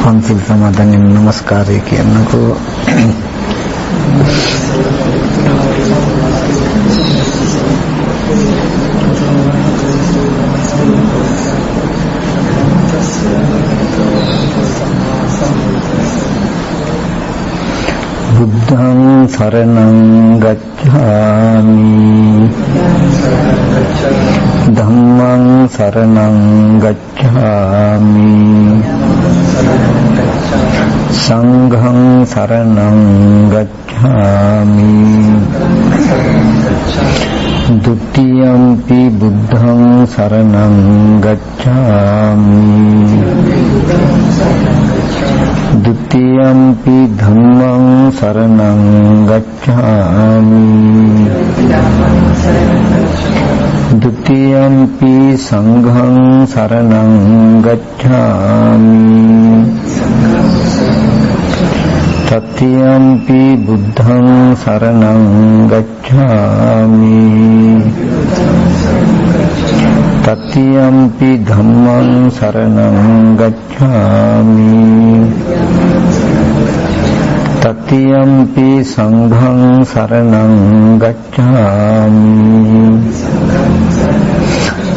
පන්සිල් සමාදන්ව නමස්කාරය කියනකෝ බුද්ධං සරණං ගච්ඡාමි ධම්මං සරණං ගච්ඡාමි සංඝං සරණං ගච්ඡාමි ဒုတိယံ පි බුද්ධං සරණං ගච්ඡාමි ဒုတိယံ පි ධම්මං සරණං ගච්ඡාමි ဒုတိယံ පි සංඝං සරණං ගච්ඡාමි တတိယံ පි බුද්ධං සරණං ගච්ඡාමි တတိယံ පි ධම්මං සරණං ගච්ඡාමි တတိယံ පි සංඝං සරණං ගච්ඡාමි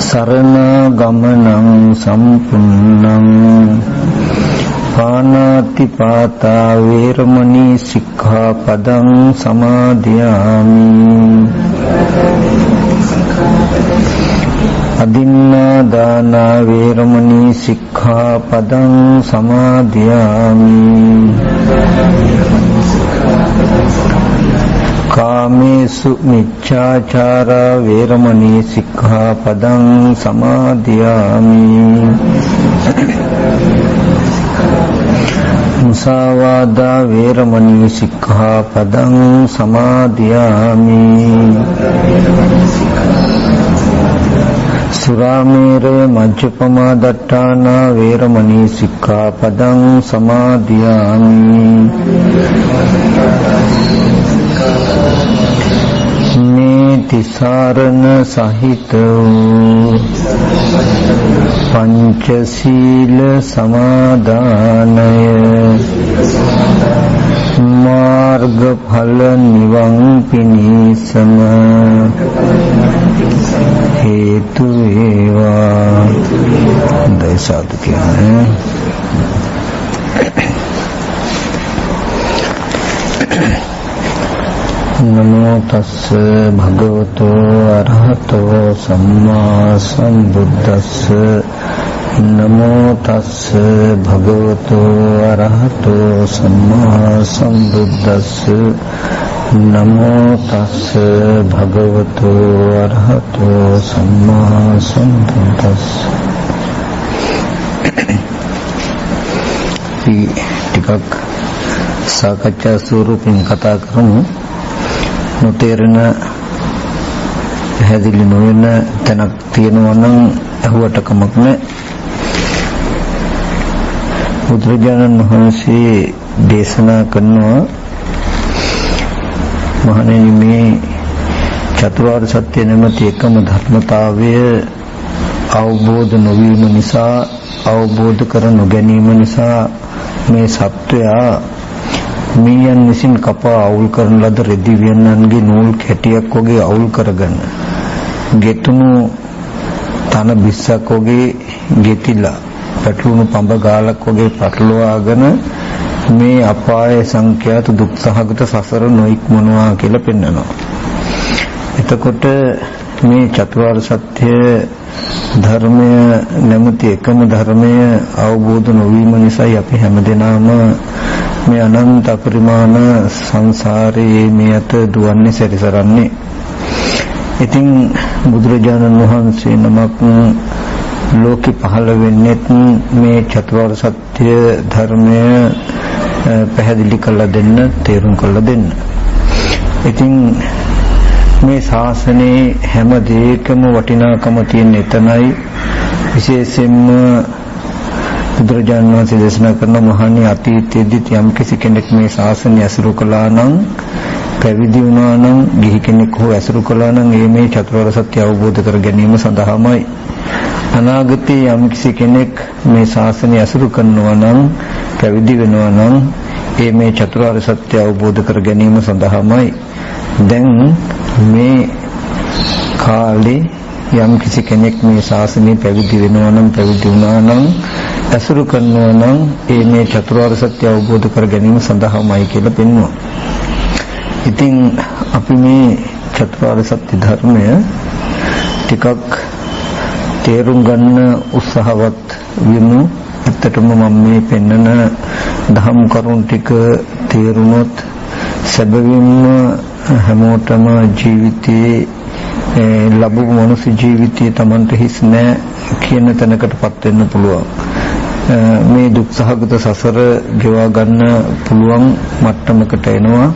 สรณගමනං සම්පුන්නං පාණාතිපාතා වේරමණී සික්ඛාපදං සමාදියාමි අදින්නා දාන වේරමණී සික්ඛාපදං සමාදියාමි කාමේසු මිච්ඡාචාරා වේරමණී සික්ඛාපදං සමාදියාමි මුසාවාදා වේරමණී සික්ඛාපදං සමාදියාමි සුරාමේරය මජ්ජපමා දට්ඨානා වේරමණී සික්ඛාපදං සමාදියාමි තිසරණ සහිත පංචශීල සමාදානය මාර්ගඵල නිවන් පිණිසම හේතු වේවා දසාදු කියන්නේ නමෝ තස්ස භගවතෝ අරහතෝ සම්මා සම්බුද්දස්ස නමෝ තස්ස භගවතෝ අරහතෝ සම්මා සම්බුද්දස්ස නමෝ තස්ස භගවතෝ අරහතෝ සම්මා සම්බුද්දස්ස ටිකක් සාකච්ඡා ස්වරූපයෙන් කතා කරමු නොතේරෙන පැහැදිලි නොවන තැනක් තියෙනවා නම් අහුවට කමක් නැහැ. බුදුරජාණන් වහන්සේ දේශනා කරනවා මහණෙනි මේ චතුරාර්ය සත්‍ය නැමැති එකම ධර්මතාවය අවබෝධ නොවීම නිසා අවබෝධ කර නොගැනීම නිසා මේ සත්වයා මීයන් විසින් කපා අවුල් කරන ලද රෙදි වියන්නන්ගේ නූල් කැටියක් වගේ අවුල් කරගෙන ගෙතුණු තන බිස්සක් වගේ ගෙතිලා පැටළුණු පඹ ගාලක් වගේ පටලවාගෙන මේ අපාය සංඛ්‍යාත දුක් සහගත සසර නොඉක්මනවා කියලා පෙන්වනවා. එතකොට මේ චතුරාර්ය සත්‍ය ධර්මය නැමැති එකම ධර්මය අවබෝධ නොවීම නිසා අපි හැමදෙනාම මේ අනන්ත පරිමාණ සංසාරයේ මේ අත දුවන්නේ සැරිසරන්නේ. ඉතින් බුදුරජාණන් වහන්සේ නමක් ලෝකෙ පහළ වෙන්නේ මේ චතුරාර්ය සත්‍ය ධර්මය පැහැදිලි කරලා දෙන්න, තේරුම් කරලා දෙන්න. ඉතින් මේ ශාසනයේ හැම දෙයකම වටිනාකම තියෙන එතනයි. විශේෂයෙන්ම බුදුරජාණන් වහන්සේ දේශනා කරන මහණී අතීතයේදී යම් කෙනෙක් මේ ශාසනය ඇසුරු කළා නම්, පැවිදි වුණා නම්, ගිහි කෙනෙක් හෝ ඇසුරු කළා නම් මේ චතුරාර්ය සත්‍ය අවබෝධ කර ගැනීම සඳහාමයි. අනාගතයේ යම් කිසි කෙනෙක් මේ ශාසනය අසුරු කරනවා නම් පැවිදි වෙනවා නම් ඒ මේ චතුරාර්ය සත්‍ය අවබෝධ කර ගැනීම සඳහාමයි. දැන් මේ කාලේ යම් කිසි කෙනෙක් මේ ශාසනය පැවිදි වෙනවා නම් පැවිදි වුණා නම් අසුරු කරනවා නම් ඒ මේ චතුරාර්ය සත්‍ය අවබෝධ කර ගැනීම සඳහාමයි කියලා පෙන්වනවා. ඉතින් අපි මේ චතුරාර්ය සත්‍ය ධර්මය ටිකක් තේරුම් ගන්න උත්සාහවත් වෙමු. ඇත්තටම මම මේ පෙන්වන දහම් කරුණු ටික තේරුනොත් සැබවින්ම හැමෝටම ජීවිතයේ ලැබු මනුස්ස ජීවිතයේ Tamanට හිස් නැහැ කියන තැනකටපත් වෙන්න පුළුවන්. මේ දුක්සහගත සසර ගෙවා ගන්න පුළුවන් මට්ටමකට එනවා.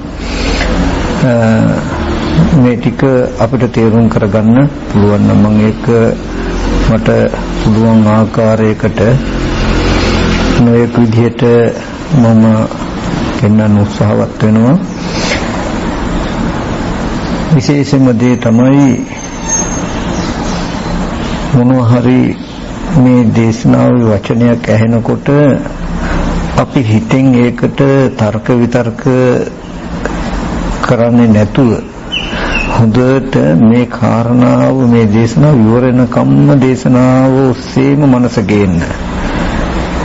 මේ ටික අපිට තේරුම් කරගන්න පුළුවන් නම් මම ඒක මට පුළුවන් ආකාරයකට මේ විදිහට මම පෙන්වන්න උත්සාහවත් වෙනවා. විශේෂම දේ තමයි මොනවා හරි මේ දේශනාවේ වචනයක් ඇහෙනකොට අපි හිතෙන් ඒකට තර්ක විතර්ක කරන්නේ නැතුව හොඳට මේ කාරණාව මේ දේශනාව විවරණ කම්ම දේශනාව ඔස්සේම මනස ගේන්න.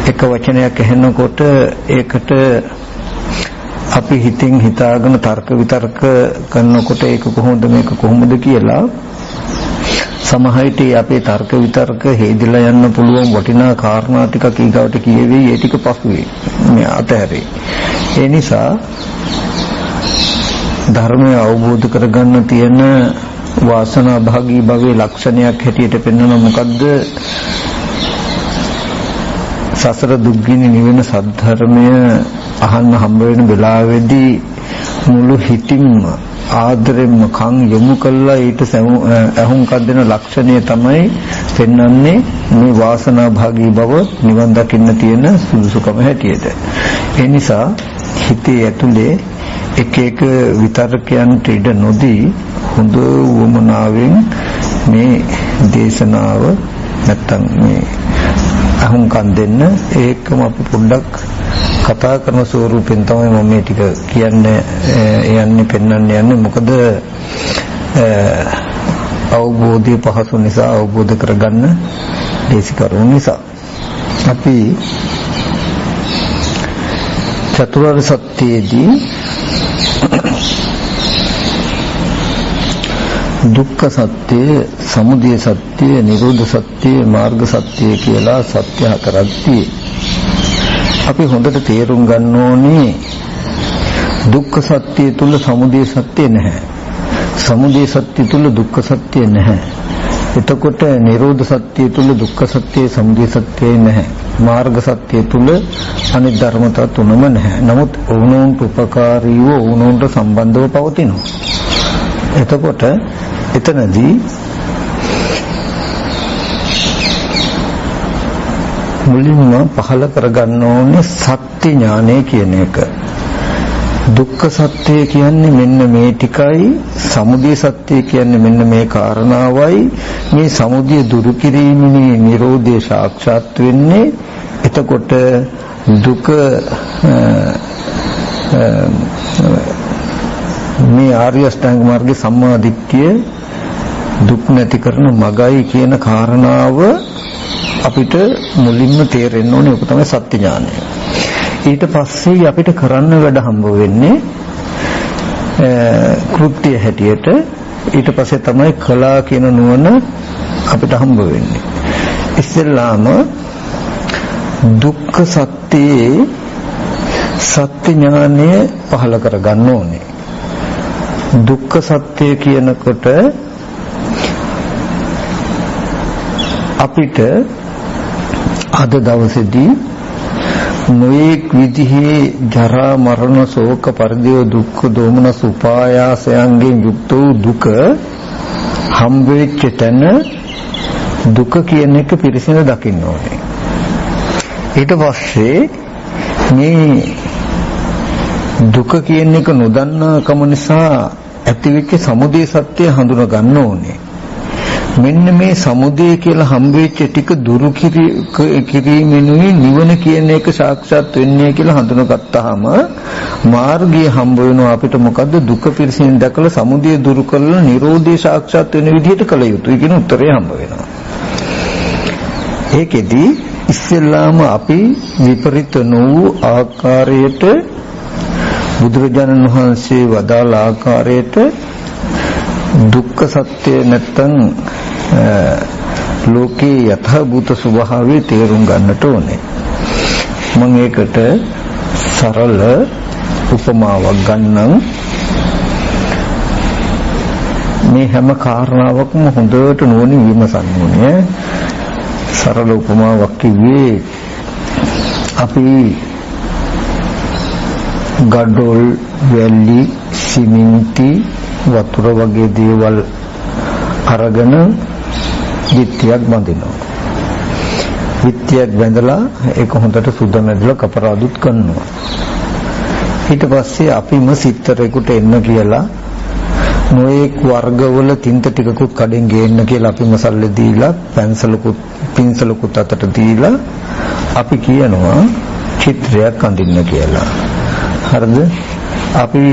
එක වචනයක් ඇහෙනකොට ඒකට අපි හිතින් හිතාගෙන තර්ක විතර්ක කරනකොට ඒක කොහොමද මේක කොහොමද කියලා සමහරවිට අපේ තර්ක විතර්ක හේදිලා යන්න පුළුවන් වටිනා කාරණා ටිකක් ඊගවට කියෙවි. ඒ ටික පසුවේ මේ අතහැරේ. ඒ නිසා ධර්මය අවබෝධ කරගන්න තියෙන වාසනා භාගී භවයේ ලක්ෂණයක් හැටියට පෙන්වන මොකද්ද? සසර දුක්ගිනි නිවෙන සද්ධර්මය අහන්න හම්බ වෙන වෙලාවේදී මුළු හිතින්ම ආදරෙන්ම කන් යොමු කළා ඊට ඇහුම්කන් දෙන ලක්ෂණය තමයි පෙන්වන්නේ මේ වාසනා භාගී භව නිවන් දකින්න තියෙන සුදුසුකම හැටියට. ඒ නිසා හිතේ ඇතුලේ එක එක විතර්කයන්ට ඉඩ නොදී හොඳ වමනාවෙන් මේ දේශනාව නැත්තම් මේ අහුම්කන් දෙන්න. ඒකම අපි පොඩ්ඩක් කතා කරන ස්වරූපෙන් තමයි මම මේ ටික කියන්නේ යන්නේ පෙන්වන්න යන්නේ. මොකද අවබෝධය පහසු නිසා අවබෝධ කරගන්න ලේසි කරුණු නිසා අපි චතුරාර්ය සත්‍යයේදී දුක්ඛ සත්‍ය, සමුදය සත්‍ය, නිරෝධ සත්‍ය, මාර්ග සත්‍ය කියලා සත්‍ය හතරක් තියෙනවා. අපි හොඳට තේරුම් ගන්න ඕනේ දුක්ඛ සත්‍ය තුල සමුදය සත්‍ය නැහැ. සමුදය සත්‍ය තුල දුක්ඛ සත්‍ය නැහැ. එතකොට නිරෝධ සත්‍ය තුල දුක්ඛ සත්‍ය, සමුදය සත්‍ය නැහැ. මාර්ග සත්‍ය තුල අනිත් ධර්මතා තුනම නැහැ. නමුත් ඕනෝන්ට උපකාරීව ඕනෝන්ට සම්බන්ධව පවතිනවා. එතකොට එතනදී මුලින්ම පහළ කරගන්න ඕනේ සත්‍ය ඥානය කියන එක. දුක්ඛ සත්‍ය කියන්නේ මෙන්න මේ ටිකයි, සමුදය සත්‍ය කියන්නේ මෙන්න මේ කාරණාවයි. මේ සමුදය දුරු කිරීමනේ නිරෝධය සාක්ෂාත් වෙන්නේ. එතකොට දුක මේ ආර්ය අෂ්ටාංග මාර්ගයේ සම්මා දිට්ඨිය දුක් නැති කරන මගයි කියන කාරණාව අපිට මුලින්ම තේරෙන්න ඕනේ. ඒක තමයි සත්‍ය ඥානය. ඊට පස්සේ අපිට කරන්න වැඩ හම්බ වෙන්නේ කෘත්‍ය හැටියට. ඊට පස්සේ තමයි කලා කියන නුවණ අපිට හම්බ වෙන්නේ. ඉස්සෙල්ලාම දුක්ඛ සත්‍යයේ සත්‍ය ඥානය පහළ කරගන්න ඕනේ. දුක්ඛ සත්‍ය කියනකොට අපිට අද දවසේදී නොඑක් විදිහේ ජරා මරණ ශෝක පරිදේව දුක්ඛ දෝමනස් උපායාසයන්ගෙන් යුක්ත වූ දුක හම්බෙච්ච තැන දුක කියන එක පිරිසිඳ දකින්න ඕනේ. ඊට පස්සේ මේ දුක කියන එක නොදන්නාකම නිසා ඇතිවෙච්ච සමුදය සත්‍ය හඳුනා ගන්න ඕනේ. මෙන්න මේ සමුදය කියලා හම්බෙච්ච ටික දුරු කිරීමෙනුයි නිවන කියන එක සාක්ෂාත් වෙන්නේ කියලා හඳුනගත්තාම මාර්ගය හම්බ වෙනවා අපිට. මොකද්ද? දුක පිරසින් දැකලා සමුදය දුරු කරලා නිරෝධය සාක්ෂාත් වෙන විදිහට කළ යුතුයි කියන උත්තරය හම්බ වෙනවා. ඒකෙදි ඉස්සෙල්ලාම අපි විපරිත නොවූ ආකාරයට බුදුරජාණන් වහන්සේ වදාළ ආකාරයට දුක්ඛ සත්‍ය නැත්තම් ලෝකේ යථාභූත ස්වභාවය තේරුම් ගන්නට ඕනේ. මම ඒකට සරල උපමාවක් ගන්නම්. මේ හැම කාරණාවක්ම හොඳට නුවණින් විමසන්න ඕනේ. සරල උපමාවක් කිව්වේ අපි ගඩොල්, වැලි, සිමෙන්ති, වතුර වගේ දේවල් අරගෙන විත්තියක් බඳිනවා. විත්තියක් බඳලා ඒක හොඳට සුද්ධ නැදලා කපරාදුත් කරනවා. ඊට පස්සේ අපිම සිත්තරේකට එන්න කියලා නොඑක් වර්ගවල තින්ත ටිකකුත් කඩෙන් ගේන්න කියලා අපි මසල්ලේ දීලා පින්සලකුත් අතට දීලා අපි කියනවා චිත්‍රයක් අඳින්න කියලා. හරිද? අපි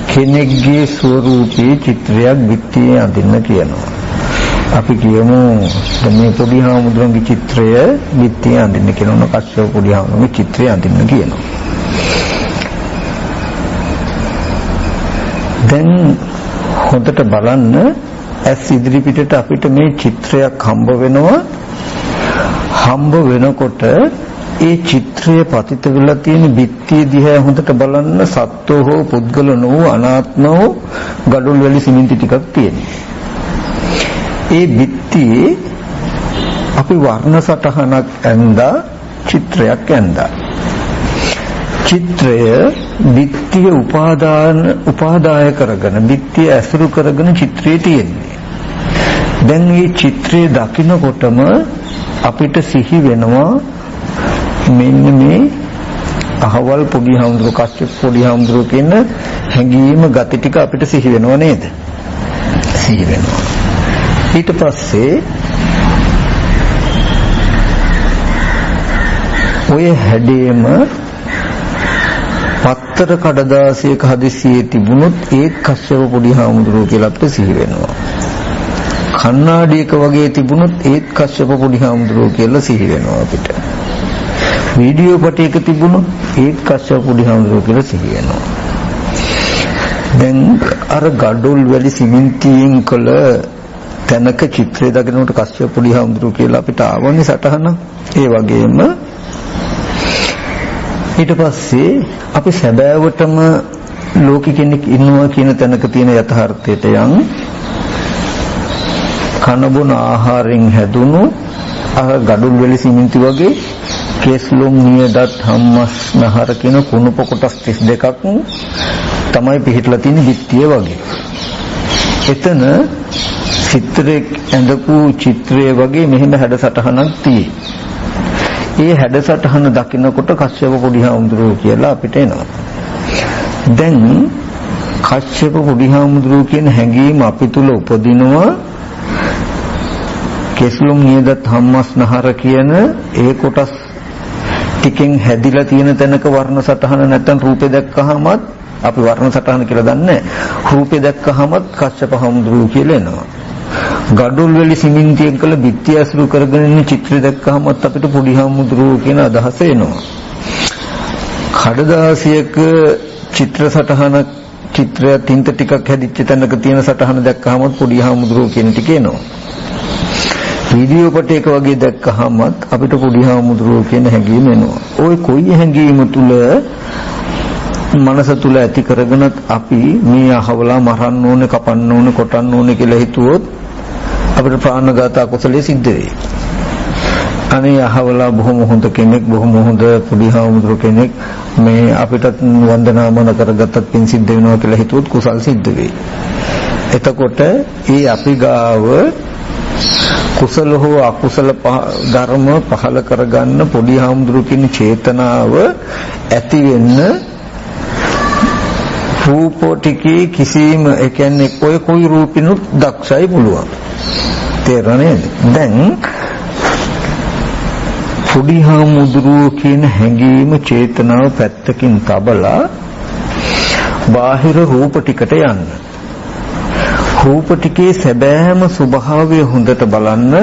කෙනෙක්ගේ ස්වරූපේ චිත්‍රයක් විත්තියේ අඳින්න කියනවා. අපි කියමු මේ පොඩි හාමුදුරන්ගේ චිත්‍රය විත්තියේ අඳින්න කියනවා. කස්සප පොඩි හාමුදුරන්ගේ චිත්‍රය අඳින්න කියනවා. දැන් හොඳට බලන්න ඇස් ඉදිරි පිටට අපිට මේ චිත්‍රයක් හම්බ වෙනවා. හම්බ වෙනකොට ඒ චිත්‍රය පතිත වෙලා තියෙන බිත්තිය දිහා හොඳට බලන්න සත්ව හෝ පුද්ගල නොවු අනාත්ම වූ ගඩොල් වැලි සිමෙන්ති ටිකක් තියෙනවා. ඒ බිත්තියේ අපි වර්ණ සටහනක් ඇඳා චිත්‍රයක් ඇඳා. චිත්‍රය බිත්තිය උපාදාය කරගෙන බිත්තිය ඇසුරු කරගෙන චිත්‍රය තියෙන්නේ. දැන් මේ චිත්‍රය දකිනකොටම අපිට සිහි වෙනවා මෙන්න මේ අහවල් පොඩි හාමුදුරුවෝ කස්සප පොඩි හාමුදුරුවෝ කියන හැඟීම ගති ටික අපිට සිහි වෙනව නේද? සිහි වෙනවා. ඊට පස්සේ ඔය හැඩේම පත්තර කඩදාසියක හදිසියේ තිබුණොත් ඒත් කස්සප පොඩි හාමුදුරුවෝ කියලා අපිට සිහි වෙනවා. කණ්ණාඩියක වගේ තිබුණොත් ඒත් කස්සප පොඩි හාමුදුරුවෝ කියලා සිහි වෙනවා අපිට. වීඩියෝ පටයක තිබුණොත් ඒත් කස්සප පොඩි හාමුදුරුවෝ කියලා සිහි වෙනවා. දැන් අර ගඩොල් වැලි සිමෙන්තියෙන් කළ තැනක චිත්‍රය දකිනකොට කස්සප පොඩි හාමුදුරුවෝ කියලා අපිට ආවනේ සටහන. ඒ වගේම ඊට පස්සේ අපි සැබෑවටම ලෝකෙ කෙනෙක් ඉන්නවා කියන තැනක තියෙන යථාර්ථයට යන් කන බොන ආහාරයෙන් හැදුණු ගඩොල් වැලි සිමෙන්ති වගේ කේස්ලොම් නියදත් හම්මස් නහර කියන කුණුප කොටස් 32ක් තමයි පිහිටලා තියෙන බිත්තිය වගේ. එතන චිත්‍රයක් ඇඳපු චිත්‍රය වගේ මෙහෙම හැඩසටහනක් තියෙයි. ඒ හැඩසටහන දකින්නකොට කස්සප පොඩි හාමුදුරුවෝ කියලා අපිට එනවා. දැන් කස්සප පොඩි හාමුදුරුවෝ කියන හැඟීම අපි තුල උපදිනවා. කේස්ලොම් නියදත් හම්මස් නහර කියන ඒ කොටස් ටිකෙන් හැදිලා තියෙන තැනක වර්ණ සටහන නැත්නම් රූපේ දැක්කහමත් අපි වර්ණ සටහන කියලා දන්නේ රූපේ දැක්කහමත් කස්සප හාමුදුරුවෝ කියලා එනවා. ගඩොල් වැලි සිමෙන්තියෙන් කළ බිත්තිය අසුරු කරගෙන ඉන්න චිත්‍රය දැක්කහමත් අපිට පොඩි හාමුදුරුවෝ කියන අදහස එනවා. කඩදාසියක චිත්‍ර සටහනක් චිත්‍රය තින්ත ටිකක් හැදිච්ච තැනක තියෙන සටහන දැක්කහමත් පොඩි හාමුදුරුවෝ කියන ටික එනවා. වීඩියෝ පටයක වගේ දැක්කහමත් අපිට පොඩි හාමුදුරුවෝ කියන හැඟීම එනවා. ওই කොයි හැඟීම තුල මනස තුල ඇති කරගෙනත් අපි මේ අහවලා මරන්න ඕනේ, කපන්න ඕනේ, කොටන්න ඕනේ කියලා හිතුවොත් අපිට ප්‍රාණඝාත අකුසලයේ සිද්ධ වෙයි. අනේ අහවලා බොහොම හොඳ කෙනෙක්, බොහොම හොඳ පොඩි හාමුදුරුවෝ කෙනෙක් මේ අපිට වන්දනාමන කරගත්තත් පින් සිද්ධ වෙනවා කියලා හිතුවොත් කුසල් සිද්ධ වෙයි. එතකොට ඒ අපි ගාව කුසල හෝ අකුසල ධර්ම පහල කරගන්න පොඩි හාමුදුරුවෝ කියන චේතනාව ඇති වෙන්න රූපෝ ටිකේ කිසිම ඒ කියන්නේ කොයි රූපිනුත් දක්ෂයි පුළුවන්. තේරෙන්නේ දැන් පොඩි හාමුදුරුවෝ කියන හැඟීම චේතනාව පැත්තකින් තබලා බාහිර රූප ටිකට යන්න. රූප ටිකේ සැබෑම ස්වභාවය හොඳට බලන්න.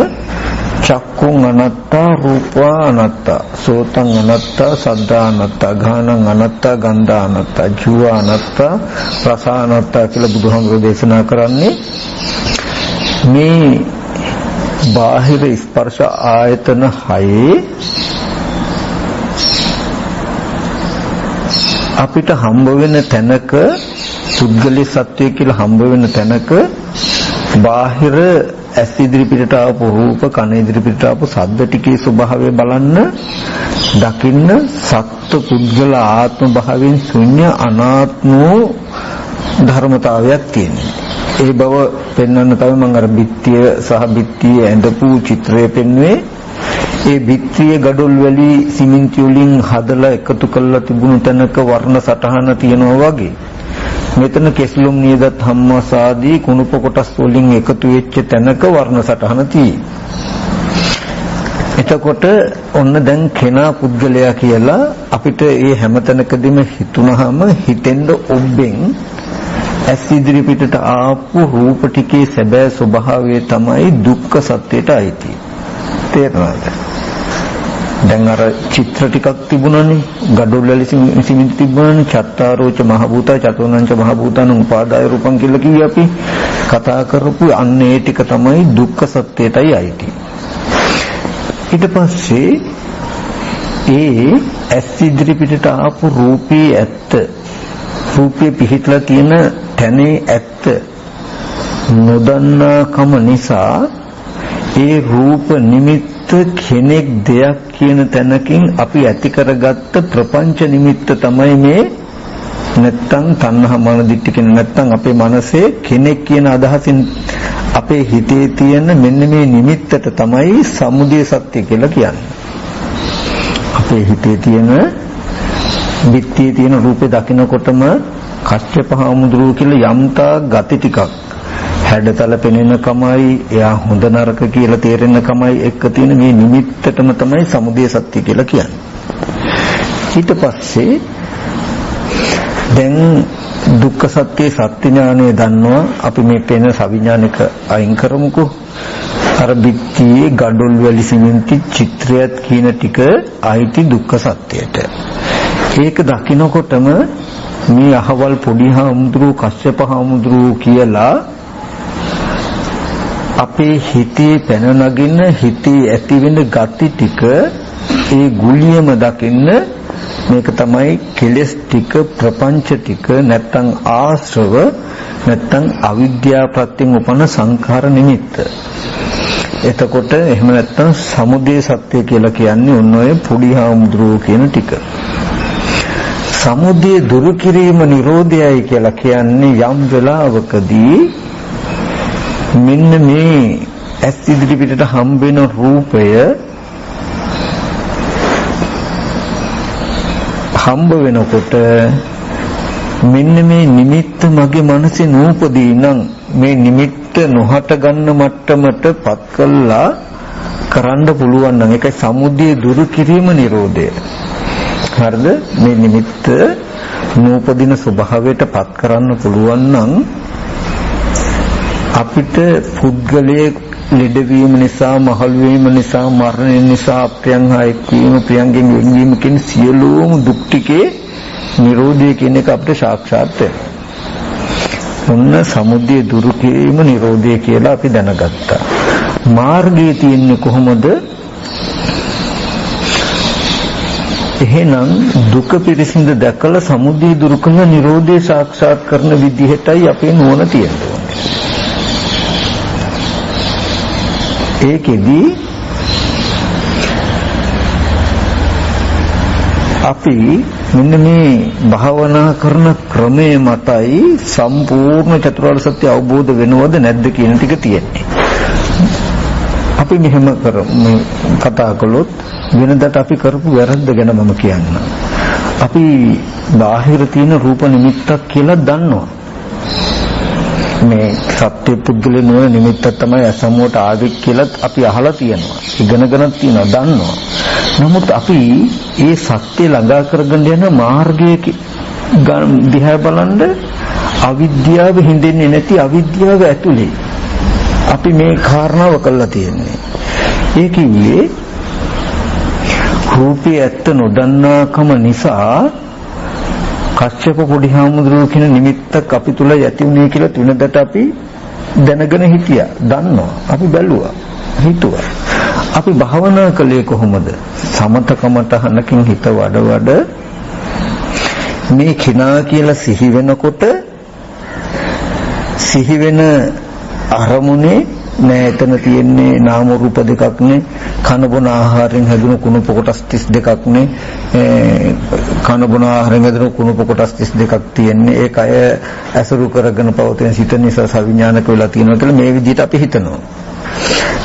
චක්කුං අනත්තා රූපා අනත්තා සෝතං අනත්තා සද්දා අනත්තා ගානං අනත්තා ගන්ධා අනත්තා ජීවා අනත්තා රස අනත්තා කියලා බුදුහාමුදුරෝ දේශනා කරන්නේ මේ බාහිර ස්පර්ශ ආයතන හයේ අපිට හම්බ වෙන තැනක පුද්ගලික සත්‍යය කියලා හම්බ වෙන තැනක බාහිර ඇස් ඉදිරි පිටට ආපු රූප කන ඉදිරි පිටට ආපු ශබ්ද ටිකේ ස්වභාවය බලන්න දකින්න සත්ත්ව පුද්ගල ආත්ම භාවයෙන් ශුන්‍ය අනාත්ම ධර්මතාවයක් තියෙනවා. ඒ බව පෙන්වන්න තමයි මම අර බිත්තිය සහ බිත්තිය ඇඳපු චිත්‍රය පෙන්වුවේ. ඒ බිත්තිය ගඩොල් වැලි සිමෙන්ති වලින් හදලා එකතු කරලා තිබුණු තැනක වර්ණ සටහන තියෙනවා වගේ. මෙතන කෙස්ලොම් නියදත් හම්මස් ආදී කුණුප කොටස් වලින් එකතු වෙච්ච තැනක වර්ණ සටහන තියෙනවා. එතකොට ඔන්න දැන් කෙනා පුද්ගලයා කියලා අපිට මේ හැම තැනකදීම හිතුනහම හිතෙන්ද ඔබෙන් ඇස් ඉදිරි පිටට ආපු රූප ටිකේ සැබෑ ස්වභාවය තමයි දුක්ඛ සත්‍යයට අයිති. තේරෙනවද? දැන් අර චිත්‍ර ටිකක් තිබුණානේ ගඩොල් වල සිමෙන්ති තිබුණානේ චත්තාරෝච මහ භූතා චතුර්ණංච මහ භූතාන උපාදාය රූපං කියලා කිව්වේ අපි කතා කරපු අන්න ඒ ටික තමයි දුක්ඛ සත්‍යයටයි අයිති. ඊට පස්සේ ඒ ඇස් ඉදිරි පිටට ආපු රූපේ ඇත්ත රූපේ පිහිටලා තියෙන තැනේ ඇත්ත නොදන්නාකම නිසා ඒ රූප නිමිත්ත කෙනෙක් දෙයක් කියන තැනකින් අපි ඇති කරගත්ත ප්‍රපංච නිමිත්ත තමයි මේ නැත්තම් තණ්හා මාන දිට්ඨි කියන නැත්තම් අපේ මනසේ කෙනෙක් කියන අදහසින් අපේ හිතේ තියෙන මෙන්න මේ නිමිත්තට තමයි සමුදය සත්‍ය කියලා කියන්නේ. අපේ හිතේ තියෙන බිත්තියේ තියෙන රූපේ දකිනකොටම කච්චප හාමුදුරුවෝ කියලා යම්තා ගති ටිකක් හැඩතල පෙනෙන කමයි එයා හොඳ නරක කියලා තේරෙන කමයි එක්ක තියෙන මේ නිමිත්තටම තමයි සමුදය සත්‍ය කියලා කියන්නේ. ඊට පස්සේ දැන් දුක්ඛ සත්‍ය සත්‍ය ඥානය දන්නවා අපි මේ පෙන සවිඥානික අයින් කරමුකෝ. අර බිත්තියේ ගඩොල් වැලි සිමෙන්ති චිත්‍රයත් කියන ටික ආйти දුක්ඛ සත්‍යයට. ඒක දකින්නකොටම මේ අහවල් පොඩි හාමුදුරුවෝ කස්සප හාමුදුරුවෝ කියලා අපේ හිතේ පැන නගින්න හිතේ ඇති වෙන ගති ටික ඒ ගුලියම දකින්න මේක තමයි කෙලස් ටික ප්‍රපංච ටික නැත්තම් ආශ්‍රව නැත්තම් අවිද්‍යාව ප්‍රත්‍යයෙන් උපන සංඛාර නිමිත්ත. එතකොට එහෙම නැත්තම් සමුදය සත්‍ය කියලා කියන්නේ ඔන්න ඔය පොඩි හාමුදුරුවෝ කියන ටික. සමුදය දුරු කිරීම නිරෝධයයි කියලා කියන්නේ යම් වෙලාවකදී මෙන්න මේ ඇස් ඉදිරි පිටට හම්බ වෙන රූපය හම්බ වෙනකොට මෙන්න මේ නිමිත්ත මගේ මනසේ නූපදී නම් මේ නිමිත්ත නොහට ගන්න මට්ටමට පත් කළා කරන්න පුළුවන් නම් ඒකයි සමුදය දුරු කිරීම නිරෝධය. හරිද? මේ නිමිත්ත නූපදින ස්වභාවයට පත් කරන්න පුළුවන් නම් අපිට පුද්ගලයේ ලෙඩවීම නිසා මහලු වීම නිසා මරණය නිසා අප්‍රියං හායකීම ප්‍රියංගෙන් වෙන්වීම කියන සියලුම දුක් ටිකේ නිරෝධය කියන එක අපිට සාක්ෂාත් වෙනවා. ඔන්න සමුදය දුරු කිරීම නිරෝධය කියලා අපි දැනගත්තා. මාර්ගයේ තියෙන්නේ කොහොමද? එහෙනම් දුක පිරිසිඳ දැකලා සමුදය දුරු කරන නිරෝධය සාක්ෂාත් කරන විදිහටයි අපේ නුවණ තියෙන්නේ. ඒකෙදි අපි මෙන්න මේ භාවනා කරන ක්‍රමය මතයි සම්පූර්ණ චතුරාර්ය සත්‍ය අවබෝධ වෙනවද නැද්ද කියන ටික තියෙන්නේ. අපි මෙහෙම කතා කළොත් වෙනදට අපි කරපු වැරද්ද ගැන මම කියන්නම්. අපි බාහිර තියෙන රූප නිමිත්තක් කියලා දන්නවා. මේ සත්‍ය පුද්ගල නුවණ නිමිත්ත තමයි අසමුවට ආවේ කියලා අපි අහලා තියෙනවා. ඉගෙනගෙන තියෙනවා, දන්නවා. නමුත් අපි ඒ සත්‍ය ළඟා කරගෙන යන මාර්ගයේ දිහා බලනද අවිද්‍යාව හින්දෙන්නේ නැති අවිද්‍යාව ඇතුලේ අපි මේ කාරණාව කළා තියෙන්නේ. ඒ කිව්වේ රූපේ ඇත්ත නොදන්නාකම නිසා කච්චප පොඩි හාමුදුරුවෝ කියන නිමිත්තක් අපි තුල යති උනේ කියලා තුනකට අපි දැනගෙන හිටියා. දන්නවා. අපි බැලුවා. හිතුවා. අපි භාවනා කළේ කොහොමද? සමතකමටහනකින් හිත වඩ මේ කිනා කියලා සිහි වෙනකොට සිහි වෙන අරමුණේ නෑ එතන තියෙන්නේ නාම රූප දෙකක් නේ, කන බොන ආහාරයෙන් හැදුණු කුණප කොටස් 32ක් නේ, කන බොන ආහාරයෙන් හැදුණු කුණප කොටස් 32ක් තියෙන්නේ. ඒක අය ඇසුරු කරගෙන පවතින සිත නිසා සවිඥානික වෙලා තියෙනවා කියලා මේ විදිහට අපි හිතනවා.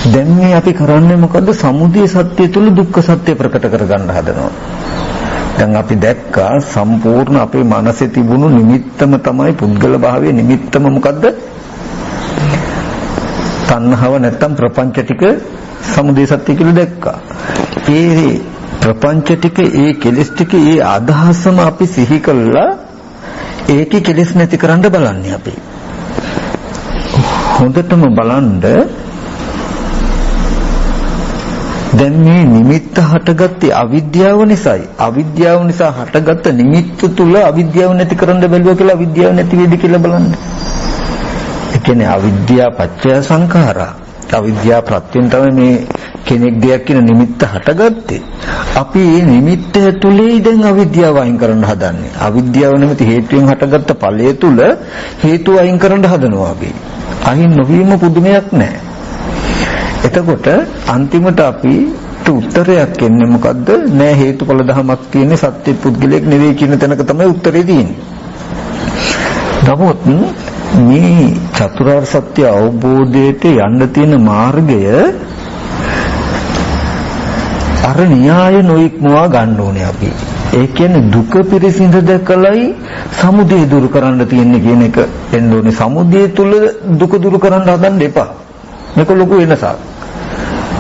දැන් මේ අපි කරන්නේ මොකද්ද? සමුදය සත්‍ය තුල දුක්ඛ සත්‍ය ප්‍රකට කරගන්න හදනවා. දැන් අපි දැක්කා සම්පූර්ණ අපේ මනසේ තිබුණු නිමිත්තම තමයි පුද්ගල භාවයේ නිමිත්තම මොකද්ද? තණ්හාව නැත්තම් ප්‍රපංච ටික සමුදය සත්‍ය කියලා දැක්කා. ඒ ප්‍රපංච ටික, ඒ කෙලෙස් ටික, ඒ අදහසම අපි සිහි කළා. ඒකේ කෙලෙස් නැති කරන්න බලන්නේ අපි. හොඳටම බලන්න දැන් මේ නිමිත්ත හටගත්තේ අවිද්‍යාව නිසායි. අවිද්‍යාව නිසා හටගත්ත නිමිත්ත තුල අවිද්‍යාව නැති කරන්න බැලුවා කියලා අවිද්‍යාව නැති වෙයිද කියලා බලන්න. ඒ කියන්නේ අවිද්‍යාව පත්‍ය සංඛාරා. අවිද්‍යාව ප්‍රත්‍යයෙන් තමයි මේ කෙනෙක් දෙයක් කියන නිමිත්ත හටගත්තේ. අපි මේ නිමිත්ත තුලේ දැන් අවිද්‍යාව අයින් කරන්න හදන්නේ. අවිද්‍යාව නැමැති හේතුයෙන් හටගත්ත ඵලය තුල හේතු අයින් කරන්න හදනවා අපි. අයින් නොවීම පුදුමයක් නෑ. එතකොට අන්තිමට අපිට උත්තරයක් එන්නේ මොකද්ද? නෑ හේතුඵල ධමයක් තියෙන්නේ සත්‍ය පුද්ගලයක් නෙවෙයි කියන තැනක තමයි උත්තරේ තියෙන්නේ. නමුත් මේ චතුරාර්ය සත්‍ය අවබෝධයට යන්න තියෙන මාර්ගය අර න්‍යාය නොඉක්මවා ගන්න ඕනේ අපි. ඒ කියන්නේ දුක පිරිසිඳ දැකලයි සමුදය දුරු කරන්න තියෙන්නේ කියන එක එන්න ඕනේ. සමුදය තුල දුක දුරු කරන්න හදන්න එපා. මේක ලොකු වෙනසක්.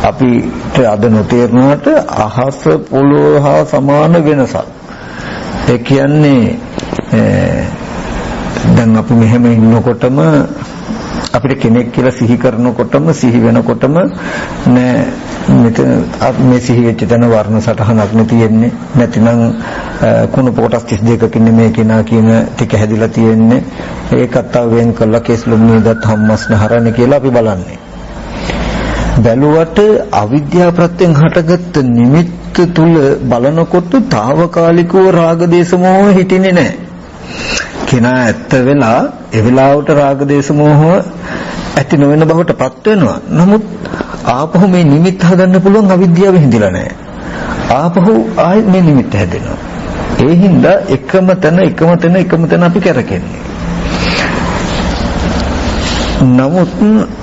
අපිට අද නොතේරුණාට අහස පොළොව හා සමාන වෙනසක්. ඒ කියන්නේ දැන් අපි මෙහෙම ඉන්නකොටම අපිට කෙනෙක් කියලා සිහි කරනකොටම සිහි වෙනකොටම නෑ මෙතන මේ සිහි වෙච්ච තැන වර්ණ සටහනක් නේ තියෙන්නේ. නැතිනම් කුණු කොටස් 32කින් මේ කෙනා කියන ටික හැදිලා තියෙන්නේ. ඒකත් වෙන් කළා කේස්ලුම් නේදත් හම්මස්න හරන්නේ කියලා අපි බලන්නේ. බැලුවට අවිද්‍යාව ප්‍රත්‍යයෙන් හටගත්ත නිමිත්ත තුල බලනකොට తాවකාලිකව රාග දේශ මොහ හිටින්නේ නැහැ. කෙනා ඇත්ත වෙලා ඒ වෙලාවට රාග දේශ මොහ ඇති නොවන බවට පත් වෙනවා. නමුත් ආපහු මේ නිමිත්ත හදන්න පුළුවන් අවිද්‍යාව හිඳිලා නැහැ. ආපහු ආයෙත් මේ නිමිත්ත හැදෙනවා. ඒ හින්දා එකම තැන අපි කරකෙන්නේ. නමුත්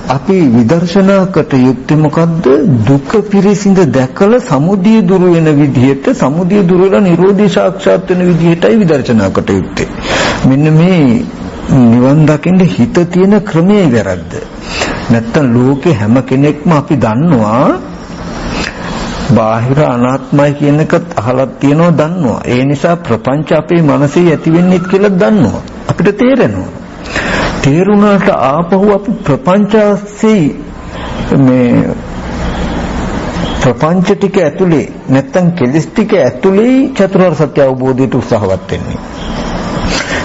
අපි විදර්ශනාකට යුක්ති මොකද්ද? දුක පිරිසිඳ දැකලා සමුදය දුරු වෙන විදිහට, සමුදය දුරු වෙලා නිරෝධය සාක්ෂාත් වෙන විදිහටයි විදර්ශනාකට යුක්තේ. මෙන්න මේ නිවන් දකින්න හිත තියෙන ක්‍රමයේ වැරද්ද. නැත්තම් ලෝකේ හැම කෙනෙක්ම අපි දන්නවා බාහිර අනාත්මයි කියන එකත් අහලා තියෙනවා, දන්නවා. ඒ නිසා ප්‍රපංච අපේ මනසේ ඇති වෙන්නේ කියලා දන්නවා. අපිට තේරෙනවා. තේරුණාට ආපහු අපි ප්‍රපංචාසේ මේ ප්‍රපංච ටික ඇතුලේ නැත්තම් කෙලස් ටික ඇතුලේ චතුරාර්ය සත්‍ය අවබෝධයට උත්සාහවත් වෙන්නේ.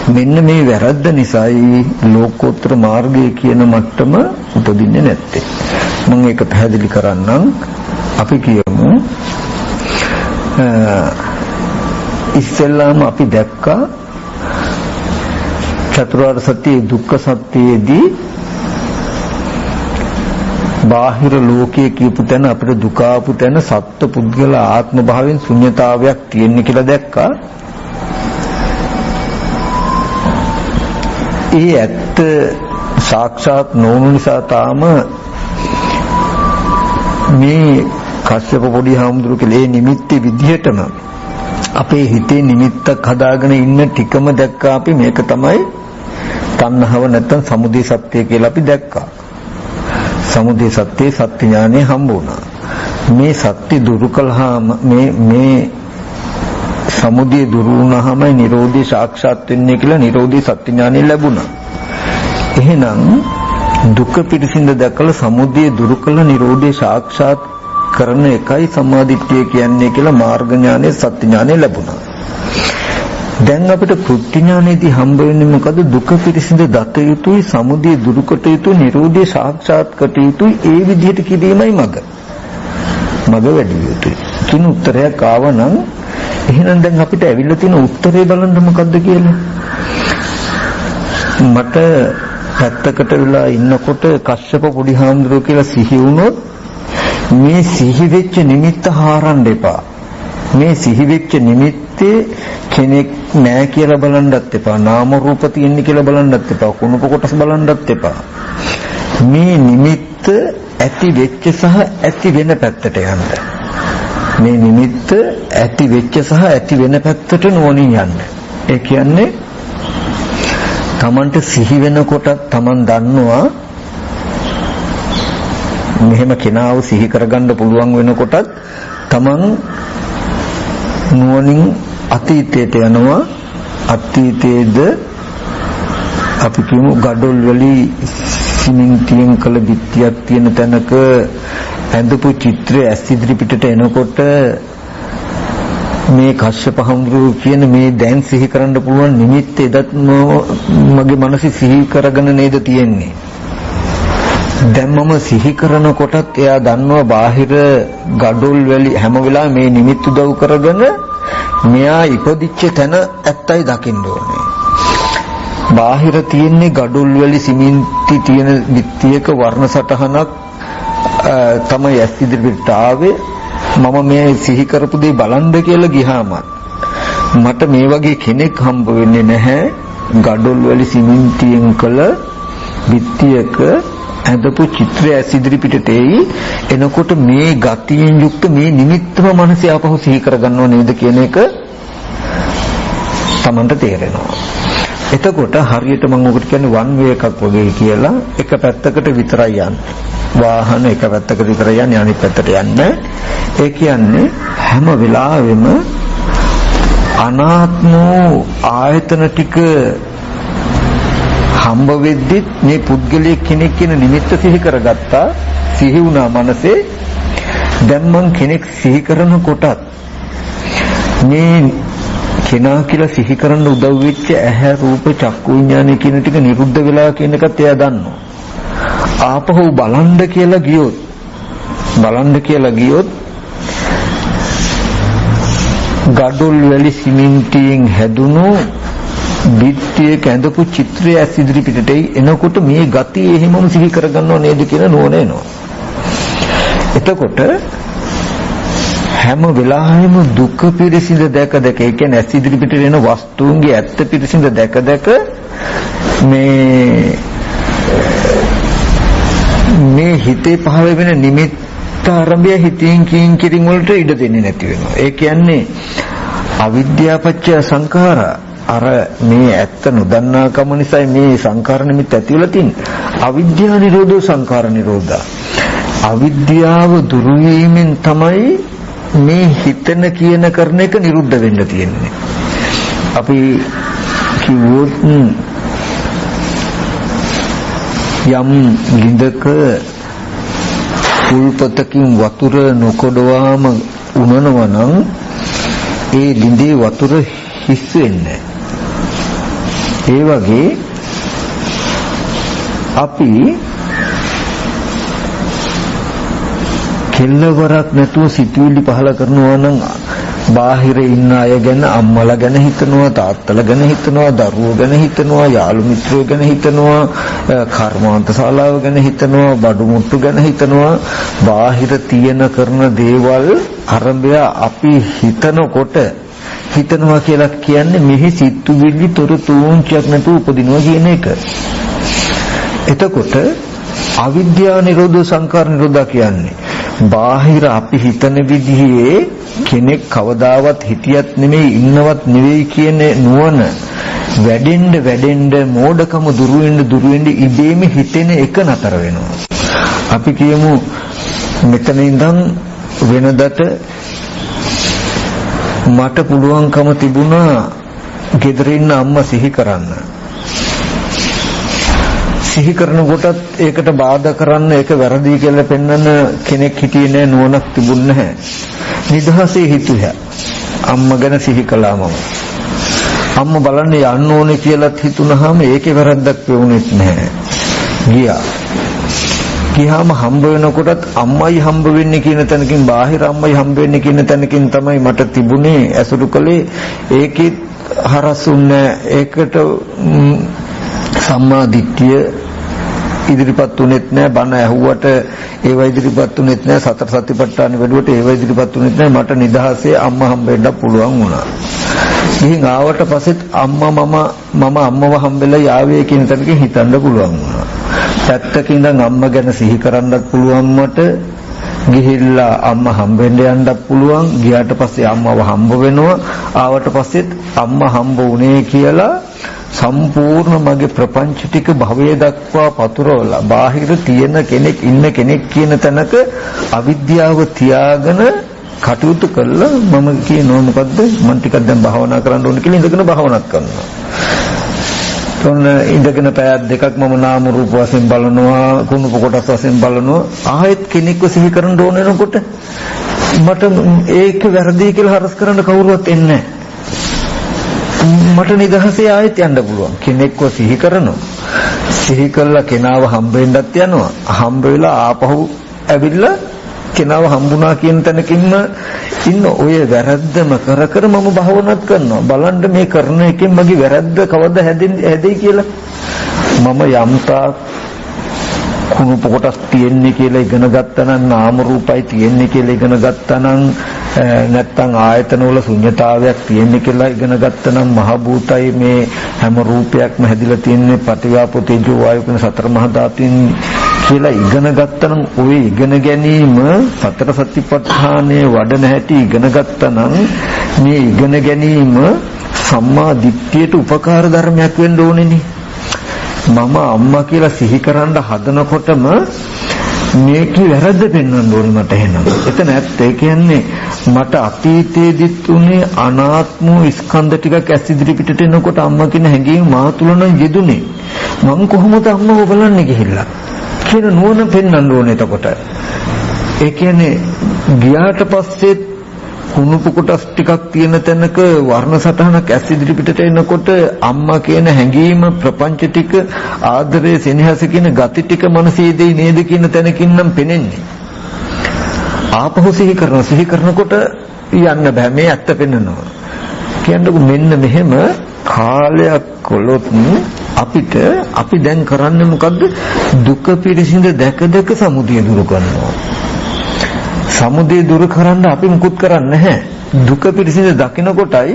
මෙන්න මේ වැරද්ද නිසායි ලෝකෝත්තර මාර්ගය කියන මට්ටම උපදින්නේ නැත්තේ. මම ඒක පැහැදිලි කරන්නම්. අපි කියමු ඉස්සෙල්ලාම අපි දැක්කා චතුරාර්ය සත්‍ය දුක්ඛ සත්‍යයේදී බාහිර ලෝකයේ කියපු තැන අපිට දුක ආපු තැන සත්ත්ව පුද්ගල ආත්ම භාවයෙන් ශුන්‍යතාවයක් තියෙන්නේ කියලා දැක්කා. ඒ ඇත්ත සාක්ෂාත් නොවුණු නිසා තාම මේ කස්සප පොඩි හාමුදුරු කියලා නිමිත්තේ විදිහටම අපේ හිතේ නිමිත්තක් හදාගෙන ඉන්න ටිකම දැක්කා අපි. මේක තමයි තණ්හාව නැත්තම් සමුදය සත්‍ය කියලා අපි දැක්කා. සමුදය සත්‍ය සත්‍ය ඥානෙ හම්බ වුණා. මේ සත්‍ය දුරු කළාම මේ සමුදය දුරු වුණාමයි නිරෝධය සාක්ෂාත් වෙන්නේ කියලා නිරෝධී සත්‍ය ඥානෙ ලැබුණා. එහෙනම් දුක පිරිසිඳ දැකලා සමුදය දුරු කළ නිරෝධය සාක්ෂාත් කරන එකයි සම්මාදිට්ඨිය කියන්නේ කියලා මාර්ග ඥානෙ සත්‍ය ඥානෙ ලැබුණා. දැන් අපිට කෘත්‍ය ඥානෙදී හම්බ වෙන්නේ මොකද? දුක පිරිසිඳ දත යුතුයි, සමුදය දුරු කොට යුතුයි, නිරෝධය සාක්ෂාත් කොට යුතුයි. ඒ විදිහට කිරීමයි මඟ වැඩි යුතුයි. කිනු උත්තරයක් ආවනම් එහෙනම් දැන් අපිට ඇවිල්ලා තියෙන උත්තරේ බලන්න මොකද්ද කියලා. මට පැත්තකට වෙලා ඉන්නකොට කශ්‍යප පොඩි හාමුදුරුවෝ කියලා සිහි වුණොත් මේ සිහි වෙච්ච නිමිත්ත හාරන්න එපා. මේ සිහි වෙච්ච නිමිත්තේ කෙනෙක් නැහැ කියලා බලන්නත් එපා. නාම රූප තියෙන්නේ කියලා බලන්නත් එපා. කුණප කොටස් බලන්නත් එපා. මේ නිමිත්ත ඇති වෙච්ච සහ ඇති වෙන පැත්තට යන්න. මේ නිමිත්ත ඇති වෙච්ච සහ ඇති වෙන පැත්තට නුවණින් යන්න. ඒ කියන්නේ තමන්ට සිහි වෙනකොට තමන් දන්නවා මෙහෙම කෙනාව සිහි කරගන්න පුළුවන් වෙනකොටත් තමන් නුවණින් අතීතයට යනවා. අතීතයේද අපි කියමු gadol වලි සිමෙන්තියෙන් කළ බිත්තියක් තියෙන තැනක ඇඳපු චිත්‍රය ඇස් ඉදිරි පිටට එනකොට මේ කශ්‍යප හඳුරු කියන මේ දැන් සිහි කරන්න පුළුවන් නිමිත්ත එදත් මගේ මනසේ සිහි කරගෙන නේද තියෙන්නේ. දැන් මම සිහි කරනකොටත් එයා දන්නවා බාහිර gadol වල හැම වෙලාවෙම මේ නිමිත්ත උදව් කරගෙන මෙයා ඉපදිච්ච තැන ඇත්තයි දකින්න ඕනේ. බාහිර තියෙන්නේ gadol වල සිමෙන්ති තියෙන බිත්තියක වර්ණ සටහනක් තමයි ඇස් ඉදිරියට ආවේ. මම මේ සිහි කරපු දේ බලන්න කියලා ගියාම මට මේ වගේ කෙනෙක් හම්බ වෙන්නේ නැහැ. gadol වල සිමෙන්තියෙන් කළ බිත්තියක ඇඳපු චිත්‍රය ඇස් ඉදිරි පිටට එනකොට මේ ගතියෙන් යුක්ත මේ නිමිත්තම මනසේ ආපහු සිහි කරගන්නව නේද කියන එක Tamanට තේරෙනවා. එතකොට හරියට මම ඔකට කියන්නේ වන් වේ එකක් වගේ කියලා එක පැත්තකට විතරයි යන්නේ. වාහන එක පැත්තකට විතරයි යන්නේ අනිත් පැත්තට යන්නේ. ඒ කියන්නේ හැම වෙලාවෙම අනාත්ම ආයතන ටික හම්බ වෙද්දිත් මේ පුද්ගලයෙක් කෙනෙක් කියන නිමිත්ත සිහි කරගත්තා. සිහි වුණා මනසේ. දැන් මං කෙනෙක් සිහි කරනකොටත් මේ කෙනා කියලා සිහි කරන්න උදව් වෙච්ච ඇහැ රූප චක්කු විඥානය කියන ටික නිරුද්ධ වෙලා කියන එකත් එයා දන්නවා. ආපහු බලන්න කියලා ගියොත් gadol වල සිමෙන්තියෙන් හැදුණු බිත්තියක ඇඳපු චිත්‍රය ඇස් ඉදිරි පිටට එනකොට මේ ගතිය එහෙමම සිහි කරගන්නව නේද කියන නුවණ එනවා. එතකොට හැම වෙලාවෙම දුක පිරිසිඳ දැක ඒ කියන්නේ ඇස් ඉදිරි පිටට එන වස්තුන්ගේ ඇත්ත පිරිසිඳ දැක මේ හිතේ පහළ වෙන නිමිත්ත ආරම්භය හිතින් කිරින් වලට ඉඩ දෙන්නේ නැති වෙනවා. ඒ කියන්නේ අවිද්‍යාපච්චය සංඛාරා අර මේ ඇත්ත නොදන්නාකම නිසා මේ සංඛාර නිමිත්ත ඇති වෙලා තින්නේ. අවිද්‍යා නිරෝධෝ සංඛාර නිරෝධා. අවිද්‍යාව දුරු වීමෙන් තමයි මේ හිතන කියන කරන එක නිරුද්ධ වෙන්න තියෙන්නේ. අපි කිව්වොත් යම් ලිඳක උල්පතකින් වතුර නොකොඩවාම උනනවා නම් ඒ ලිඳේ වතුර හිස් වෙන්නේ. ඒ වගේ අපි කෙල්ලවරක් නැතුව සිතුවිලි පහල කරනවා නම් බාහිර ඉන්න අය ගැන අම්මලා ගැන හිතනවා, තාත්තලා ගැන හිතනවා, දරුවෝ ගැන හිතනවා, යාළු මිත්‍රයෝ ගැන හිතනවා, කර්මාන්ත ශාලාව ගැන හිතනවා, බඩු මුට්ටු ගැන හිතනවා. බාහිර තියෙන කරන දේවල් අරඹය අපි හිතනකොට හිතනවා කියලා කියන්නේ මෙහි සිතුවිලි තොරතුරුන්චක් නැතුව උපදිනවා කියන එක. එතකොට අවිද්‍යා නිරෝධ සංඛාර නිරෝධ කියන්නේ බාහිර අපි හිතන විදිහේ කෙනෙක් කවදාවත් හිතියත් නෙමෙයි ඉන්නවත් නෙවෙයි කියන නුවණ වැඩෙන්න මෝඩකම දුරු වෙන්න ඉබේම හිතෙන එක නතර වෙනවා. අපි කියමු මෙතන ඉඳන් වෙනදට මට පුළුවන්කම තිබුණා ගෙදර ඉන්න අම්මා සිහි කරන්න. සිහි කරනකොටත් ඒකට බාධා කරන්න ඒක වැරදි කියලා පෙන්වන්න කෙනෙක් හිටියේ නෑ, නුවණක් තිබුණ නැහැ. නිදහසේ හිතුවා. අම්මා ගැන සිහි කළා මම. අම්මා බලන්න යන්න ඕනේ කියලාත් හිතුනහම ඒකේ වැරද්දක් වෙුණෙත් නැහැ. ගියාම හම්බ වෙනකොටත් අම්මයි හම්බ වෙන්නේ කියන තැනකින්, බාහිර අම්මයි හම්බ වෙන්නේ කියන තැනකින් තමයි මට තිබුණේ ඇසුරු කළේ. ඒකෙත් හරසුන්නේ ඒකට සම්මා දිට්ඨිය ඉදිරිපත් උනේත් නෑ. බණ ඇහුවට ඒව ඉදිරිපත් උනේත් නෑ. සතර සතිපට්ඨාන වැඩුවට ඒව ඉදිරිපත් උනේත් නෑ. මට නිදහසේ අම්මා හම්බෙන්න පුළුවන් වුණා. ඉතින් ආවට පස්සෙත් මම අම්මව හම්බෙලා යාවේ කියන තැනකින් හිතන්න පුළුවන් වුණා. පැත්තක ඉඳන් අම්මා ගැන සිහි කරන්නත් පුළුවන් මට. ගිහිල්ලා අම්මා හම්බෙන්න යන්නත් පුළුවන්. ගියාට පස්සේ අම්මව හම්බ වෙනවා. ආවට පස්සෙත් අම්මා හම්බ වුණේ කියලා සම්පූර්ණ මගේ ප්‍රපංච ටික භවයේ දක්වා පතුරවලා බාහිර තියෙන කෙනෙක් ඉන්න කෙනෙක් කියන තැනක අවිද්‍යාව තියාගෙන කටයුතු කළා. මම කියනවා මොකද්ද, මම ටිකක් දැන් භාවනා කරන්න ඕනේ කියලා ඉඳගෙන භාවනාත් කරනවා. තොන්න ඉඳගෙන පැයක් දෙකක් මම නාම රූප වශයෙන් බලනවා, කුණුප කොටස් වශයෙන් බලනවා. ආයෙත් කෙනෙක්ව සිහි කරන්න ඕන වෙනකොට මට ඒක වැරදි කියලා හරස් කරන්න කවුරුවත් එන්නේ නැහැ. මට නිදහසේ ආයෙත් යන්න පුළුවන්. කෙනෙක්ව සිහි කරනවා. සිහි කළා කෙනාව හම්බ වෙන්නත් යනවා. හම්බ වෙලා ආපහු ඇවිල්ලා කෙනාව හම්බුණා කියන තැනකින්ම ඉන්න. ඔය වැරද්දම කර මම භාවනාත් කරනවා. බලන්න මේ කරන එකෙන් මගේ වැරද්ද කවද හැදෙයි කියලා. මම යම්තා කුණුප කොටස් තියෙන්නේ කියලා ඉගෙන ගත්තා නම්, නාම රූපයි තියෙන්නේ කියලා ඉගෙන ගත්තා නම්, නැත්තම් ආයතන වල ශුන්‍යතාවයක් තියෙන්නේ කියලා ඉගෙන ගත්තා නම්, මහ භූතයි මේ හැම රූපයක්ම හැදිලා තියෙන්නේ පටිඝාපෝ තේජෝ වායු කියන සතර මහා ධාතුන් කියලා ඉගෙන ගත්තා නම්, ওই ඉගෙන ගැනීම සතර සතිපට්ඨානයේ වඩන හැටි ඉගෙන ගත්තා නම්, මේ ඉගෙන ගැනීම සම්මා දිට්ඨියට උපකාර ධර්මයක් වෙන්න ඕනේනේ. මම අම්මා කියලා සිහි කරන්න හදනකොටම මේකේ වැරද්ද පෙන්වන්න ඕනේ මට එහෙනම්. එතන ඇත්ත. ඒ කියන්නේ මට අතීතයේදීත් උනේ අනාත්ම ස්කන්ධ ටිකක් ඇස් ඉදිරි පිටට එනකොට අම්මා කියන හැඟීම මා තුල නම් යෙදුනේ. මං කොහොමද අම්මව බලන්නේ ගිහිල්ලා කියන නුවණ පෙන්වන්න ඕනේ. එතකොට ඒ කියන්නේ ගියාට පස්සේ කුණුපු කොටස් ටිකක් තියෙන තැනක වර්ණ සටහනක් ඇස් ඉදිරි පිටට එනකොට අම්මා කියන හැඟීම, ප්‍රපංච ටික, ආදරය, සෙනෙහස කියන ගති ටික මනසේ දෙයි නේද කියන තැනකින් නම් පෙනෙන්නේ. ආපහු සිහි කරනකොට යන්න බෑ. මේ ඇත්ත පෙන්නනවා. කියන්නකො මෙන්න මෙහෙම කාලයක් කොලොත් අපි දැන් කරන්නේ මොකද්ද? දුක පිරිසිඳ දැක සමුදය දුරු කරනවා. සමුදය දුරු කරන්න අපි මුකුත් කරන්නේ නැහැ. දුක පිරිසිඳ දකිනකොටයි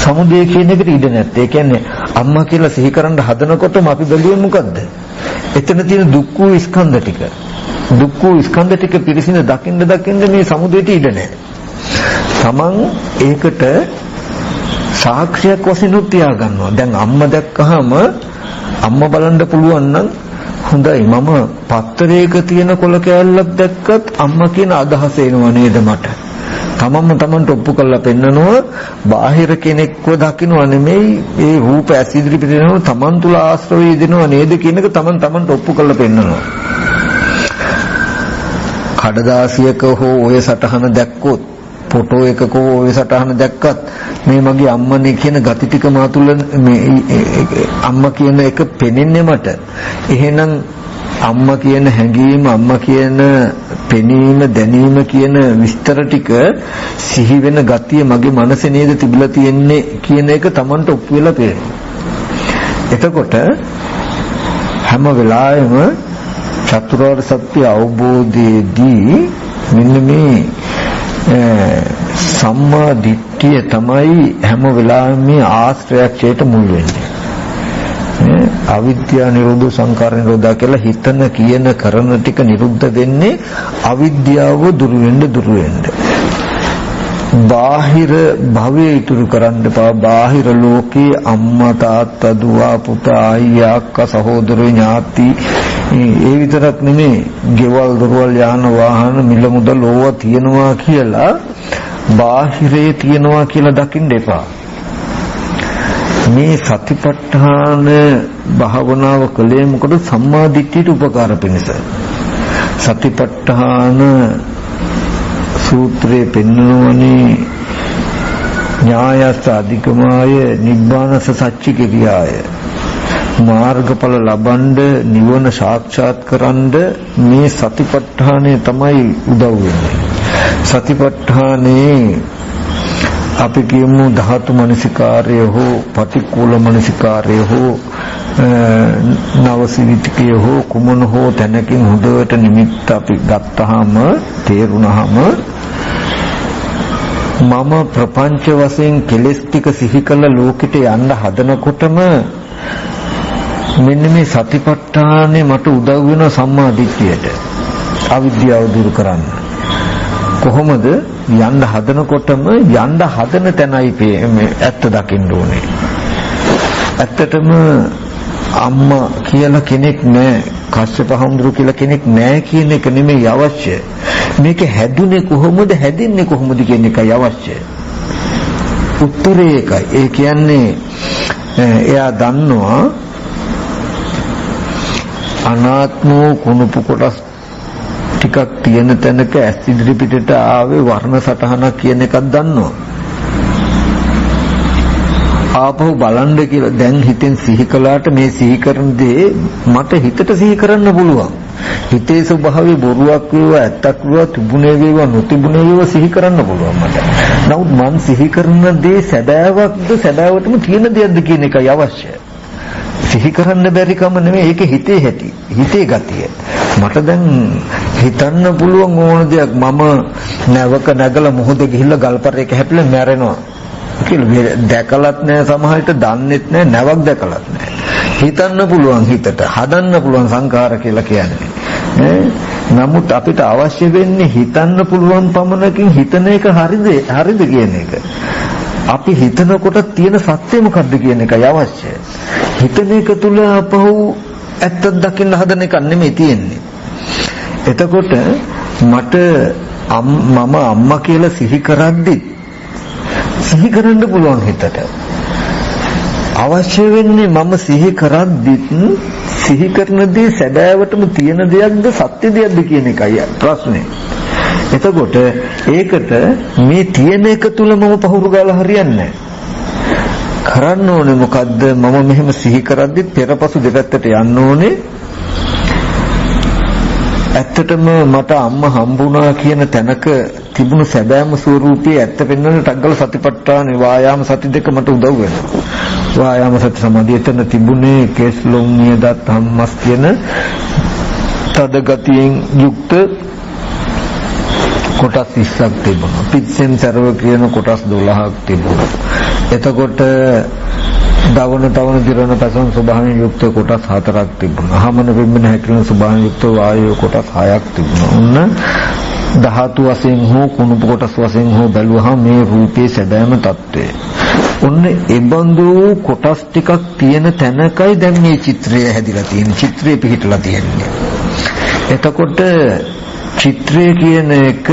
සමුදය කියන එකට ඉඩ නැත්තේ. ඒ කියන්නේ අම්මා කියලා සිහි කරන්න හදනකොටම අපි බැලුවේ මොකද්ද? එතන තියෙන දුක් වූ ස්කන්ධ ටික. දුක් වූ ස්කන්ධ ටික පිරිසිඳ දකින්න මේ සමුදයට ඉඩ නැහැ. Taman ඒකට සාක්ෂියක් වශයෙන් තියා ගන්නවා. දැන් අම්මා දැක්කහම අම්මා බලන්න පුළුවන් නම් හොඳයි, මම පත්තරයක තියෙන කොළ කෑල්ලක් දැක්කත් අම්මා කියන අදහස එනවා නේද මට. තමන්ට ඔප්පු කරලා පෙන්නනවා. බාහිර කෙනෙක්ව දකින්නව නෙමෙයි, ඒ රූප ඇස් ඉදිරි පිටේනවා තමන් තුල ආශ්‍රවය දෙනවා නේද කියන එක තමන්ට ඔප්පු කරලා පෙන්නනවා. කඩදාසියක හෝ ඔය සටහන දැක්කොත්, ෆොටෝ එකක ඔය සටහන දැක්කත් මේ මගේ අම්මනේ කියන gati ටික මා තුල මේ අම්මා කියන එක පෙනෙන්නේ මට. එහෙනම් අම්මා කියන හැඟීම, අම්මා කියන පෙනීම, දැනීම කියන විස්තර ටික සිහි වෙන gatiය මගේ මනසේ නේද තිබිලා තියෙන්නේ කියන එක Tamanට ඔප්පු වෙලා පේනවා. එතකොට හැම වෙලාවෙම චතුරාර්ය සත්‍ය අවබෝධයේදී මෙන්න මේ සම්මා දිට්ඨිය තමයි හැම වෙලාවෙම මේ ආශ්‍රයක්ෂයට මුල් වෙන්නේ. අවිද්‍යාව නිරෝධ සංකාර නිරෝධ කියලා හිතන කියන කරන ටික නිරුද්ධ වෙන්නේ අවිද්‍යාව දුරු වෙන්න. බාහිර භවයේ ඉතුරු කරන්න එපා. බාහිර ලෝකේ අම්මා තාත්තා දුව පුතා අයියා අක්කා සහෝදරයෝ ඥාති ඒ විතරක් නෙමෙයි ගෙවල් දොරවල් යාන වාහන මිල මුදල් ඕවා තියනවා කියලා බාහිරේ තියනවා කියලා දකින්න එපා. මේ සතිපට්ඨාන භාවනාව කලේ මොකද? සම්මා දිට්ඨියට උපකාර පිණිස. සතිපට්ඨාන සූත්‍රයේ පෙන්වනෝනේ ඥායස්ස අධිකමාය නිබ්බානස සච්චි කිරියාය. මාර්ගඵල ලබනද නිවන සාක්ෂාත් කරන්ද මේ සතිපට්ඨානය තමයි උදව් වෙන්නේ. සතිපට්ඨානේ අපි කියමු ධාතු මනසිකාරය හෝ පටික්කුල මනසිකාරය හෝ නවසිවිතිකය හෝ කුමන හෝ තැනකින් හොඳට නිමිත්ත අපි ගත්තාම තේරුණාම මම ප්‍රපංච වශයෙන් කෙලස් ටික සිහි කළ ලෝකෙට යන්න හදනකොටම මෙන්න මේ සතිපට්ඨානේ මට උදව් වෙන සම්මා දිට්ඨියට අවිද්‍යාව දුරු කරන්න. කොහොමද? යන්න හදනකොටම යන්න හදන තැනයි මේ ඇත්ත දකින්න ඕනේ. ඇත්තටම අම්මා කියලා කෙනෙක් නැහැ, කස්සප හඳුරු කියලා කෙනෙක් නැහැ කියන එක නෙමෙයි අවශ්‍ය. මේක හැදුනේ කොහොමද, හැදෙන්නේ කොහොමද කියන එකයි අවශ්‍ය. උත්තරේ ඒකයි. ඒ කියන්නේ එයා දන්නවා අනාත්ම කුණුපු කොටස් ටිකක් තියෙන තැනක ඇස් ඉදිරි පිටට ආවේ වර්ණ සටහනක් කියන එකක් දන්නවා. ආපහු බලන්න කියලා දැන් හිතෙන් සිහි කළාට මේ සිහි කරන දේ මට හිතට සිහි කරන්න පුළුවන්. හිතේ ස්වභාවය බොරුවක් වේවා ඇත්තක් වේවා තිබුණේ වේවා නොතිබුණේ වේවා සිහි කරන්න පුළුවන් මට. නමුත් මං සිහි කරන දේ සැබෑවක්ද සැබෑවටම තියෙන දෙයක්ද කියන එකයි අවශ්‍ය. සිහි කරන්න බැරි කම නෙමෙයි, ඒක හිතේ හැටි, හිතේ ගතිය. මට දැන් හිතන්න පුළුවන් ඕන දෙයක් මම නැවක නැගලා මොහොතේ ගිහිල්ලා ගල්පරේක හැපිලා මැරෙනවා කියලා දැකලත් නැහැ, සමහරවිට දන්නෙත් නැහැ, නැවක් දැකලත් නැහැ. හිතන්න පුළුවන්, හිතට හදන්න පුළුවන් සංඛාර කියලා කියන්නේ. නමුත් අපිට අවශ්‍ය වෙන්නේ හිතන්න පුළුවන් පමණකින් හිතන එක හරිද කියන එක. අපි හිතනකොට තියෙන සත්‍ය මොකද්ද කියන එකයි අවශ්‍ය. හිතන එක තුල අපහු ඇත්ත දකින්න හදන එක නෙමෙයි තියෙන්නේ. එතකොට මට මම අම්මා කියලා සිහි කරද්දි සිහි කරන්න පුළුවන් හිතට. අවශ්‍ය වෙන්නේ මම සිහි කරද්දිත් සිහි කරන දේ සැබෑවටම තියෙන දෙයක්ද සත්‍ය දෙයක්ද කියන එකයි ප්‍රශ්නේ. එතකොට ඒකට මේ තියෙන එක තුල මම පහුරු ගාලා හරියන්නේ නැහැ. කරන්න ඕනේ මොකද්ද? මම මෙහෙම සිහි කරද්දිත් පෙරපසු දෙපැත්තට යන්න ඕනේ. ඇත්තටම මට අම්මා හම්බුණා කියන තැනක තිබුණු සැබෑම ස්වરૂපයේ ඇත්ත පෙන්වන්න ටග්ගල සතිපට්ඨාන වායාම සති දෙක මට උදව් වෙනවා. වායාම සති සමාධිය එතන තිබුණේ කේස් ලොම් නියදත් හම්මස් කියන තද ගතියෙන් යුක්ත කොටස් 20ක් තිබුණා. පිටසෙන් සර්ව කියන කොටස් 12ක් තිබුණා. එතකොට දවන තවන දිරන පැසන් ස්වභාවයෙන් යුක්ත කොටස් 4ක් තිබුණා. හමන වෙම්මන හැකිලන ස්වභාවයෙන් යුක්ත වායු කොටස් 6ක් තිබුණා. ඔන්න ධාතු වශයෙන් හෝ කුණුප කොටස් වශයෙන් හෝ බැලුවහම මේ රූපේ සැබෑම తත්වය. ඔන්න ඒබඳු කොටස් ටිකක් තියෙන තැනකයි දැන් මේ චිත්‍රය හැදිලා තියෙන්නේ. චිත්‍රය පිහිටලා තියෙන්නේ. එතකොට චිත්‍රය කියන එක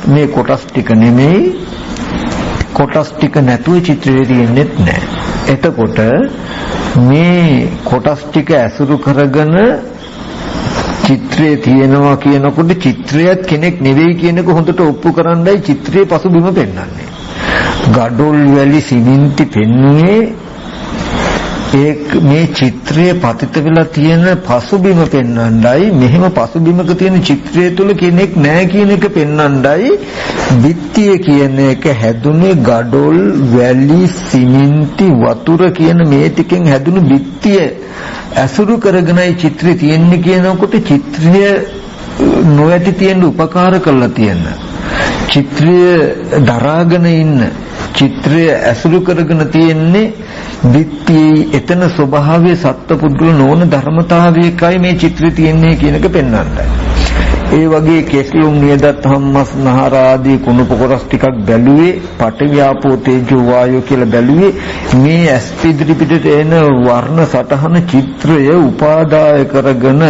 මේ කොටස් ටික නෙමෙයි. කොටස් ටික නැතුව චිත්‍රය තියෙන්නේ නැහැ. එතකොට මේ කොටස් ටික ඇසුරු කරගෙන චිත්‍රයේ තියෙනවා කියනකොට චිත්‍රයත් කෙනෙක් නෙවෙයි කියන එක හොඳට ඔප්පු කරන්නයි චිත්‍රයේ පසුබිම පෙන්වන්නේ. ගඩොල් වැලි සිමෙන්ති පෙන්වන්නේ මේ චිත්‍රයේ පතිත වෙලා තියෙන පසුබිම පෙන්වන්නයි. මෙහෙම පසුබිමක තියෙන චිත්‍රය තුල කෙනෙක් නැහැ කියන එක පෙන්වන්නයි බිත්තිය කියන එක හැදුනේ ගඩොල් වැලි සිමෙන්ති වතුර කියන මේ ටිකෙන් හැදුණු බිත්තිය ඇසුරු කරගෙනයි චිත්‍රය තියෙන්නේ කියනකොට චිත්‍රය නොඇති තියෙන උපකාර කරලා තියෙන චිත්‍රය දරාගෙන ඉන්න චිත්‍රය ඇසුරු කරගෙන තියෙන්නේ බිත්තියේ එතන ස්වභාවයේ සත්පුද්ගල නොවන ධර්මතාවයකයි මේ චිත්‍රය තියෙන්නේ කියන එක පෙන්වන්නයි. ඒ වගේ කෙස්ලුම් නියදත් හම්මස් නහර ආදී කුණු පොකොරස් ටිකක් බැලුවේ පඨවි ආපෝ තේජෝ වායෝ කියලා බැලුවේ මේ ඇස්පිදිරි පිටට එන වර්ණ සටහන චිත්‍රය උපාදාය කරගෙන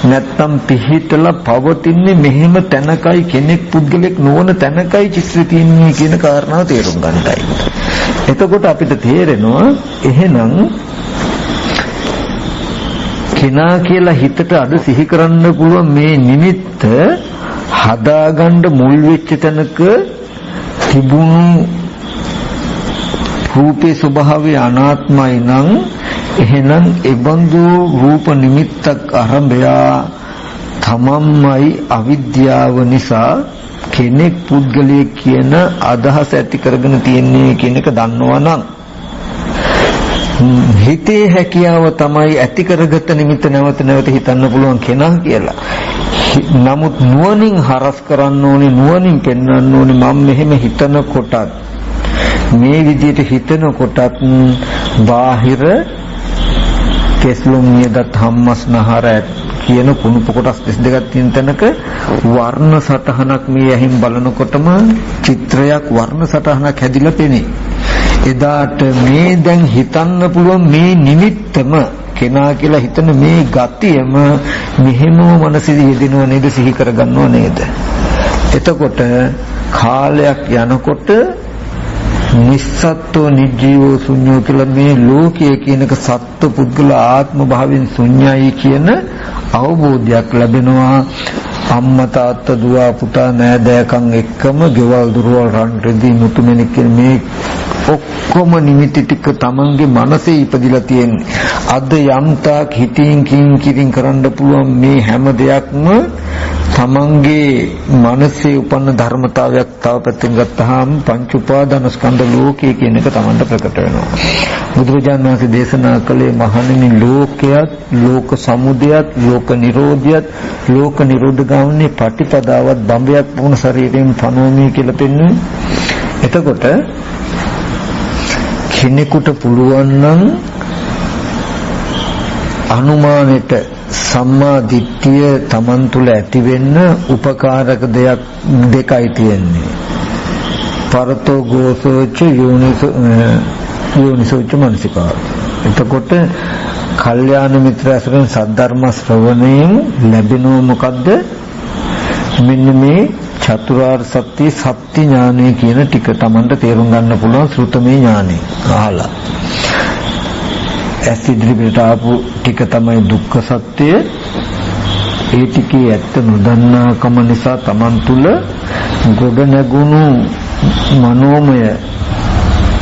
නැත්තම් පිහිටලා පවතින්නේ මෙහෙම තැනකයි කෙනෙක් පුද්ගලෙක් නොවන තැනකයි චිත්‍රය තියෙන්නේ කියන කාරණාව තේරුම් ගන්නයි. එතකොට අපිට තේරෙනවා එහෙනම් කෙනා කියලා හිතට අද සිහි කරන්න පුළුවන් මේ නිමිත්ත හදාගන්න මුල් වෙච්ච තැනක තිබුණු රූපේ ස්වභාවය අනාත්මයි නම් එහෙනම් ඒබඳු රූප නිමිත්තක් ආරම්භය තමම්මයි අවිද්‍යාව නිසා කෙනෙක් පුද්ගලයෙක් කියන අදහස ඇති කරගෙන තියෙන්නේ කියන එක දන්නවා නම් හිතේ හැකියාව තමයි ඇති කරගත නිමිත්ත නැවත නැවත හිතන්න පුළුවන් කෙනා කියලා. නමුත් නුවණින් හරස් කරන්න ඕනේ, නුවණින් පෙන්වන්න ඕනේ මම මෙහෙම හිතන කොටත් මේ විදිහට හිතන කොටත් බාහිර කෙස්ලොම් නියදත් හම්මස්නහර කියන කුණුප කොටස් 32ක් තියෙන තැනක වර්ණ සටහනක් මේ ඇහින් බලනකොටම චිත්‍රයක් වර්ණ සටහනක් හැදිලා පෙනේ. එදාට මේ දැන් හිතන්න පුළුවන් මේ නිමිත්තම කෙනා කියලා හිතන මේ ගතියම මෙහෙම මනසෙදි යෙදෙනව නේද, සිහි කරගන්නව නේද? එතකොට කාලයක් යනකොට නිස්සත්ත්ව නිජීවෝ ශුන්‍යෝ කියලා මේ ලෝකයේ කියනක සත්ත්ව පුද්ගල ආත්ම භාවයෙන් ශුන්‍යයි කියන අවබෝධයක් ලැබෙනවා. අම්මා තාත්තා දුව පුතා නෑදෑකම් එක්කම ගෙවල් දුරවල් රන් රෙදි මුතුමැණික් කියන මේ ඔක්කොම නිමිති ටික තමන්ගේ මනසේ ඉපදිලා තියෙන්නේ. අද යම්තාක් හිතින් කින් කරන්න පුළුවන් මේ හැම දෙයක්ම තමන්ගේ මනසේ උපන්න ධර්මතාවයක්. තව පැත්තෙන් ගත්තාම පංච උපාදාන ස්කන්ධ ලෝකයේ කියන එක තමන්ට ප්‍රකට වෙනවා. බුදුරජාණන් වහන්සේ දේශනා කළේ මහණෙනි ලෝකයත්, ලෝක සමුදයත්, ලෝක නිරෝධයත්, ලෝක නිරෝධ ගාමිනී පටිපදාවත් බඹයක් වුණ ශරීරයෙන් පනෝමී කියලා පෙන්වන්නේ. එතකොට කෙනෙකුට පුළුවන් නම් අනුමානෙට සම්මා දිට්ඨිය Taman තුල ඇති වෙන්න උපකාරක දෙකයි තියෙන්නේ. පරතෝ ගෝසෝච යෝනිසෝච මනසිකාර. එතකොට කල්යාණ මිත්‍ර ඇසුරෙන් සද්ධර්ම ශ්‍රවණයෙන් ලැබෙනව මොකද්ද? මෙන්න මේ චතුරාර්ය සත්‍ය සත්‍ය ඥානය කියන ටික Tamanට තේරුම් ගන්න පුළුවන් ශ්‍රුතමේ ඥානය අහලා. ඇස් ඉදිරියට ආපු ටික තමයි දුක්ඛ සත්‍ය. ඒ ටිකේ ඇත්ත නොදන්නාකම නිසා Taman තුල ගොඩ නැගුණු මනෝමය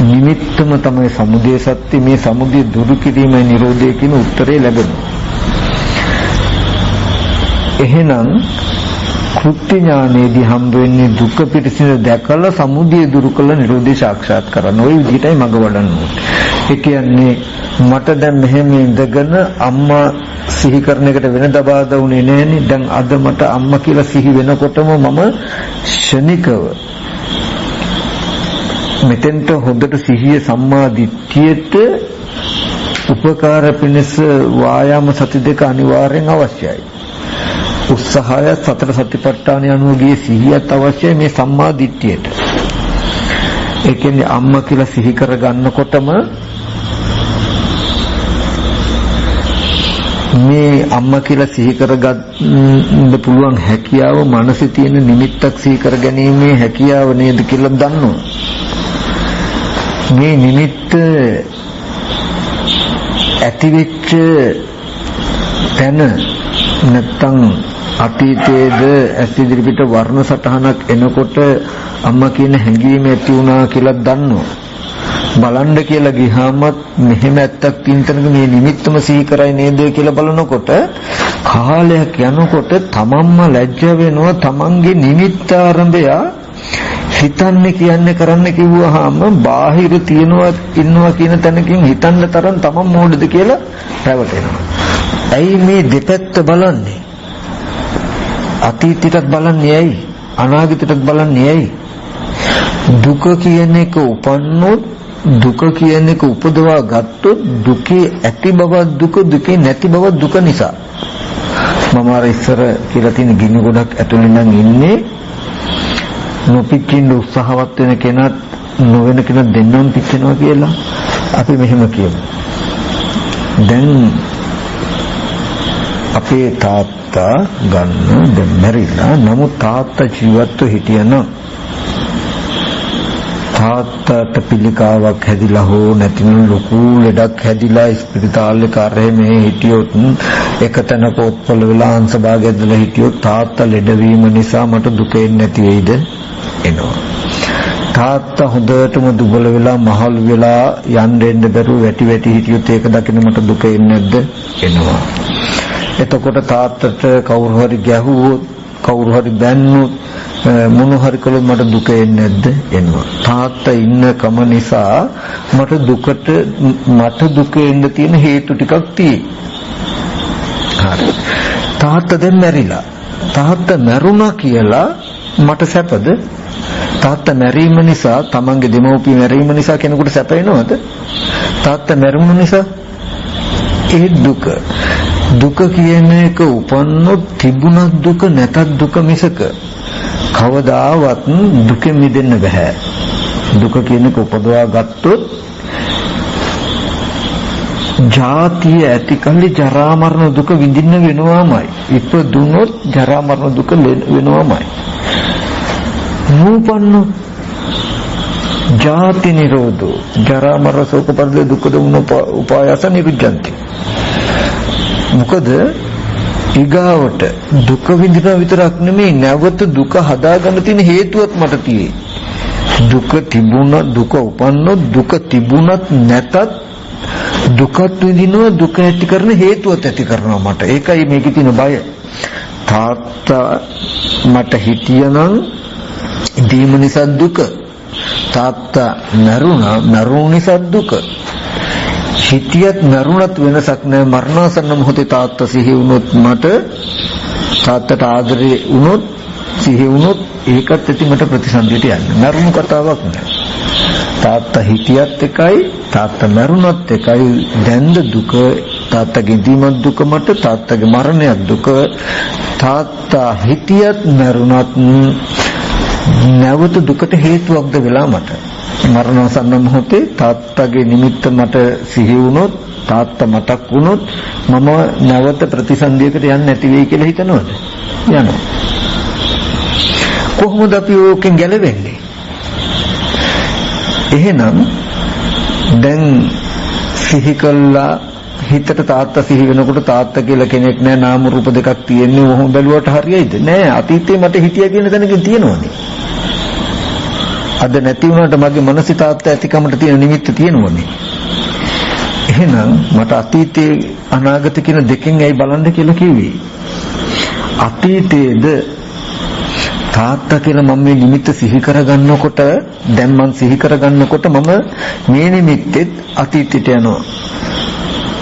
නිමිත්තම තමයි සමුදය සත්‍ය. මේ සමුදය දුරු කිරීමයි නිරෝධය කියන උත්තරේ ලැබෙනවා. එහෙනම් කෘත්‍ය ඥානයේදී හම්බ වෙන්නේ දුක පිටිසින දැකලා සමුදය දුරු කළ නිරෝධය සාක්ෂාත් කරගන්න. ওই විදිහටයි මඟ වඩන්න ඕනේ. ඒ කියන්නේ මට දැන් මෙහෙම ඉඳගෙන අම්මා සිහි කරන එකට වෙනදා බාධා වුණේ නැහෙනි. දැන් අද මට අම්මා කියලා සිහි වෙනකොටම මම ශනිකව මෙතෙන්ට හොඳට සිහිය සම්මා දිට්ඨියට උපකාර පිණිස වායාම සති දෙක අනිවාර්යෙන් අවශ්‍යයි. උත්සාහය සතර සතිපට්ඨාන යනුව ගියේ සිහියත් අවශ්‍යයි මේ සම්මා දිට්ඨියට. ඒ කියන්නේ අම්මා කියලා සිහි කරගන්නකොටම මේ අම්මා කියලා සිහි කරගන්න පුළුවන් හැකියාව මනසේ තියෙන නිමිත්තක් සිහි කරගැනීමේ හැකියාව නේද කියලා දන්නවා. මේ නිමිත්ත ඇතිවෙච්ච තැන නැත්තම් අතීතයේද ඇස් ඉදිරිපිට වර්ණ සටහනක් එනකොට අම්මා කියන හැඟීම ඇති වුණා කියලා දන්නවා. බලන්න කියලා ගියාමත් මෙහෙම ඇත්තක් තින්තනක මේ නිමිත්තම සිහි කරයි නේද කියලා බලනකොට කාලයක් යනකොට තමන්ම ලැජ්ජ වෙනවා. තමන්ගේ නිමිත්ත ආරම්භය හිතන්නේ කියන්නේ කරන්න කිව්වහම බාහිර තියනවා ඉන්නවා කියන තැනකින් හිතන්න තරම් තමන් මොඩද කියලා රැවටෙනවා. ඇයි මේ දෙපැත්ත බලන්නේ? අතීතයටත් බලන්නේ ඇයි? අනාගතයටත් බලන්නේ ඇයි? දුක කියන එක උපන්නොත් දුක කියන එක උපදවා ගත්තොත් දුකේ ඇති බව දුක, දුකේ නැති බව දුක නිසා. මම අර ඉස්සර කියලා තියෙන ගිනි ගොඩක් ඇතුලේ නම් ඉන්නේ නොපිච්චින්න උත්සාහවත් වෙන කෙනත් නොවන කෙනත් දෙන්නම පිච්චෙනවා කියලා අපි මෙහෙම කියමු. දැන් අපේ තාත්තා ගන්න දැන් මැරිලා නමුත් තාත්තා ජීවත්ව හිටියනම් තාත්තට පිළිකාවක් හැදිලා හෝ නැතිනම් ලොකු ලෙඩක් හැදිලා ස්පිරිතාලේ කාර්යයේ මේ හිටියොත් එකතැන පොත්වල වෙලා අංශභාගය ඇදලා හිටියොත් තාත්තා ලෙඩවීම නිසා මට දුක එන්නේ නැති වෙයිද? එනවා. තාත්තා හොඳටම දුබල වෙලා මහලු වෙලා යන්න දෙන්න බැරුව වැටි හිටියොත් ඒක දකින්න මට දුක එන්නේ නැද්ද? එනවා. එතකොට තාත්තට කවුරු හරි ගැහුවොත් කවුරු හරි බැන්නොත් මොන හරි කළොත් මට දුක එන්නේ නැද්ද? එනවා. තාත්තා ඉන්න කම නිසා මට දුක එන්න තියෙන හේතු ටිකක් තියෙනවා. හරි. තාත්තා දැන් මැරිලා. තාත්තා මැරුණා කියලා මට සැපද? තාත්තා මැරීම නිසා තමන්ගේ දෙමව්පිය මැරීම නිසා කෙනෙකුට සැප වෙනවද? තාත්තා මැරුණු නිසා ඒ දුක කියන එක උපන්නොත් තිබුණත් දුක නැතත් දුක මිසක කවදාවත් දුකෙන් මිදෙන්න බෑ. දුක කියන එක උපදවා ගත්තොත් ජාතිය ඇතිකල්ලි ජරා මරණ දුක විඳින්න වෙනවාමයි. ඉපදුනොත් ජරා මරණ දුක වෙනවාමයි. නූපන්නෝ ජාති නිරෝධෝ ජරා මරණ ශෝක පරිදේ දුක්ඛ දෝමන උපායස නිරුද්ධಂತಿ. මොකද ඊගාවට දුක විඳින විතරක් නෙමෙයි නැවත දුක හදාගන්න තියෙන හේතුවත් මට තියෙයි. දුක තිබුණා දුක උපන්නොත් දුක තිබුණත් නැතත් දුකත් විඳිනවා දුක ඇති කරන හේතුවත් ඇති කරනවා මට. ඒකයි මේකේ තියෙන බය. තාත්තා මට හිටියනම් දීම නිසා දුක. තාත්තා මරුණු නිසා දුක. හිතියත් මරුණත් වෙනසක් නැහැ. මරණාසන්න මොහොතේ තාත්තා සිහි වුණොත් මට තාත්තට ආදරේ වුණොත් සිහි වුණොත් ඒකත් ඇති මට ප්‍රතිසන්දියට යන්නේ. මරුණු කතාවක් නෑ. තාත්තා හිතියත් එකයි තාත්තා මරුණත් එකයි. දැන්ද දුක තාත්තගේ දීමත් දුක මට තාත්තගේ මරණයත් දුක. තාත්තා හිතියත් මරුණත් නැවත දුකට හේතුවක්ද වෙලා මට. මරණාසන්න මොහොතේ තාත්තගේ නිමිත්ත මට සිහි වුණොත් තාත්තා මතක් වුණොත් මම නැවත ප්‍රතිසන්දියකට යන්නේ නැති වෙයි කියලා හිතනවද? යනවා. කොහොමද අපි ඕකෙන් ගැලවෙන්නේ? එහෙනම් දැන් සිහි කළා හිතට තාත්තා සිහි වෙනකොට තාත්තා කියලා කෙනෙක් නැහැ නාම රූප දෙකක් තියෙන්නේ. ඔහොම බැලුවට හරියයිද? නෑ. අතීතේ මට හිතියා කියන තැනකින් තියෙනවනේ. අද නැති වුණාට මගේ මනසේ තාත්තා ඇතිකමට තියෙන නිමිත්ත තියෙනවනේ. එහෙනම් මට අතීතේ අනාගත කියන දෙකෙන් ඇයි බලන්න කියලා කිව්වේ? අතීතයේද තාත්තා කියලා මම මේ නිමිත්ත සිහි කරගන්නකොට දැන් මම සිහි කරගන්නකොට මම මේ නිමිත්තෙත් අතීතයට යනවා.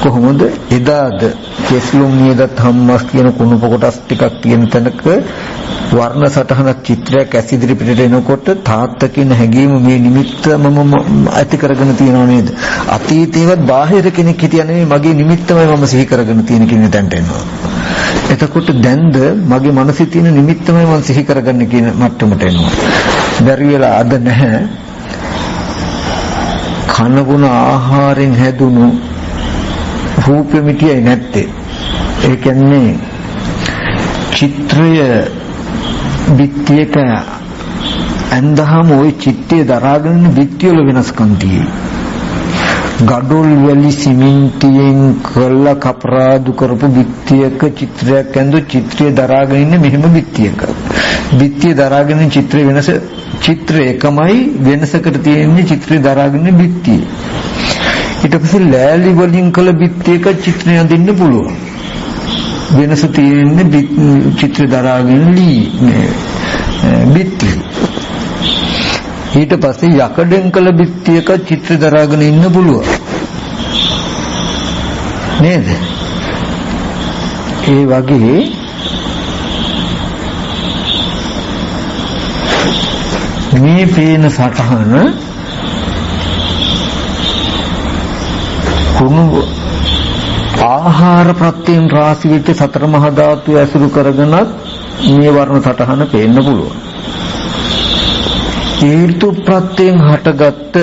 කොහොමද? එදාද කෙස්ලුම් නියදත් හම්මස් කියන කුණුප කොටස් ටිකක් තියෙන තැනක වර්ණ සටහනක් චිත්‍රයක් ඇස් ඉදිරි පිටට එනකොට තාත්තා කියන හැඟීම මේ නිමිත්ත මම ඇති කරගෙන තියෙනව නේද? අතීතේවත් බාහිර කෙනෙක් හිටියා නෙමෙයි මගේ නිමිත්තමයි මම සිහි කරගෙන තියෙන කියන තැනට එනවා. එතකොට දැන්ද මගේ මනසේ තියෙන නිමිත්තමයි මම සිහි කරගන්නේ කියන මට්ටමට එනවා. බැරි වෙලා අද නැහැ. කනගුණ ආහාරයෙන් හැදුණු රූපෙමිතියයි නැත්තේ. ඒ කියන්නේ චිත්‍රය බිත්තියක ඇඳහම ওই චිත්තය දරාගෙන බිත්තිය වල වෙනස්කම් තියෙයි. ගඩොල් වැලි සිමෙන්තියෙන් කළා කපරාදු කරපු බිත්තියක චිත්‍රයක් ඇඳු චිත්‍රය දරාගෙන ඉන්නේ මෙහෙම බිත්තියක. බිත්තිය දරාගෙන චිත්‍රය වෙනස චිත්‍රය එකමයි වෙනසකට තියෙන්නේ චිත්‍රය දරාගෙන බිත්තිය. ඊට පස්සේ ලෑලි වලින් කළ බිත්තියක චිත්‍රය අඳින්න පුළුවන්. වෙනස තියෙන්නේ චිත්‍ර දරාගෙන බිත්ති. ඊට පස්සේ යකඩෙන් කළ බිත්තියක චිත්‍ර දරාගෙන ඉන්න පුළුවන්. නේද? ඒ වගේ මේ පේන සටහන කුණු ආහාර ප්‍රත්‍යයෙන් රාශි වෙච්ච සතර මහා ධාතු ඇසුරු කරගෙනත් මේ වර්ණ සටහන පේන්න පුළුවන්. ඍතු ප්‍රත්‍යයෙන් හටගත්ත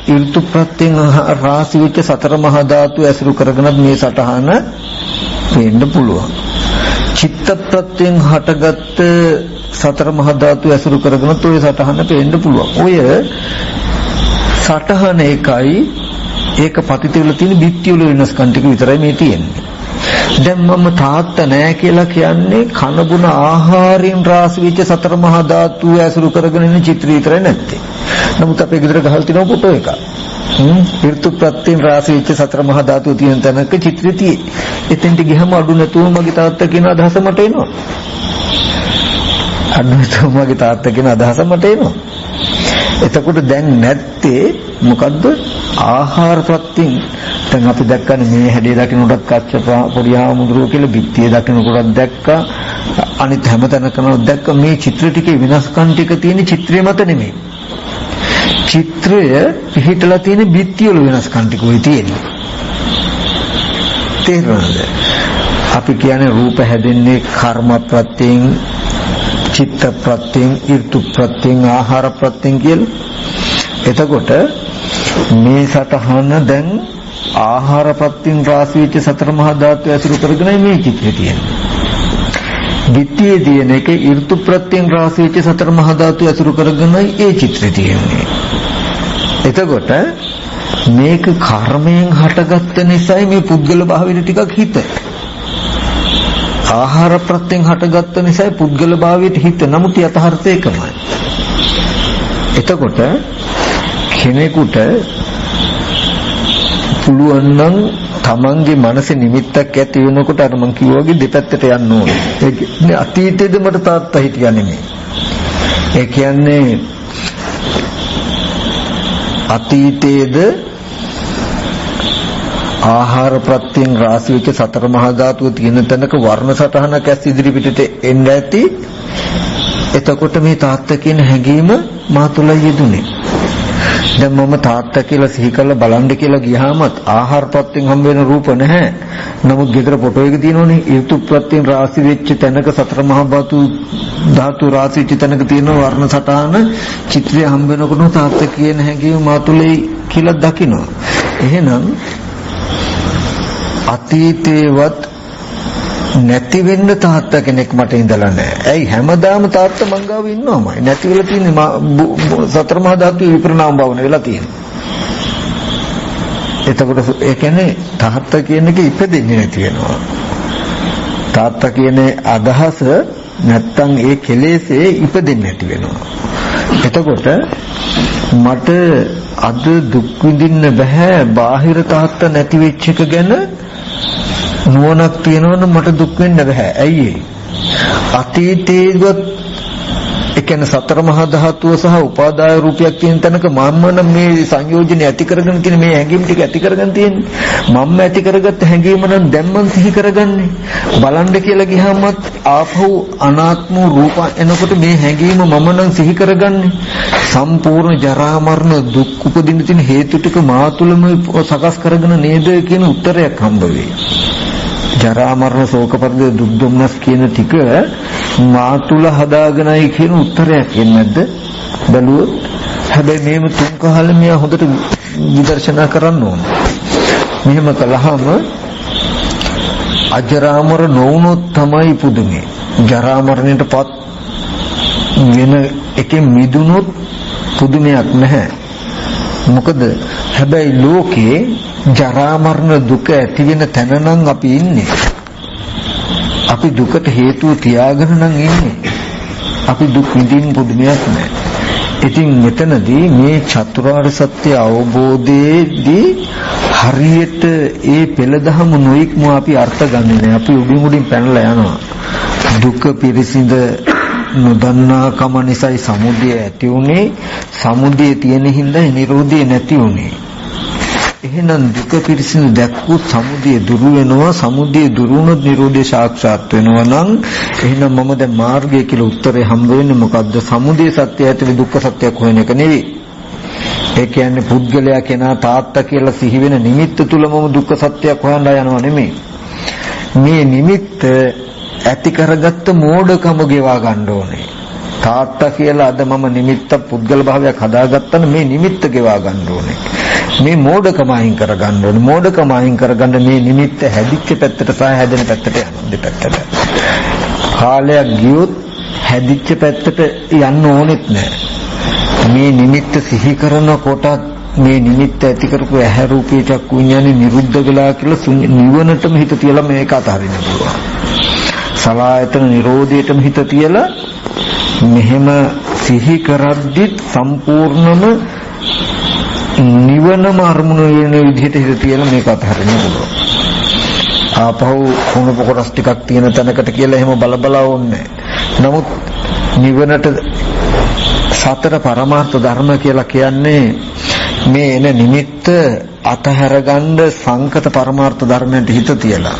ඍතු ප්‍රත්‍යයෙන් රාශි වෙච්ච සතර මහා ධාතු ඇසුරු කරගෙනත් මේ සටහන පේන්න පුළුවන්. චිත්ත ප්‍රත්‍යයෙන් හටගත්ත සතර මහා ධාතු ඇසුරු කරගෙනත් ඔය සටහන පේන්න පුළුවන්. ඔය සටහන එකයි ඒක පතිත වල තියෙන බිත්ති වල වෙනස්කම් ටික විතරයි මේ තියෙන්නේ. දැන් මම තාත්තා නෑ කියලා කියන්නේ කන බුන ආහාරයෙන් රාශි වෙච්ච සතර මහා ධාතු ඇසුරු කරගෙන ඉන්න චිත්‍රය විතරයි නැත්තේ. නමුත් අපේ ගෙදර ගහලා තියෙන ෆොටෝ එක. ඍතු ප්‍රත්‍යයෙන් රාශි වෙච්ච සතර මහා ධාතු තියෙන තැනක චිත්‍රය තියෙයි. එතෙන්ට ගියම අඩු නැතුව මගේ තාත්තා කියන අදහස මට එනවා. අඩු නැතුව මගේ තාත්තා කියන අදහස මට එනවා. එතකොට දැන් නැත්තේ මොකද්ද? ආහාර ප්‍රත්‍යයෙන්. දැන් අපි දැක්කනේ මේ හැඩය දකින්නකොටත් කච්ච පොඩි ආමුදුරෝ කියලා බිත්තිය දකින්නකොටත් දැක්කා. අනිත් හැම තැනකම දැක්ක මේ චිත්‍ර ටිකේ වෙනස්කම් ටික තියෙන චිත්‍රය මත නෙමෙයි. චිත්‍රය පිහිටලා තියෙන බිත්තිය වල වෙනස්කම් ටික වෙයි තියෙන්නේ. තේරුණාද? අපි කියන්නේ රූප හැදෙන්නේ කර්ම ප්‍රත්‍යයෙන්, චිත්ත ප්‍රත්‍යයෙන්, ඍතු ප්‍රත්‍යයෙන්, ආහාර ප්‍රත්‍යයෙන් කියලා. එතකොට මේ සතහන දැන් ආහාර ප්‍රත්‍යයෙන් රාශි වෙච්ච සතර මහා ධාතු ඇසුරු කරගෙන මේ චිත්‍රය තියෙනවා. විත්තියේ තියෙන එක ඍතු ප්‍රත්‍යයෙන් රාශි වෙච්ච සතර මහා ධාතු ඇසුරු කරගෙන ඒ චිත්‍රය තියෙන්නේ. එතකොට මේක කර්මයෙන් හටගත්ත නිසායි මේ පුද්ගල භාවයට ටිකක් හිත. ආහාර ප්‍රත්‍යයෙන් හටගත්ත නිසායි පුද්ගල භාවයට හිත. නමුත් යථාර්ථය එකමයි. එතකොට කෙනෙකුට පුළුවන් නම් තමන්ගේ මනසේ නිමිත්තක් ඇති වෙනකොට අර මං කිව්වා වගේ දෙපැත්තට යන්න ඕනේ. ඒ කියන්නේ අතීතයේද මට තාත්තා හිටියා නෙමෙයි. ඒ කියන්නේ අතීතයේද ආහාර ප්‍රත්‍යයෙන් රාශි වෙච්ච සතර මහා ධාතුව තියෙන තැනක වර්ණ සටහනක් ඇස් ඉදිරි පිටට එන්න ඇති. එතකොට මේ තාත්තා කියන හැඟීම මා තුළ යෙදුනේ. දැන් මම තාත්තා කියලා සිහි කරලා බලන්න කියලා ගියාමත් ආහාර ප්‍රත්‍යයෙන් හම්බ වෙන රූප නැහැ. නමුත් ගෙදර ෆොටෝ එක තියෙනවනේ. ඍතු ප්‍රත්‍යයෙන් රාශි වෙච්ච තැනක සතර මහා ධාතු රාශි වෙච්ච තැනක තියෙන වර්ණ සටහන චිත්‍රය හම්බ වෙනකොට තාත්තා කියන හැඟීම මා තුළේ කියලා දකිනවා. එහෙනම් අතීතේවත් නැති වෙන්න තාත්තා කෙනෙක් මට ඉඳලා නැහැ. ඇයි හැමදාම තාත්තා මං ගාව ඉන්නවමයි. නැති වෙලා තියෙන්නේ සතර මහා ධාතු විපරිණාම භවන වෙලා තියෙනවා. එතකොට ඒ කියන්නේ තාත්තා කියන එක ඉපදෙන්නේ නැති වෙනවා. තාත්තා කියන අදහස නැත්තම් ඒ කෙලෙසේ ඉපදෙන්නේ නැති වෙනවා. එතකොට මට අද දුක් විඳින්න බෑ බාහිර තාත්තා නැති වෙච්ච එක ගැන නුවණක් තියෙනවනම් මට දුක් වෙන්න බෑ. ඇයි ඒ? අතීතේවත් ඒ කියන්නේ සතර මහා ධාතුව සහ උපාදාය රූපයක් තියෙන තැනක මම නම් මේ සංයෝජන ඇති කරගෙන තියෙන මේ හැඟීම් ටික ඇති කරගෙන තියෙන්නේ. මම ඇති කරගත්ත හැඟීම නම් දැන් මං සිහි කරගන්නේ. බලන්න කියලා ගියාමත් ආපහු අනාත්ම රූප එනකොට මේ හැඟීම මම නම් සිහි කරගන්නේ. සම්පූර්ණ ජරා මරණ දුක් උපදින්න තියෙන හේතු ටික මා තුළම සකස් කරගෙන නේද කියන උත්තරයක් හම්බ වෙයි. ජරා මරණ ශෝක පරිදේ දුක් දුම්නස් කියන ටික මා තුල හදාගෙනයි කියන උත්තරයක් එන්නේ නැද්ද? බැලුවොත් හැබැයි මේම තුන් කහල මෙයා හොඳට විදර්ශනා කරන්න ඕන. මෙහෙම කළාම අජරාමර නොවුනොත් තමයි පුදුමේ. ජරා මරණයටපත් වෙන එකෙන් මිදුනොත් පුදුමයක් නැහැ. මොකද හැබැයි ලෝකේ ජරා මරණ දුක ඇති වෙන තැන නම් අපි ඉන්නේ. අපි දුකට හේතුව තියාගෙන නම් ඉන්නේ. අපි දුක් විඳින්න පුදුමයක් නැහැ. ඉතින් මෙතනදී මේ චතුරාර්ය සත්‍ය අවබෝධයේදී හරියට ඒ පෙළදහම නොයික්ම අපි අර්ථ ගන්නෙ නෑ. අපි උඩින් පැනලා යනවා. දුක පිරිසිඳ නොදන්නා කම නිසායි සමුදය ඇති උනේ. සමුදය තියෙන හින්දා නිරෝධය නැති උනේ. එහෙනම් දුක පිරිසිදු දැක්වූ සමුදය දුරු වෙනවා. සමුදය දුරු වුණොත් නිරෝධය සාක්ෂාත් වෙනවා නම් එහෙනම් මම දැන් මාර්ගය කියලා උත්තරේ හම්බ වෙන්නේ මොකද්ද? සමුදය සත්‍ය ඇතුලේ දුක්ඛ සත්‍යයක් හොයන එක නෙවෙයි. ඒ කියන්නේ පුද්ගලයා කෙනා තාත්තා කියලා සිහි වෙන නිමිත්ත තුලම දුක්ඛ සත්‍යයක් හොයන්න යනවා නෙමෙයි. මේ නිමිත්ත ඇති කරගත්ත මෝඩකම ගෙවා ගන්න ඕනේ. තාත්තා කියලා අද මම නිමිත්ත පුද්ගල භාවයක් හදාගත්තම මේ නිමිත්ත ගෙවා ගන්න ඕනේ. මේ මෝඩකම අයින් කර ගන්න ඕනේ. මෝඩකම අයින් කරගන්න මේ නිමිත්ත හැදිච්ච පැත්තට සහ හැදෙන පැත්තට යනවා දෙපැත්තට. කාලයක් ගියොත් හැදිච්ච පැත්තට යන්න ඕනෙත් නැහැ. මේ නිමිත්ත සිහි කරනකොට මේ නිමිත්ත ඇති කරපු ඇහැ රූපී චක්කු විඥානේ නිරුද්ධ වෙලා කියලා නිවනටම හිත තියලා මේක අතහරින්න පුළුවන්. සලආයතන නිරෝධයටම හිත තියලා මෙහෙම සිහි කරද්දි සම්පූර්ණම නිවනම අරමුණ වෙන විදිහට හිත තියලා මේක අතහරින්න පුළුවන්. ආපහු කොහොම කොටස් ටිකක් තියෙන තැනකට කියලා එහෙම බල ඕනේ. නමුත් නිවනට සතර පරමාර්ථ ධර්ම කියලා කියන්නේ මේ එන නිමිත්ත අතහැරගන්න සංකත පරමාර්ථ ධර්මයන්ට හිත තියලා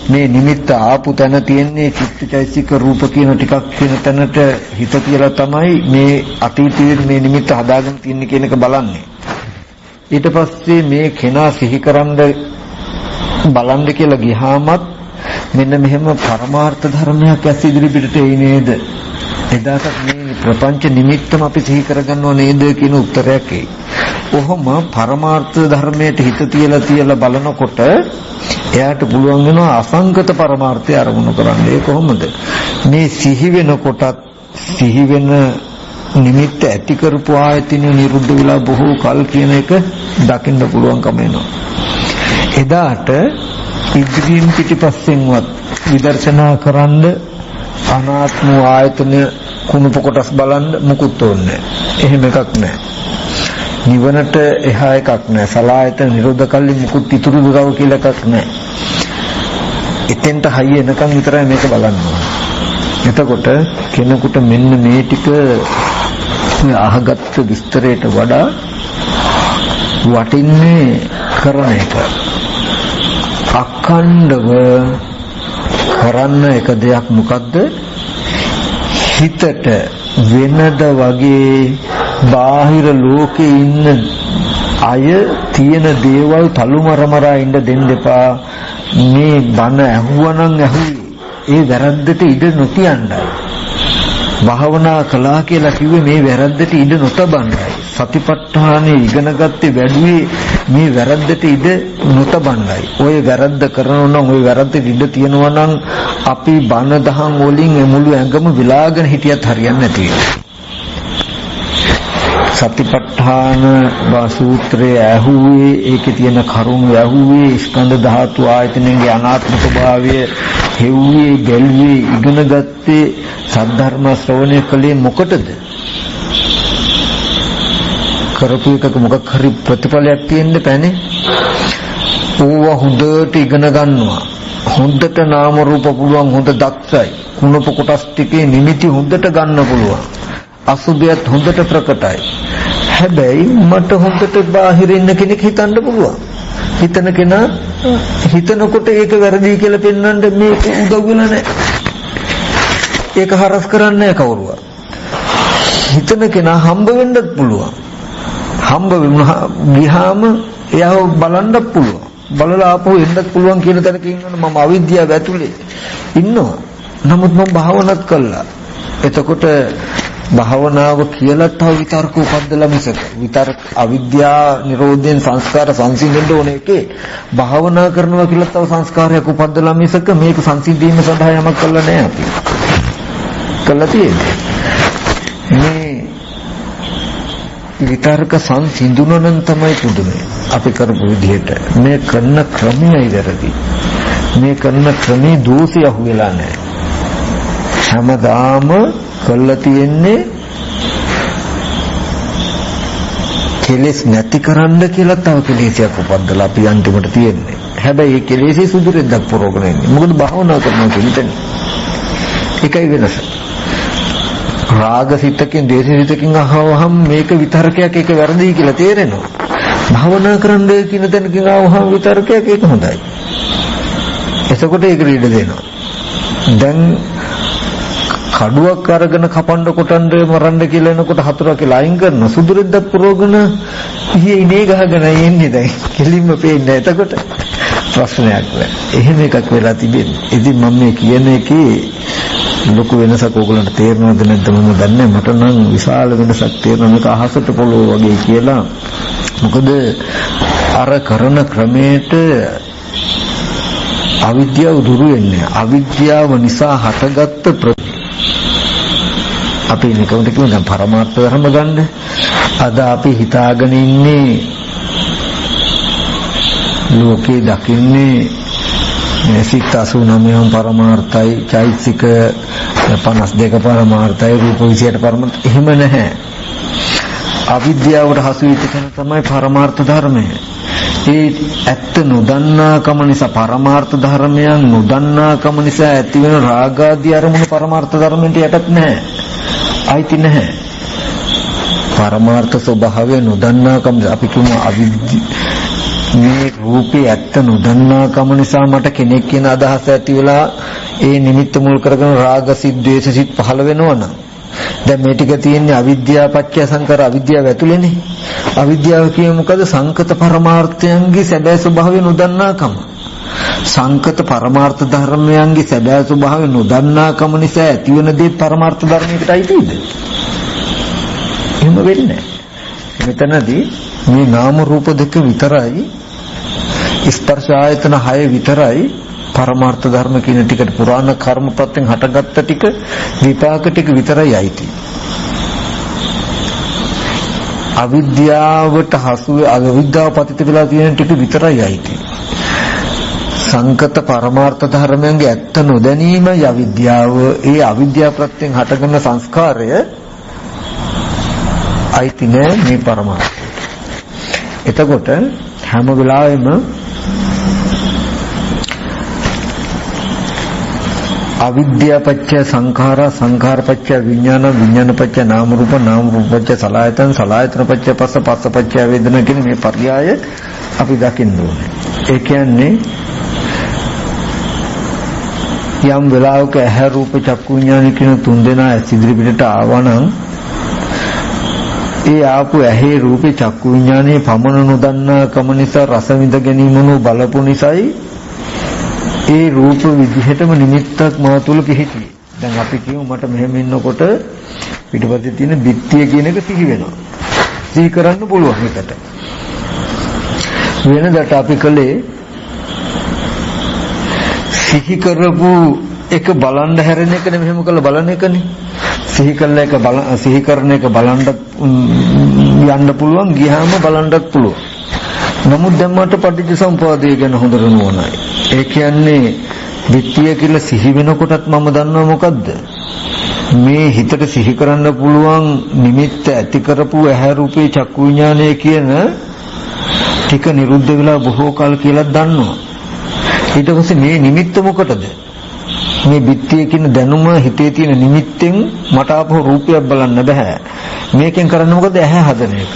මේ නිමිත්ත ආපු තැන තියෙන්නේ චිත්තචෛසික රූප කියන ටිකක් කියන තැනට හිත තියලා තමයි මේ අතීතයේ මේ නිමිත්ත හදාගෙන තියන්නේ කියන එක බලන්නේ. ඊට පස්සේ මේ කෙනා සිහිකරන්න බලන්න කියලා ගියාමත් මෙන්න මෙහෙම පරමාර්ථ ධර්මයක් ඇස් ඉදිරි පිටට එයි නේද? එදාට මේ ප්‍රපංච නිමිත්තම අපි සිහි කරගන්නව නේද කියන උත්තරයක් එයි. කොහොම පරමාර්ථ ධර්මයට හිත තියලා බලනකොට එයාට පුළුවන් වෙනවා අසංගත පරමාර්ථය අරමුණු කරන්න. ඒ කොහොමද? මේ සිහි වෙනකොටත් සිහි වෙන නිමිත්ත ඇති කරපු ආයතන නිරුද්ධ වෙලා බොහෝ කල් කියන එක දකින්න පුළුවන්කම එනවා. එදාට ඉදිරියෙන් පිටිපස්සෙන්වත් විදර්ශනා කරන්න අනාත්ම ආයතන කුණුප කොටස් බලන්න මුකුත් ඕනේ. එහෙම එකක් නැහැ. නිවනට එහා එකක් නැහැ. සලආයතන නිරෝධ කල්ලි මුකුත් ඉතුරු දුරව කියලා එකක් නැහැ. එතෙන්ට හයිය එනකන් විතරයි මේක බලන්න ඕනේ. එතකොට කෙනෙකුට මෙන්න මේ ටික අහගත්ත විස්තරයට වඩා වටින්නේ කරන එක. අඛණ්ඩව කරන්න එක දෙයක් මොකද්ද? හිතට වෙනද වගේ බාහිර ලෝකේ ඉන්න අය තියෙන දේවල් තලුමරමරා ඉන්න දෙන්න එපා. මේ බණ ඇහුවනම් ඇහුවේ ඒ වැරද්දට ඉඩ නොතියන්නයි. භාවනා කළා කියලා කිව්වේ මේ වැරද්දට ඉඩ නොතබන්නයි. සතිපට්ඨානෙ ඉගෙන ගත්තේ වැඩිවේ මේ වැරද්දට ඉඩ නොතබන්නයි. ඔය වැරද්ද කරනවා නම් ඔය වැරද්දට ඉඩ තියනවා නම් අපි බණ දහම් වලින් මුළු ඇඟම විලාගෙන හිටියත් හරියන්නේ නැති වෙනවා. සතිපට්ඨාන සූත්‍රයේ ඇහුවේ ඒකේ තියෙන කරුණු ඇහුවේ ස්කන්ධ ධාතු ආයතනයේ අනාත්ම ස්වභාවය හෙව්වේ බැලුවේ ඉගෙන ගත්තේ සද්ධර්ම ශ්‍රවණය කළේ මොකටද? කරපු එකක මොකක් හරි ප්‍රතිඵලයක් තියෙන්න බෑනේ. ඕවා හොඳට ඉගෙන ගන්නවා. හොඳට නාම රූප පුළුවන් හොඳ දක්ෂයි. කුණප කොටස් ටිකේ නිමිති හොඳට ගන්න පුළුවන්. අසුභයත් හොඳට ප්‍රකටයි. හැබැයි මට හොඳට බාහිර ඉන්න කෙනෙක් හිතන්න පුළුවන්. හිතන කෙනා හිතනකොට ඒක වැරදි කියලා පෙන්වන්න මේක උදව් වෙලා නැහැ. ඒක හරස් කරන්නේ නැහැ කවුරුවත්. හිතන කෙනා හම්බ වෙන්නත් පුළුවන්. හම්බ ගියාම එයාව බලන්නත් පුළුවන්. බලලා ආපහු එන්නත් පුළුවන් කියන තැනක ඉන්නවනේ මම අවිද්‍යාව ඇතුලේ ඉන්නවා. නමුත් මම භාවනාත් කළා. එතකොට භාවනාව කියලා තව විතර්ක උපද්දලා මිසක විතර්ක අවිද්‍යා නිරෝධයෙන් සංස්කාර සංසිඳෙන්න ඕනේ එකේ භාවනා කරනවා කියලා තව සංස්කාරයක් උපද්දලා මිසක මේක සංසිඳීම සඳහා යමක් කළා නෑ අපි. කළා තියෙන්නේ. මේ විතර්ක සංසිඳුනනම් තමයි පුදුමයි. අපි කරපු විදිහට මේ කරන ක්‍රමයයි වැරදි. මේ කරන ක්‍රමේ දෝෂය අහුවෙලා නෑ. හැමදාම කළා තියෙන්නේ කෙලෙස් නැති කරන්න කියලා තව කෙලෙසයක් උපද්දලා අපි අන්තිමට තියෙන්නේ. හැබැයි මේ කෙලෙසේ සුදුරෙන්දක් පුරවගෙන ඉන්නේ. මොකද භාවනා කරනවා කියන්නේ. ඒකයි වෙනස. රාග සිතකින් දේශ සිතකින් අහවහම මේක විතරකයක් ඒක වැරදි කියලා තේරෙනවා. භාවනා කරන්න කියන තැනකින් ආවහම විතරකයක් ඒක හොඳයි. එතකොට ඒක රීඩ දෙනවා. දැන් කඩුවක් අරගෙන කපන්න කොටන්න මරන්න කියලා එනකොට හතුරා කියලා අයින් කරන සුදුරින්ද පුරෝගන ඉහි ඉනේ ගහගෙන යන්නේ දැන් කෙලින්ම පේන්නේ. එතකොට ප්‍රශ්නයක් නෑ. එහෙම එකක් වෙලා තිබෙන්නේ. ඉතින් මම මේ කියන එකේ ලොකු වෙනසක් ඕගලන්ට තේරෙනවද නැද්ද මම දන්නේ. මට නම් විශාල වෙනසක් තේරෙනවා. මේක අහසට පොළොව වගේ කියලා. මොකද අර කරන ක්‍රමයට අවිද්‍යාව දුරු වෙන්නේ. අවිද්‍යාව නිසා හටගත්ත අපි නිකම්ද කියන පරමාර්ථ ධර්ම ගන්න. අද අපි හිතාගෙන ඉන්නේ ලෝකේ දකින්නේ සිත 89 පරමාර්ථයි, චෛතසික 52 පරමාර්ථයි, රූප 28 පරමාර්ථ. එහෙම නැහැ. අවිද්‍යාවට හසු වෙච්ච කෙන තමයි පරමාර්ථ ධර්මය. ඒ ඇත්ත නොදන්නාකම නිසා පරමාර්ථ ධර්මයන් නොදන්නාකම නිසා ඇති වෙන රාගාදී අරමුණු පරමාර්ථ ධර්මෙන්ට යටත් නැහැ. අයිති නැහැ. පරමාර්ථ ස්වභාවය නොදන්නාකම අපි කියමු මේ රූපේ ඇත්ත නොදන්නාකම නිසා මට කෙනෙක් කියන අදහස ඇති වෙලා ඒ නිමිත්ත මුල් කරගෙන රාග සිත් ද්වේෂ සිත් පහළ වෙනවනම් දැන් මේ ටික තියෙන්නේ අවිද්‍යාව පත්‍ය සංකාර අවිද්‍යාව ඇතුළේනේ. අවිද්‍යාව කියන්නේ මොකද? සංකත පරමාර්ථයන්ගේ සැබෑ ස්වභාවය නොදන්නාකම. සංකත පරමාර්ථ ධර්මයන්ගේ සැබෑ ස්වභාවය නොදන්නාකම නිසා ඇතිවන දේ පරමාර්ථ ධර්මයකට අයිතිද? එහෙම වෙන්නේ නැහැ. මෙතනදී මේ නාම රූප දෙක විතරයි, ස්පර්ශ ආයතන 6 විතරයි පරමාර්ථ ධර්ම කියන ටිකට පුරාණ කර්මපත්‍යෙන් හටගත්ත ටික විපාක ටික විතරයි අයිති. අවිද්‍යාවට හසු අවිද්‍යාව පතිත වෙලා තියෙන ටික විතරයි අයිති. සංකත පරමාර්ථ ධර්මයන්ගේ ඇත්ත නොදැනීමයි අවිද්‍යාව. ඒ අවිද්‍යාව ප්‍රත්‍යයෙන් හටගන්න සංස්කාරය අයිති නෑ මේ පරමාර්ථය. එතකොට හැම වෙලාවෙම අවිද්‍යාව පත්‍ය සංඛාරා සංඛාර පත්‍ය විඥාන විඥාන පත්‍ය නාම රූප නාම රූප පත්‍ය සලආයතන සලආයතන පත්‍ය පස්ස පස්ස පත්‍ය වේදනා කියන මේ පර්යාය අපි දකින්න ඕනේ. ඒ කියන්නේ යම් වෙලාවක ඇහැ රූප චක්කු විඥාන කියන තුන් දෙනා ඉදිරි පිටට ආවනම් ඒ ආපු ඇහි රූපේ චක්කු විඥානයේ පමන නොදන්නා කම නිසා රස විඳ ගැනීමනු බලපු නිසායි ඒ රූප විදිහටම නිමිත්තක් මා තුල පිහිටියේ. දැන් අපි කියමු මට මෙහෙම ඉන්නකොට පිටපතේ තියෙන බිත්තිය කියන එක සිහි වෙනවා. සිහි කරන්න පුළුවන් එකට. වෙනදට අපි කලේ සිහි කරපු එක බලන්න හැරෙන එක නෙමෙයි මෙහෙම කරලා බලන එකනේ. සිහි කරන එක බලන්න යන්න පුළුවන්, ගියාම බලන්නත් පුළුවන්. නමුත් දැන් මට පටිච්ච සමුප්පාදය ගැන හොඳට නුවණයි. ඒ කියන්නේ විත්‍ය කියලා සිහි වෙනකොටත් මම දන්නවා මොකද්ද? මේ හිතට සිහි කරන්න පුළුවන් නිමිත්ත ඇති කරපු ඇහැ රූපේ චක්කු විඥානය කියන ටික නිරුද්ධ වෙලා බොහෝ කල කියලා දන්නවා. ඊට පස්සේ මේ නිමිත්ත මොකටද? මේ විත්‍ය කියන දැනුම හිතේ තියෙන නිමිත්තෙන් මට ආපහු රූපයක් බලන්න බෑ. මේකෙන් කරන්නේ මොකද? ඇහැ හදන එක.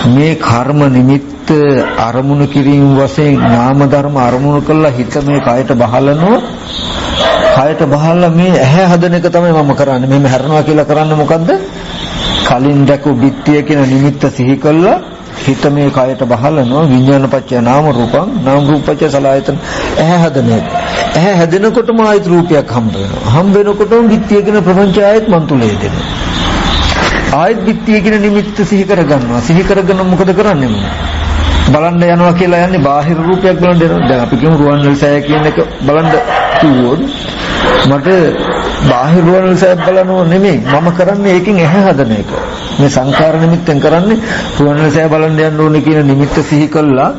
මේ කර්ම නිමිත්ත අරමුණු කිරීම වශයෙන් නාම ධර්ම අරමුණු කළා හිත මේ කයට බහලනවා. කයට බහලා මේ ඇහැ හදන එක තමයි මම කරන්නේ. මෙහෙම හැරෙනවා කියලා කරන්නේ මොකද්ද? කලින් දැකපු විත්‍ය කියන නිමිත්ත සිහි කළා හිත මේ කයට බහලනවා. විඥානපච්චය නාම රූපං නාම රූපච්චය සලආයතන ඇහැ හදන එක. ඇහැ හැදෙනකොටම ආයත රූපයක් හම්බ වෙනවා. හම්බ වෙනකොටම විත්‍ය කියන ප්‍රපංචය ආයත් මන් තුල හදෙනවා. ආයත් විත්‍ය කියන නිමිත්ත සිහි කරගන්නවා. සිහි කරගෙන මොකද කරන්නේ මම? බලන්න යනවා කියලා යන්නේ බාහිර රූපයක් බලන්න යනවා. දැන් අපි කියමු රුවන්වැලිසෑය කියන එක බලන්න කිව්වොත් මට බාහිර රුවන්වැලිසෑය බලනව නෙමෙයි. මම කරන්නේ ඒකෙන් ඇහැ හදන එක. මේ සංකාර නිමිත්තෙන් කරන්නේ රුවන්වැලිසෑය බලන්න යන්න ඕනේ කියන නිමිත්ත සිහි කළා.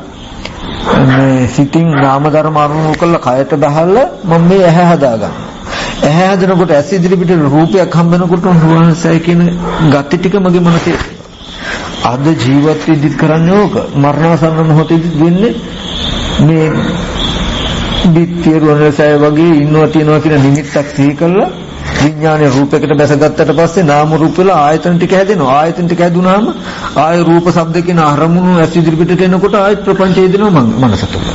මේ සිතින් නාම ධර්ම අරමුණු කළා කයට බහලා මම මේ ඇහැ හදාගන්නවා. ඇහැ හදනකොට ඇස් ඉදිරි පිට රූපයක් හම්බෙනකොට රුවන්වැලිසෑය කියන ගති ටික මගේ මනසේ අද ජීවත් වෙද්දිත් කරන්නේ ඕක. මරණාසන්න මොහොතේදීත් වෙන්නේ මේ විත්‍ය රුවන්වැලිසෑය වගේ ඉන්නවා තියනවා කියන නිමිත්තක් සිහි කළා විඥානයේ රූපයකට බැසගත්තට පස්සේ නාම රූප වල ආයතන ටික හැදෙනවා. ආයතන ටික හැදුනාම ආය රූප ශබ්ද කියන අරමුණු ඇස් ඉදිරි පිටට එනකොට ආයත් ප්‍රපංචය දෙනවා මනස තුළ.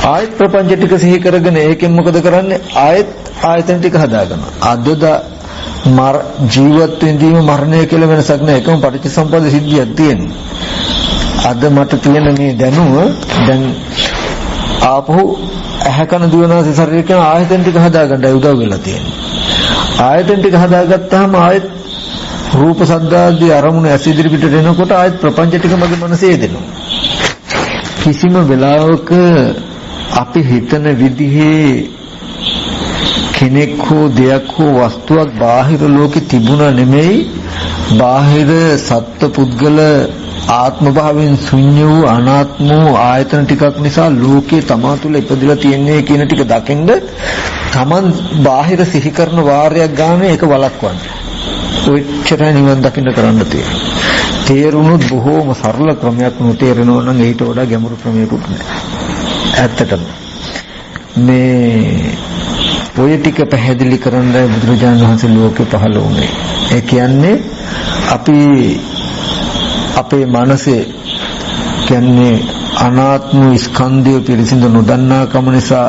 ආයත් ප්‍රපංච ටික සිහි කරගෙන ඒකෙන් මොකද කරන්නේ? ආයත් ආයතන ටික හදාගන්නවා. අදද ජීවත් වෙනදීම මරණය කියලා වෙනසක් නැහැ. එකම පටිච්චසමුප්පාද සිද්ධියක් තියෙනවා. අද මට තියෙන මේ දැනුම දැන් ආපහු ඇහැ කන දිවනාස ශරීරය කියන ආයතන ටික හදාගන්නයි උදව් වෙලා තියෙන්නේ. ආයතන ටික හදාගත්තාම ආයෙත් රූප ශබ්ද ආදී අරමුණු ඇස් ඉදිරි පිටට එනකොට ආයෙත් ප්‍රපංච ටික මගේ මනසේ දෙනවා. කිසිම වෙලාවක අපි හිතන විදිහේ කෙනෙක් හෝ දෙයක් හෝ වස්තුවක් බාහිර ලෝකෙ තිබුණා නෙමෙයි. බාහිර සත්ත්ව පුද්ගල ආත්ම භාවයෙන් ශුන්‍ය වූ අනාත්ම වූ ආයතන ටිකක් නිසා ලෝකේ තමා තුළ ඉපදලා තියෙන්නේ කියන ටික දකින්ද තමන් බාහිර සිහි කරන වාරයක් ගන්න ඒක වළක්වන්න. ඔච්චරයි නිවන් දකින්න කරන්න තියෙන්නේ. තේරුණොත් බොහෝම සරල ක්‍රමයක් නොතේරෙනවා නම් ඊට වඩා ගැඹුරු ක්‍රමයක්වත් නැහැ. ඇත්තටම මේ ඔය ටික පැහැදිලි කරන්න බුදුරජාණන් වහන්සේ ලෝකේ පහළ වුණේ. ඒ කියන්නේ අපි අපේ මනසේ කියන්නේ අනාත්ම ස්කන්ධය පිළිසිඳ නොදන්නා කම නිසා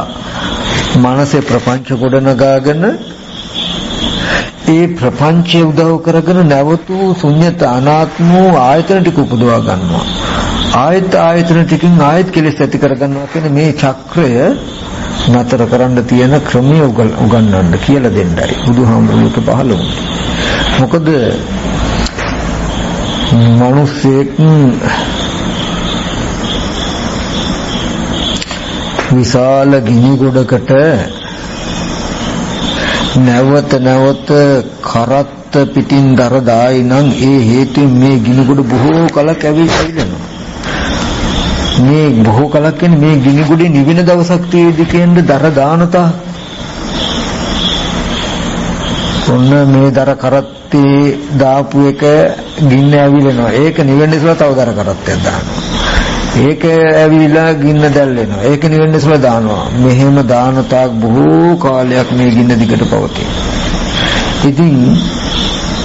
මනසේ ප්‍රපංච ගොඩනගාගෙන ඒ ප්‍රපංචය උදව් කරගෙන නැවතු ශුන්‍යත අනාත්ම ආයතන ටික උපදවා ගන්නවා. ආයතන ටිකෙන් ආයත කෙලෙස් ඇති කර ගන්නවා කියන මේ චක්‍රය නතර කරන්න තියෙන ක්‍රමය උගන්වන්න කියලා දෙන්නයි බුදුහාමුදුරුවෝ පහළ වුණේ. මොකද මිනිස්සෙක් විශාල ගිනි ගොඩකට නැවත කරත්ත පිටින් දර දායි නම් ඒ හේතුවෙන් මේ ගිනි ගොඩ බොහෝ කලක් ඇවිල්ලා මේ බොහෝ කලක් කියන්නේ මේ ගිනි ගොඩේ නිවෙන දවසක් තියෙදි කියන්නේ දර දානතා ඔන්න මේ දර කරත්තේ දාපු එක ගින්න ඇවිලෙනවා. ඒක නිවෙන්න ඉස්සලා තව දර කරත්තයක් දානවා. ඒක ඇවිලා ගින්න දැල්ලෙනවා. ඒක නිවෙන්න ඉස්සලා දානවා. මෙහෙම දාන තාක් බොහෝ කාලයක් මේ ගින්න දිගට පවතී. ඉතින්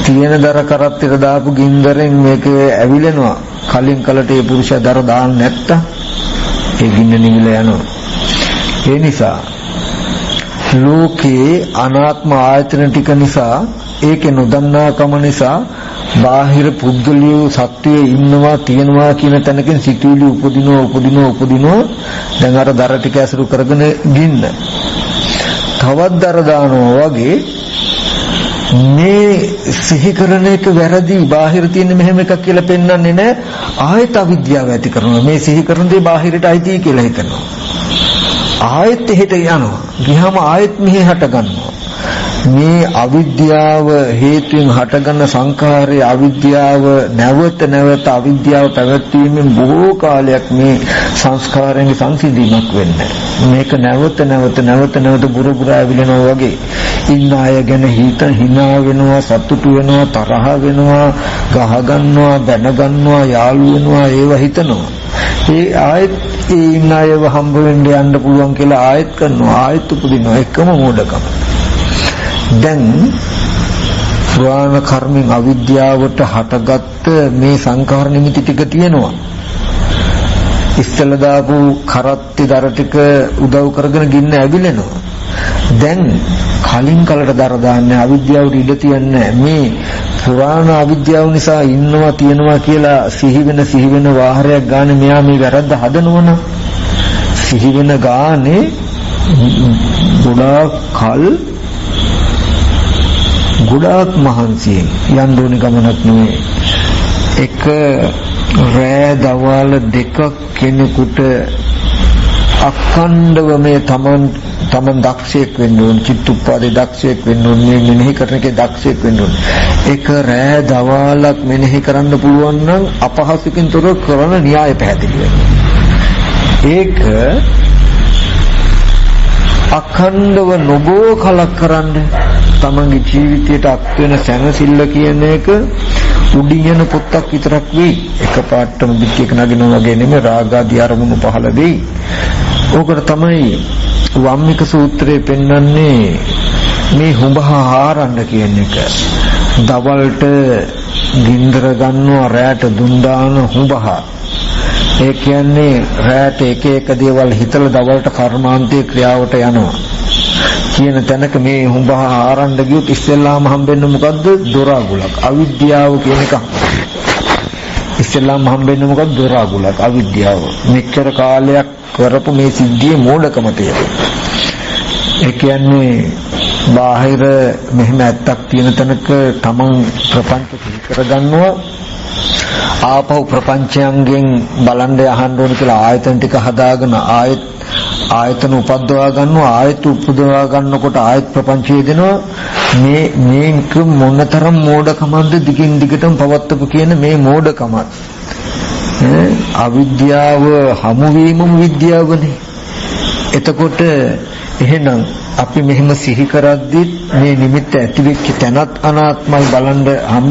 තියෙන දර කරත්තේ දාපු ගින්දරෙන් මේක ඇවිලෙනවා. කලින් කලට ඒ පුරුෂයා දර දාන්න නැත්තම් ඒ ගින්න නිවිලා යනවා. ඒ නිසා ලෝකේ අනාත්ම ආයතන ටික නිසා ඒකේ නොදන්නාකම නිසා බාහිර පුද්ගලිය සත්‍යයේ ඉන්නවා තියෙනවා කියන තැනකින් සිතුවිලි උපදිනවා දැන් අර දර ටික ඇසුරු කරගෙන ගින්න තවත් දර දානවා වගේ මේ සිහි කරන එක වැරදි බාහිර තියෙන මෙහෙම එකක් කියලා පෙන්වන්නේ නැහැ. ආයත අවිද්‍යාව ඇති කරනවා. මේ සිහි කරන දේ බාහිරට අයිති කියලා හිතනවා. ආයත එහෙට යනවා. ගියාම ආයත මෙහෙ හට ගන්නවා. මේ අවිද්‍යාව හේතුවෙන් හටගන්න සංඛාරයේ අවිද්‍යාව නැවත අවිද්‍යාව පැවැත්වීමෙන් බොහෝ කාලයක් මේ සංස්කාරයන්ගේ සංසිඳීමක් වෙන්නේ. මේක නැවත බුරුබුරා ඇවිලෙනවා වගේ ඉන්න අය ගැන හිනා වෙනවා, සතුටු වෙනවා, තරහ වෙනවා, ගහ ගන්නවා, බැන ගන්නවා, යාළු වෙනවා, ඒව හිතනවා. ඒ ආයත් ඒ ඉන්න අයව හම්බ වෙන්න යන්න පුළුවන් කියලා ආයත් කරනවා, ආයත් උපදිනවා. එකම මෝඩකම. දැන් පුරාණ කර්මෙන් අවිද්‍යාවට හටගත්ත මේ සංඛාර නිමිති ටික තියෙනවා. ඉස්සෙල්ලා දාපු කරත්ති දර ටික උදව් කරගෙන ගින්න ඇවිලෙනවා. දැන් කලින් කලට දර දාන්නේ අවිද්‍යාවට ඉඩ තියන්නේ මේ පුරාණ අවිද්‍යාව නිසා ඉන්නවා තියෙනවා කියලා සිහි වෙන වාහරයක් ගන්න මෙයා මේ වැරද්ද හදනවනම් සිහි වෙන ගානේ ගොඩාක් මහන්සියෙන් යන්න ඕනේ ගමනක් නෙවෙයි. එක රෑ දවල් දෙකක් කෙනෙකුට අඛණ්ඩව මේ තමන් දක්ෂයෙක් වෙන්න ඕනේ, චිත්තුප්පාදේ දක්ෂයෙක් වෙන්න ඕනේ, මේ මෙනෙහි කරන එකේ දක්ෂයෙක් වෙන්න ඕනේ. එක රෑ දවල්ක් මෙනෙහි කරන්න පුළුවන් නම් අපහසුකින් තොර කරන න්‍යාය පැහැදිලි වෙනවා. ඒක අඛණ්ඩව නොබෝ කලක් කරන්න තමන්ගේ ජීවිතයට අත් වෙන සැනසෙල්ල කියන එක උඩින් යන පොත්තක් විතරක් වෙයි. එකපාරටම පිටියක නගිනවා වගේ නෙමෙයි, රාග ආදී අරමුණු පහළ වෙයි. ඕකට තමයි වම්මික සූත්‍රයේ පෙන්වන්නේ මේ හුඹහ හාරන්න කියන එක. දවල්ට ගින්දර ගන්නවා, රැට දුන් දාන හුඹහ. ඒ කියන්නේ රැට එක දේවල් හිතලා දවල්ට කර්මාන්තයේ ක්‍රියාවට යනවා. කියන තැනක මේ හුඹ ආරන්න ගියොත් ඉස්සෙල්ලාම හම්බෙන්නේ මොකද්ද? දොරාගුලක්. අවිද්‍යාව කියන එක. ඉස්සෙල්ලාම හම්බෙන්නේ මොකද්ද? දොරාගුලක්. අවිද්‍යාව. මෙච්චර කාලයක් කරපු මේ සිද්ධියේ මෝඩකම තියෙනවා. ඒ කියන්නේ බාහිර මෙහෙම ඇත්තක් තියෙන තැනක තමන් ප්‍රපංච කරගන්නවා. ආපහු ප්‍රපංචයන්ගෙන් බලන්න යහන්න ඕන කියලා ආයතන ටික හදාගෙන ආයතන උපද්දවා ගන්නවා. ආයත උපදවා ගන්නකොට ආයත ප්‍රපංචය දෙනවා. මේක මොනතරම් මෝඩකමක්ද දිගින් දිගටම පවත්වපු කියන මේ මෝඩකම. අවිද්‍යාව හමු වීමම විද්‍යාවනේ. එතකොට එහෙනම් අපි මෙහෙම සිහි කරද්දි මේ නිමිත්ත ඇති වෙච්ච තැනත් අනාත්මයි බලන්න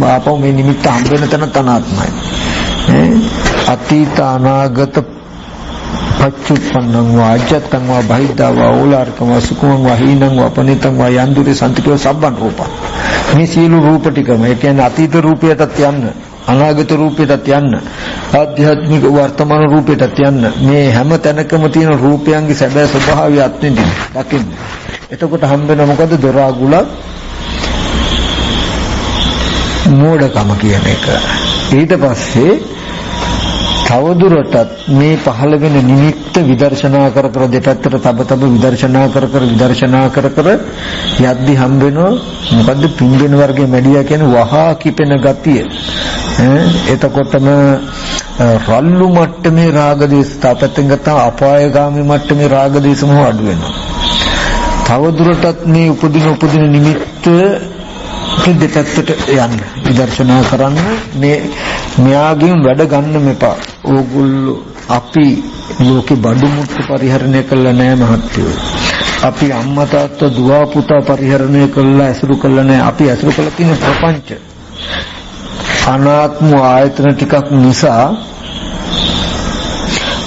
ආපහු මේ නිමිත්ත හම්බ වෙන තැනත් අනාත්මයි. අතීත අනාගත පච්චුප්පන්නං වාජ්ජත්තං වා බහිද්ධා වා ඕලාරිකං වා සුඛං වා හීනං වා පනිතං වා යන්දුරේ සම්තිකෝ සබ්බන් රූපං. මේ සියලු රූප ටිකම ඒ කියන්නේ අතීත රූපයටත් යන්න, අනාගත රූපයටත් යන්න, ආධ්‍යාත්මික වර්තමාන රූපයටත් යන්න, මේ හැම තැනකම තියෙන රූපයන්ගේ සැබෑ ස්වභාවය අත්විඳින්න දකින්න. එතකොට හම්බෙන මොකද? දොරාගුලක්, මෝඩකම කියන එක. ඊට පස්සේ තවදුරටත් මේ පහළ වෙන නිමිත්ත විදර්ශනා කර කර දෙපැත්තට තබ විදර්ශනා කර කර යද්දි හම්බ වෙනවා මොකද්ද? පින්බෙන වර්ගයේ මැඩියා කියන්නේ වහා කිපෙන ගතිය. එතකොටම රල්ලු මට්ටමේ රාග දේශ තාපතෙන් ගත්තා අපායගාමී මට්ටමේ රාග දේශ මොහ අඩු වෙනවා. තවදුරටත් මේ උපදින නිමිත්ත දෙපැත්තට යන්න විදර්ශනා කරන්න. මෙයාගෙන් වැඩ ගන්න මෙපා. ඕගොල්ලෝ අපි ලෝකේ බඩු මුට්ටු පරිහරණය කළා නෑ මහත්තයෝ. අපි අම්මා තාත්තා දුව පුතා පරිහරණය කළා ඇසුරු කළා නෑ. අපි ඇසුරු කළා තියෙන ප්‍රපංච අනාත්ම ආයතන ටිකක් නිසා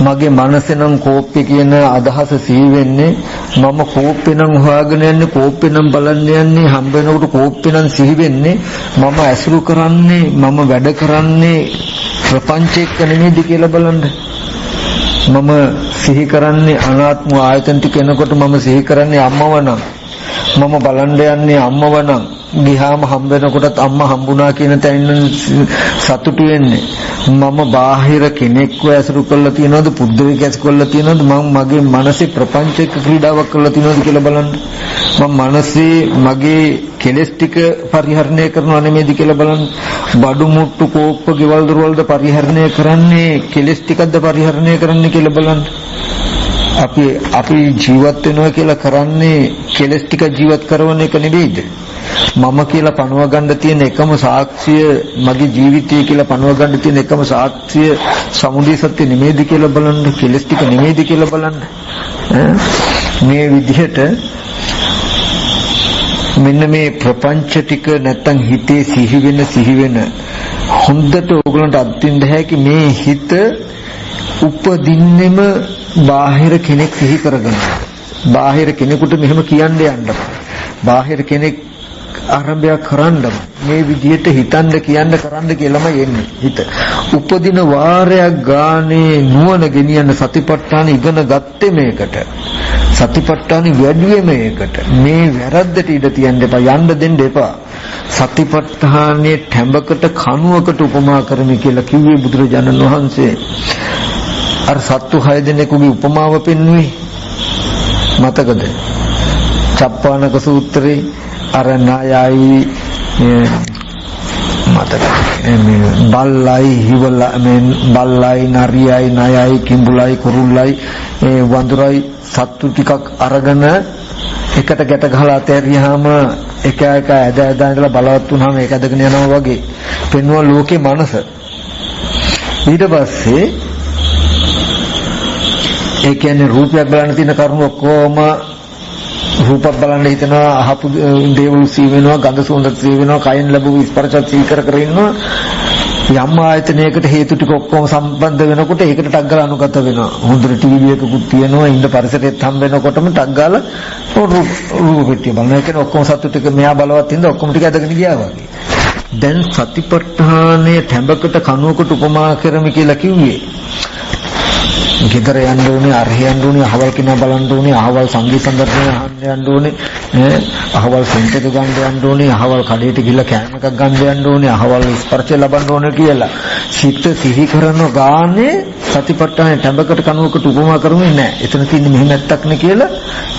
මගේ මනසේ නම් කෝප්පේ කියන අදහස සිහි වෙන්නේ. මම කෝප්පේ නම් හොයාගෙන යන්නේ, කෝප්පේ නම් බලන්න යන්නේ, හම්බ වෙනකොට කෝප්පේ නම් සිහි වෙන්නේ. මම ඇසුරු කරන්නේ, මම වැඩ කරන්නේ ප්‍රපංචයක නෙමෙයිද කියලා බලන්න. මම සිහි කරන්නේ අනාත්ම ආයතන ටික එනකොට මම සිහි කරන්නේ අම්මව නම්, මම බලන්න යන්නේ අම්මව නම්, ගියාම හම්බ වෙනකොටත් අම්මා හම්බුණා කියන තැනින් සතුටු වෙන්නේ. මම බාහිර කෙනෙක්ව ඇසුරු කරලා තියනවද, පුද්ගලික ඇසුරු කරලා තියනවද, මම මගේ මනසේ ප්‍රපංචයක ක්‍රීඩාවක් කරලා තියනවද කියලා බලන්න. මම මනසේ මගේ කෙලෙස් ටික පරිහරණය කරනව නෙමෙයිද කියලා බලන්න. බඩු මුට්ටු කෝප්ප ගෙවල් දොරවල්ද පරිහරණය කරන්නේ කෙලෙස් ටිකක්ද පරිහරණය කරන්නේ කියලා බලන්න. අපි ජීවත් වෙනවා කියලා කරන්නේ කෙලෙස් ටික ජීවත් කරන එක නෙවෙයිද? මම කියලා පණව ගන්න තියෙන එකම සාක්ෂිය මගේ ජීවිතය කියලා පණව ගන්න තියෙන එකම සාක්ෂිය සමුදය සත්‍ය නෙමෙයිද කියලා බලන්න. කෙලෙස් ටික නෙමෙයිද කියලා බලන්න. මේ විදිහට මෙන්න මේ ප්‍රපංච ටික නැත්තම් හිතේ සිහි වෙන හොඳට ඕගලන්ට අත්දින්න හැකි මේ හිත උපදින්නෙම බාහිර කෙනෙක් සිහි කරගෙන. බාහිර කෙනෙකුට මෙහෙම කියන්න යන්න. බාහිර කෙනෙක් ආරම්භයක් කරන්න මේ විදිහට හිතන්න කියන්න කරන්න කියලාම එන්නේ හිත. උපදින වාරයක් ගානේ නුවණ ගෙනියන්න සතිපට්ඨාන ඉගෙන ගත්තේ මේකට. සතිපට්ඨාන වැඩිවේ මේකට. මේ වැරද්දට ඉඩ තියන්න එපා, යන්න දෙන්න එපා. සතිපට්ඨානයේ ටැඹකට කණුවකට උපමා කරමි කියලා කිව්වේ බුදුරජාණන් වහන්සේ. අර සත්තු 6 දෙනෙකුගේ උපමාව පෙන්වුවේ මතකද? චප්පානක සූත්‍රේ අර නායයි මතක බල්ලයි බල්ලයි නරියයි නායයි කිඹුලයි කුරුල්ලයි වඳුරයි සත්තු ටිකක් අරගෙන එකට ගැට ගහලා අතෑරියාම එක ඇද ඉඳලා බලවත් වුණාම ඒක ඇදගෙන යනවා වගේ පෙන්වන ලෝකේ මනස. ඊට පස්සේ ඒ කියන්නේ රූපයක් බලන්න තියෙන කරුණු ඔක්කොම රූපක් බලන්න හිතනවා, අහපු දේවල් සී වෙනවා, ගඳ සුවඳ සී වෙනවා, කයින් ලැබුණු ස්පර්ශත් සී කර ඉන්නවා. යම් ආයතනයකට හේතු ටික ඔක්කොම සම්බන්ධ වෙනකොට ඒකට ටක් ගාලා අනුගත වෙනවා. හොඳට ටීවී එකකුත් තියෙනවා, ඉන්න පරිසරෙත් හම්බ වෙනකොටම ටක් ගාලා රූප පිටිය බලන එක ඔක්කොම සතු ටික මෙයා බලවත් ඉඳ ඔක්කොම ටික ඇදගෙන ගියා වගේ. දැන් සතිපට්ඨානයේ ටැඹකට කණුවකට උපමා කරමි කියලා කිව්වේ. ගෙදර යන්න ඕනේ, අරහේ යන්න ඕනේ, අහවල් කෙනා බලන්න ඕනේ, අහවල් සංගීත සම්දර්ශනය අහන්න යන්න ඕනේ, අහවල් සෙන්ට් එක ගන්න යන්න ඕනේ, අහවල් කඩේට ගිහලා කෑම එකක් ගන්න යන්න ඕනේ, අහවල් ස්පර්ශය ලබන්න ඕනේ කියලා සිත සිහි කරන ගානේ සතිපට්ඨාන ටැඹකට කනුවකට උපමා කරුනේ නැහැ. එතන තියෙන්නේ මෙහෙම නැත්තක් නේ කියලා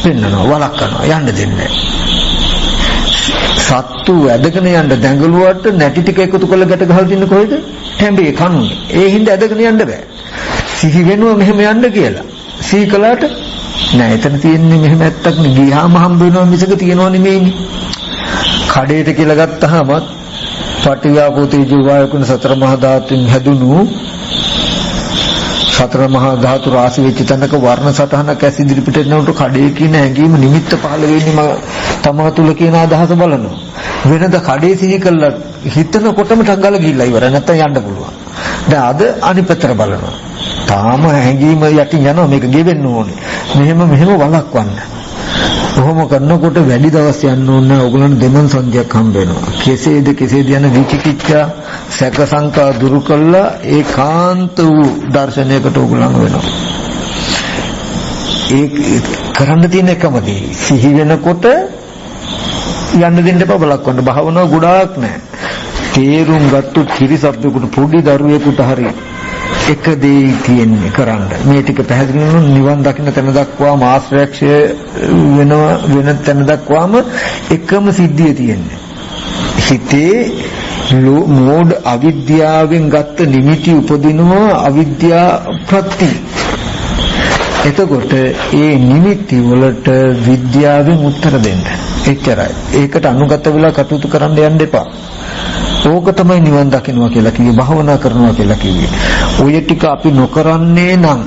පෙන්නනවා, වලක් කරනවා, යන්න දෙන්නේ නැහැ. සත්තු ඇදගෙන යන්න දැඟලුවට නැටි ටික එකතු කරලා ගැට ගහලා තින්නේ කොහෙද? ටැඹේ කනුනේ. ඒ හින්දා ඇදගෙන යන්න බෑ. සිහි වෙනවා මෙහෙම යන්න කියලා. සිහි කළාට නෑ, එතන තියෙන්නේ මෙහෙම නැත්තක් නේ. ගියාම හම්බ වෙනවා මිසක තියනවා නෙමෙයිනේ. කඩේට කියලා ගත්තාම පටිවිආපෝ තේජෝ වායු කුණ සතර මහා ධාතුන් හැදුණු සතර මහා ධාතු රාශි වෙච්ච තැනක වර්ණ සටහනක් ඇස් ඉදිරිපිට එනකොට කඩේ කියන ඇඟීම නිමිත්ත පහළ වෙන්නේ තමා තුල කියන අදහස බලනවා. වෙනද කඩේ සිහි කළා හිතනකොටම ටංගල ගිහිල්ලා ඉවර නැත්තම් යන්න පුළුවන්. දැන් අද අනිපතර බලනවා. තාම ඇඟීම යටින් යනවා, මේක ගෙවෙන්න ඕනේ. මෙහෙම වළක්වන්න. කොහොම කරනකොට වැඩි දවස් යන්න ඕනේ. ඕගොල්ලන් දෙමන් සංජයක් හම්බ වෙනවා. කෙසේද යන විචිකිච්ඡා සැක සංකා දුරු කළා ඒකාන්ත වූ දර්ශනයකට ඕගොල්ලන් වෙනවා. ඒ කරන්න තියෙන එකම දේ සිහි වෙනකොට යන්න දෙන්න එපා, බලක්වන්න. භාවනාව ගොඩාක් නැහැ. තේරුම් ගත්තු කිරිසබ්බෙකුට පොඩි දරුවෙකුට හරි එක දෙයි තියෙන්නේ කරන්න. මේ ටික පැහැදිලි වෙනවා. නිවන් දකින්න තැන දක්වාම ආශ්‍රයක්ෂය වෙන තැන දක්වාම එකම සිද්ධිය තියෙන්නේ. හිතේ මෝඩ අවිද්‍යාවෙන් ගත්ත නිමිති උපදිනවා, අවිද්‍යා ප්‍රත්‍ය. එතකොට ඒ නිමිති වලට විද්‍යාවෙන් උත්තර දෙන්න. එච්චරයි. ඒකට අනුගත වෙලා කටයුතු කරන්න යන්න එපා. ඕක තමයි නිවන් දකින්නවා කියලා කිව්වේ, භාවනා කරනවා කියලා කිව්වේ. ඔය ටික අපි නොකරන්නේ නම්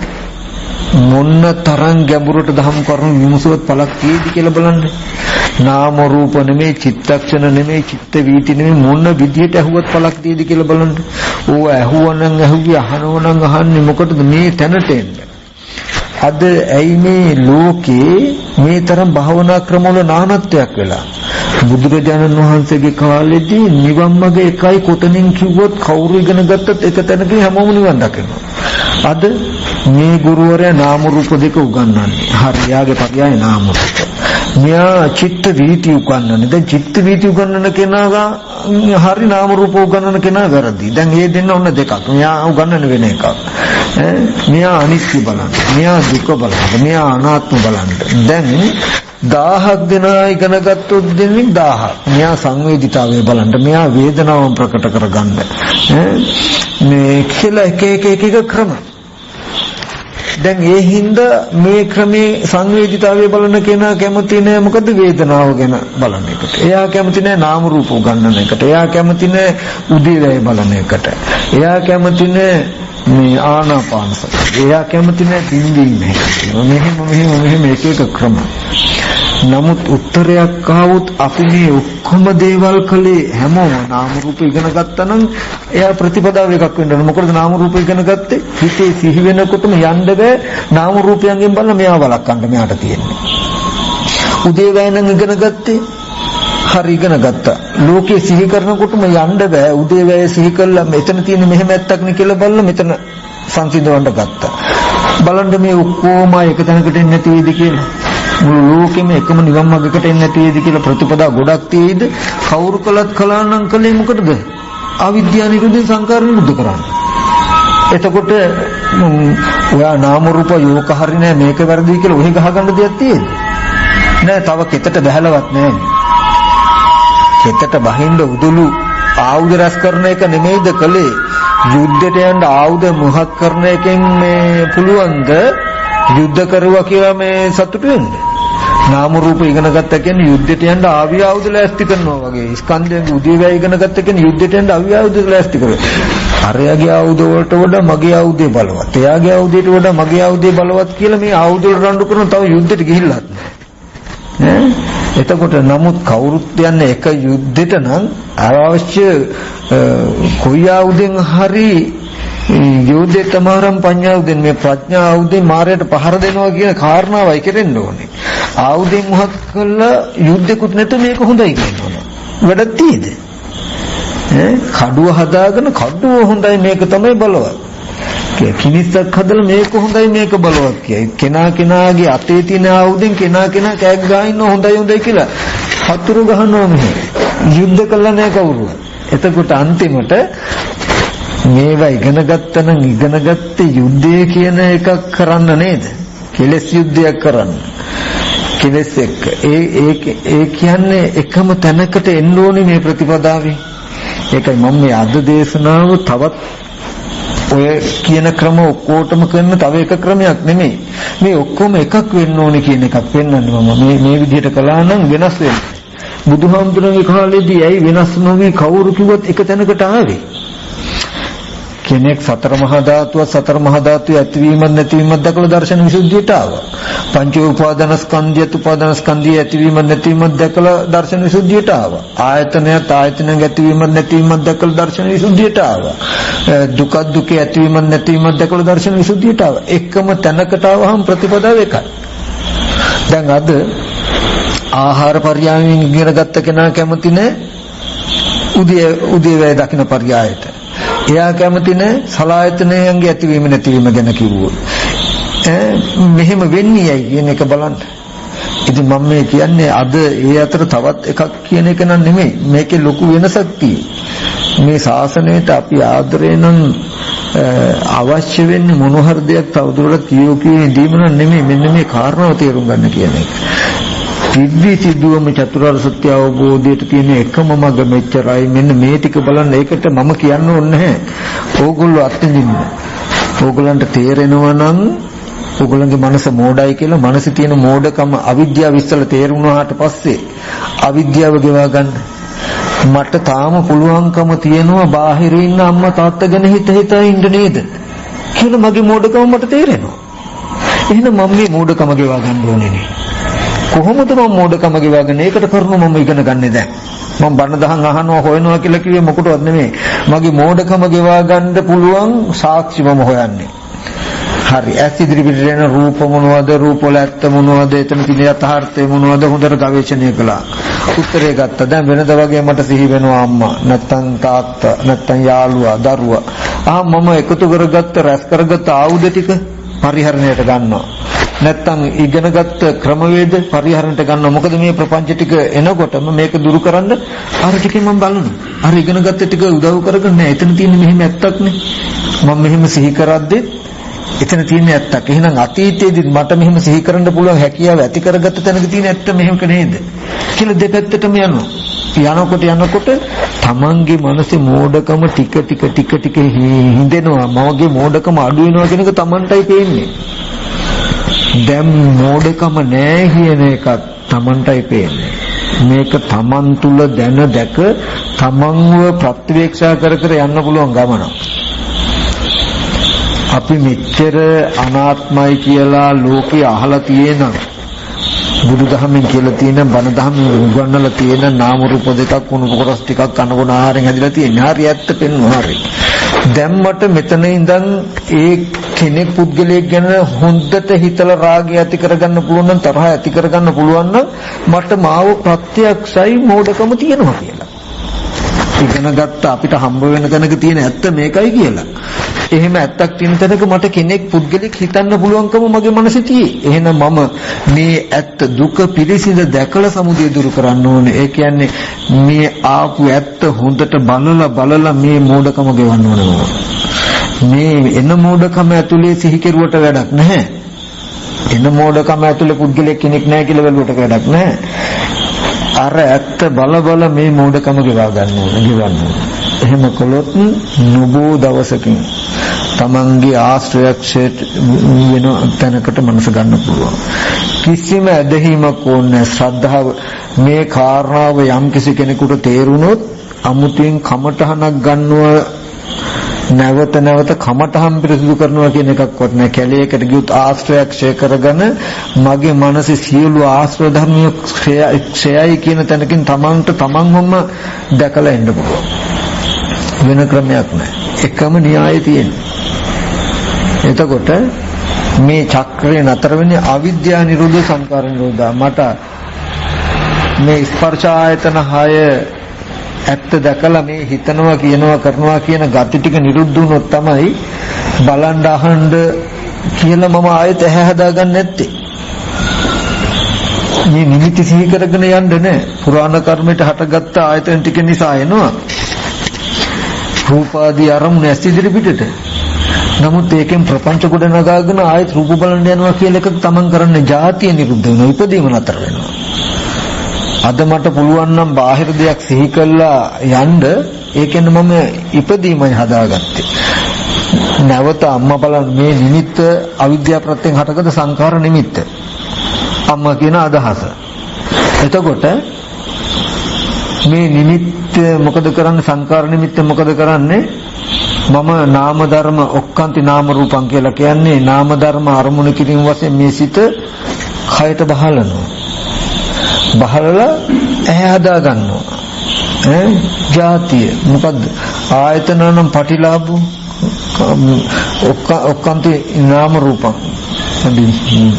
මොන්න තරම් ගැඹුරට දහම් කරුණු විමසුවත් පළක් තියෙදි කියලා බලන්න. නාම රූප නෙමෙයි, චිත්තක්ෂණ නෙමෙයි, චිත්ත වීති නෙමෙයි, මොන විදියට ඇහුවත් පළක් තියෙදි කියලා බලන්න. ඕව ඇහුවනම් ඇහුවේ, අහනවනම් අහන්නේ මොකටද? මේ තැනට එන්න. අද ඇයි මේ ලෝකේ මේ තරම් භාවනා ක්‍රමවල නානත්වයක් වෙලා? බුදුරජාණන් වහන්සේගේ කාලෙදී නිවන් මඟ එකයි, කොතනින් කිව්වොත් කවුරු ඉගෙන ගත්තත් එක තැනකින් හැමෝම නිවන් දකිනවා. අද මේ ගුරුවරයා නාම රූප දෙක උගන්වන්නේ. හරි, යාගේ පරියාය නාම රූප. මෙයා චිත්ත වීති උගන්වන්නේ. දැන් චිත්ත වීති උගන්වන කෙනා හරි, නාම රූප උගන්වන කෙනා වැරදි. දැන් මේ දෙන්න ඔන්න දෙකක්. මෙයා උගන්වන වෙන එකක්. මෙයා අනිත්‍ය බලන්න, මෙයා දුක බලන්න, මෙයා අනාත්ම බලන්න. දැන් 1000ක් දෙනා ඉගෙන ගත්තොත් දෙන්නේ 1000ක්. මෙයා සංවේදිතාවය බලන්න, මෙයා වේදනාව ප්‍රකට කරගන්න. මේ කියලා එක ක්‍රම. දැන් ඒ හින්දා මේ ක්‍රමේ සංවේදිතාවය බලන කෙනා කැමති නෑ මොකද? වේදනාව ගැන බලන එකට. එයා කැමති නෑ නාම රූප ගන්නන එකට. එයා කැමති නෑ උදේවැය බලන එකට. එයා කැමති නෑ මේ ආනාපාන සතිය. එයා කැමති නෑ පිම්බීම. මෙහෙම එක ක්‍රම. නමුත් උත්තරයක් ආවොත් අපි මේ ඔක්කොම දේවල් කළේ හැමෝම නාම රූප ඉගෙන ගත්තා නම් එයා ප්‍රතිපදාව එකක් වෙන්න ඕන. මොකද නාම රූප ඉගෙන ගත්තේ හිතේ සිහි වෙනකොටම යන්න බෑ. නාම රූපයන්ගෙන් බලලා මෙයා වළක්වන්න මෙයාට තියෙන්නේ. උදේවැය නම් ඉගෙන ගත්තේ හරි ඉගෙන ගත්තා. ලෝකේ සිහි කරනකොටම යන්න බෑ. උදේවැය සිහි කළා මෙතන තියෙන මෙහෙම ඇත්තක් නේ කියලා බලලා මෙතන සංසිඳවන්න ගත්තා. බලන්න මේ ඔක්කොම එක තැනකට එන්නේ නැති වෙයිද කියලා. මුළු ලෝකෙම එකම නිවන් මාර්ගයකට එන්නේ නැති වෙයිද කියලා ප්‍රතිපදා ගොඩක් තියෙයිද? කවුරු කළත් කලානම් කලේ මොකටද? අවිද්‍යාව නිරුද්ධ, සංකාර නිරුද්ධ කරන්නේ. එතකොට ඔයා නාම රූප යෝක හරි නෑ, මේක වැරදි කියලා ඔහි ගහගන්න දෙයක් තියෙද? නෑ. තව කෙතට බහැලවත් නෑනේ. කෙතට බහින්න උදුළු ආයුධ රැස් කරන එක නෙමෙයිද කලේ? යුද්ධයට යන්න ආයුධ මොහක් කරන එකෙන් මේ පුළුවන්ද යුද්ධ කරුවා කියලා මේ සතුටු වෙන්න? නාම රූප ඉගෙන ගත්තා කියන්නේ යුද්ධයට යන්න ආවි ආයුධ ලෑස්ති කරනවා වගේ. ස්කන්ධයෙන් උදේවැය ඉගෙන ගත්තා කියන්නේ යුද්ධයට යන්න ආවි ආයුධ ලෑස්ති කරනවා. අරයාගේ ආයුධ වලට වඩා මගේ ආයුධය බලවත්. එයාගේ ආයුධයට වඩා මගේ ආයුධය බලවත් කියලා මේ ආයුධ වල රණ්ඩු කරන තව යුද්ධයට ගිහිල්ලත් නෑ. එතකොට නමුත් කවුරුත් යන්නේ එක යුද්ධෙට නම් අවශ්‍ය කොයි ආයුධෙන් හරි යෝධේ තමහරම් පඤ්ඤාවුදෙන් මේ ප්‍රඥාවුදෙන් මාරයට පහර දෙනවා කියන කාරණාවයි කෙරෙන්න ඕනේ. ආයුධෙන් මොහක් කළා යුද්ධෙකුත් නැතු මේක හොඳයි කියනවා. වැඩක් තියෙද? කඩුව හදාගෙන කඩුව හොඳයි මේක තමයි බලවත්. කිය. කිනිස්සක් හදලා මේක හොඳයි මේක බලවත් කියයි. කෙනා කෙනාගේ අතේ තියෙන ආයුධෙන් කෙනා කෙනා කෑග් ගහන හොඳයි හොඳයි කියලා හතුරු ගහනවා මෙහෙ. යුද්ධ කළා නෑ කවුරු. එතකොට අන්තිමට මේවා ඉගෙන ගත්තා නම් ඉගෙන ගත්තේ යුද්ධය කියන එකක් කරන්න නේද? කෙලස් යුද්ධයක් කරන්න. කෙලස් එක්ක. ඒ කියන්නේ එකම තැනකට එන්න ඕනේ මේ ප්‍රතිපදාවේ. ඒකයි මම මේ අද දේශනාව තවත් ඔය කියන ක්‍රම ඔක්කොටම කරන තව එක ක්‍රමයක් නෙමෙයි. මේ ඔක්කොම එකක් වෙන්න ඕනේ කියන එකක් පෙන්වන්නේ මම. මේ විදිහට කළා නම් වෙනස් වෙනවා. බුදුහාමුදුරන්ගේ කාලේදී ඇයි වෙනස් නොවි කවුරු කිව්වත් එක තැනකට ආවේ? කෙනෙක් සතර මහා ධාතුව ඇතිවීමත් නැතිවීමත් දැකලා දර්ශන විසුද්ධියට ආවා. පංච උපාදානස්කන්ධය ඇතිවීමත් නැතිවීමත් දැකලා දර්ශන විසුද්ධියට ආවා. ආයතනයන් ඇතිවීමත් නැතිවීමත් දැකලා දර්ශන විසුද්ධියට ආවා. දුක ඇතිවීමත් නැතිවීමත් දැකලා දර්ශන විසුද්ධියට ආවා. එකම තැනකට ආවහම ප්‍රතිපදාව එකයි. දැන් අද ආහාර පරියායෙන් ඉගෙන ගත්ත කෙනා කැමති නැහැ උදේවැය දකින්න පරියායට. එයා කැමති නැහැ සලායතනයන්ගේ ඇතිවීම නැතිවීම ගැන කිව්වොත්. මෙහෙම වෙන්නේ ඇයි කියන එක බලන්න. ඉතින් මම මේ කියන්නේ අද ඒ අතර තවත් එකක් කියන එක නන් නෙමෙයි. මේකේ ලොකු වෙනසක් තියෙනවා. මේ ශාසනයට අපි ආදරේ නම් අවශ්‍ය වෙන්නේ මොන හරි දෙයක් තවදුරටත් කියෝ ඉඳීම නෙමෙයි. මෙන්න මේ කාරණාව තේරුම් ගන්න කියන එක. සිද්ධියම චතුරාර්ය සත්‍ය අවබෝධයට තියෙන එකම මඟ මෙච්චරයි. මෙන්න මේ ටික බලන්න. ඒකට මම කියන්න ඕනේ නැහැ. ඕගොල්ලෝ අත්දින්න. ඕගොල්ලන්ට තේරෙනවා නම් ඕගොල්ලන්ගේ මනස මෝඩයි කියලා මනසේ තියෙන මෝඩකම අවිද්‍යාව ඉස්සලා තේරුණාට පස්සේ අවිද්‍යාව ගෙවා ගන්න. මට තාම පුළුවන්කම තියෙනවා බාහිර ඉන්න අම්මා තාත්තා ගැන හිතා ඉන්න නේද කියලා මගේ මෝඩකම මට තේරෙනවා. එහෙනම් මම මේ මෝඩකම ගෙවා ගන්න ඕනේ නේ. කොහොමද මම මෝඩකම ගෙවාගෙන ඒකට කරුණු මම ඉගෙන ගන්නෙ දැන්. මම බණ දහම් අහනවා හොයනවා කියලා කිව්වේ මොකටවත් නෙමෙයි. මගේ මෝඩකම ගෙවා ගන්න පුළුවන් සාක්ෂි මම හොයන්නේ. හරි. ඇස් ඉදිරිපිට එන රූප මොනවද? රූප වල ඇත්ත මොනවද? එතන තියෙන යථාර්ථය මොනවද? හොඳට ගවේෂණය කළා. උත්තරේ ගත්තා. දැන් වෙනද වගේ මට සිහි වෙනවා අම්මා, නැත්තම් තාත්තා, නැත්තම් යාළුවා, දරුවා. මම එකතු කරගත්ත රැස් කරගත්ත ආයුධ ටික පරිහරණයට ගන්නවා. නැත්තම් ඉගෙනගත්ත ක්‍රමවේද පරිහරණයට ගන්නවා. මොකද මේ ප්‍රපංච ටික එනකොටම මේක දුරු කරන්න අර ටිකෙන් මම බලනවා. අර ඉගෙනගත්ත ටික උදව් කරගෙන නෑ. එතන තියෙන්නේ මෙහෙම ඇත්තක් නේ. මම මෙහෙම සිහි කරද්දී එතන තියෙන්නේ ඇත්තක්. එහෙනම් අතීතයේදී මට මෙහෙම සිහි කරන්න පුළුවන් හැකියාව ඇති කරගත්ත තැනක තියෙන ඇත්ත මෙහෙමක නේද කියලා දෙපැත්තටම යනකොට තමන්ගේ මනසේ මෝඩකම ටික හිඳෙනවා. මවගේ මෝඩකම අඩු වෙනවා කියන එක තමන්ටයි පේන්නේ. දැන් මෝඩකම නෑ කියන එකක් තමන්ටයි පේන්නේ. මේක තමන් තුල දැන දැක තමන්ව ප්‍රත්‍යක්ෂා කර යන්න පුළුවන් ගමන. අපි මෙච්චර අනාත්මයි කියලා ලෝකේ අහලා තියෙනවා. බුදුදහමෙන් කියලා තියෙන බණ දහමෙන් උගන්වලා තියෙන නාම රූප දෙකක් කුණු කොටස් ටිකක් කනගොන ආහාරයෙන් හැදිලා තියෙන. හරි ඇත්ත පෙන්වනවා. හරි. දැන් මට මෙතන ඉඳන් ඒ කෙනෙක් පුද්ගලයෙක් ගැන හොඳට හිතලා රාගය ඇති කරගන්න පුළුවන් නම් තරහ ඇති කරගන්න පුළුවන් නම් මට මාව ප්‍රත්‍යක්ෂයි මෝඩකම තියෙනවා කියලා. ඉගෙන ගත්ත අපිට හම්බ වෙන තැනක තියෙන ඇත්ත මේකයි කියලා. එහෙම ඇත්තක් තියෙන තැනක මට කෙනෙක් පුද්ගලෙක් හිතන්න පුළුවන්කම මගේ මනසේ තියෙයි. එහෙනම් මම මේ ඇත්ත දුක පිළිසිඳ දැකලා සමුදය දුරු කරන්න ඕනේ. ඒ කියන්නේ මේ ආපු ඇත්ත හොඳට බලලා මේ මෝඩකම ගෙවන්න ඕනේ. මේ එන මෝඩකම ඇතුලේ සිහි කෙරුවට වැඩක් නැහැ. එන මෝඩකම ඇතුලේ පුද්ගලෙක් කෙනෙක් නැහැ කියලා බැලුවට වැඩක් නැහැ. අර ඇත්ත බල මේ මෝඩකම ගෙවා ගන්න ඕනේ. එහෙම කළොත් නොබෝ දවසකින් තමන්ගේ ආශ්‍රයක්ෂයට වෙන තැනකට මනස ගන්න පුළුවන්. කිසිම ඇදහිීමක් ඕනේ. ශ්‍රද්ධාව මේ කාරණාව යම් කිසි කෙනෙකුට තේරුනොත් අමුතුවෙන් කමටහනක් ගන්නවා නැවත කමටහන් පිරිසිදු කරනවා කියන එකක්වත් නැහැ. කැලේකට ගියොත් ආශ්‍රයක්ෂය කරගෙන මගේ මනසේ සියලු ආශ්‍රය ධර්මිය ක්ෂයයි කියන තැනකින් තමන්වම දැකලා එන්න පුළුවන්. වෙන ක්‍රමයක් නැහැ. එකම න්‍යායය තියෙනවා. එතකොට මේ චක්‍රය නතර වෙන්නේ අවිද්‍යා නිරෝධ සංකාර නිරෝධා. මට මේ ස්පර්ශ ආයතන 6 ඇත්ත දැකලා මේ හිතනවා කියනවා කරනවා කියන gati ටික නිරුද්ධ වුණොත් තමයි බලන් අහන්න කියලා මම ආයෙත් ඇහැ හදාගන්නේ නැත්තේ. මේ නිමිති සිහි කරගෙන යන්න නෑ. පුරාණ කර්මයට හටගත්ත ආයතන ටික නිසා එනවා. රූපාදී අරමුණ ඇස් ඉදිරි පිටට. නමුත් ඒකෙන් ප්‍රපංච කොට නගාගෙන ආයෙත් රූප බලන්න යනවා කියලා එකක් තමන් කරන්නේ ජාතිය නිරුද්ධ වෙනවා. ඉපදීම නතර වෙනවා. අද මට පුළුවන් නම් බාහිර දෙයක් සිහි කළා යන්න ඒකෙන් මම ඉපදීමයි හදාගත්තේ. නැවත අම්මා බලන්න මේ නිමිත්ත අවිද්‍යාව ප්‍රත්‍යයෙන් හටගත්ත සංඛාර නිමිත්ත. අම්මා කියන අදහස. එතකොට මේ නිමිත්ත මොකද කරන්නේ? සංඛාර නිමිත්ත මොකද කරන්නේ? මම නාම ධර්ම ඔක්කාන්ති නාම රූපං කියලා කියන්නේ නාම ධර්ම අරමුණු කිරීම වශයෙන් මේ සිත කයට බහලනවා. බහලලා ඇහැ හදා ගන්නවා. ජාතිය මොකද්ද? ආයතන නම් පටිලාභු ඔක්කාන්ති නාම රූපං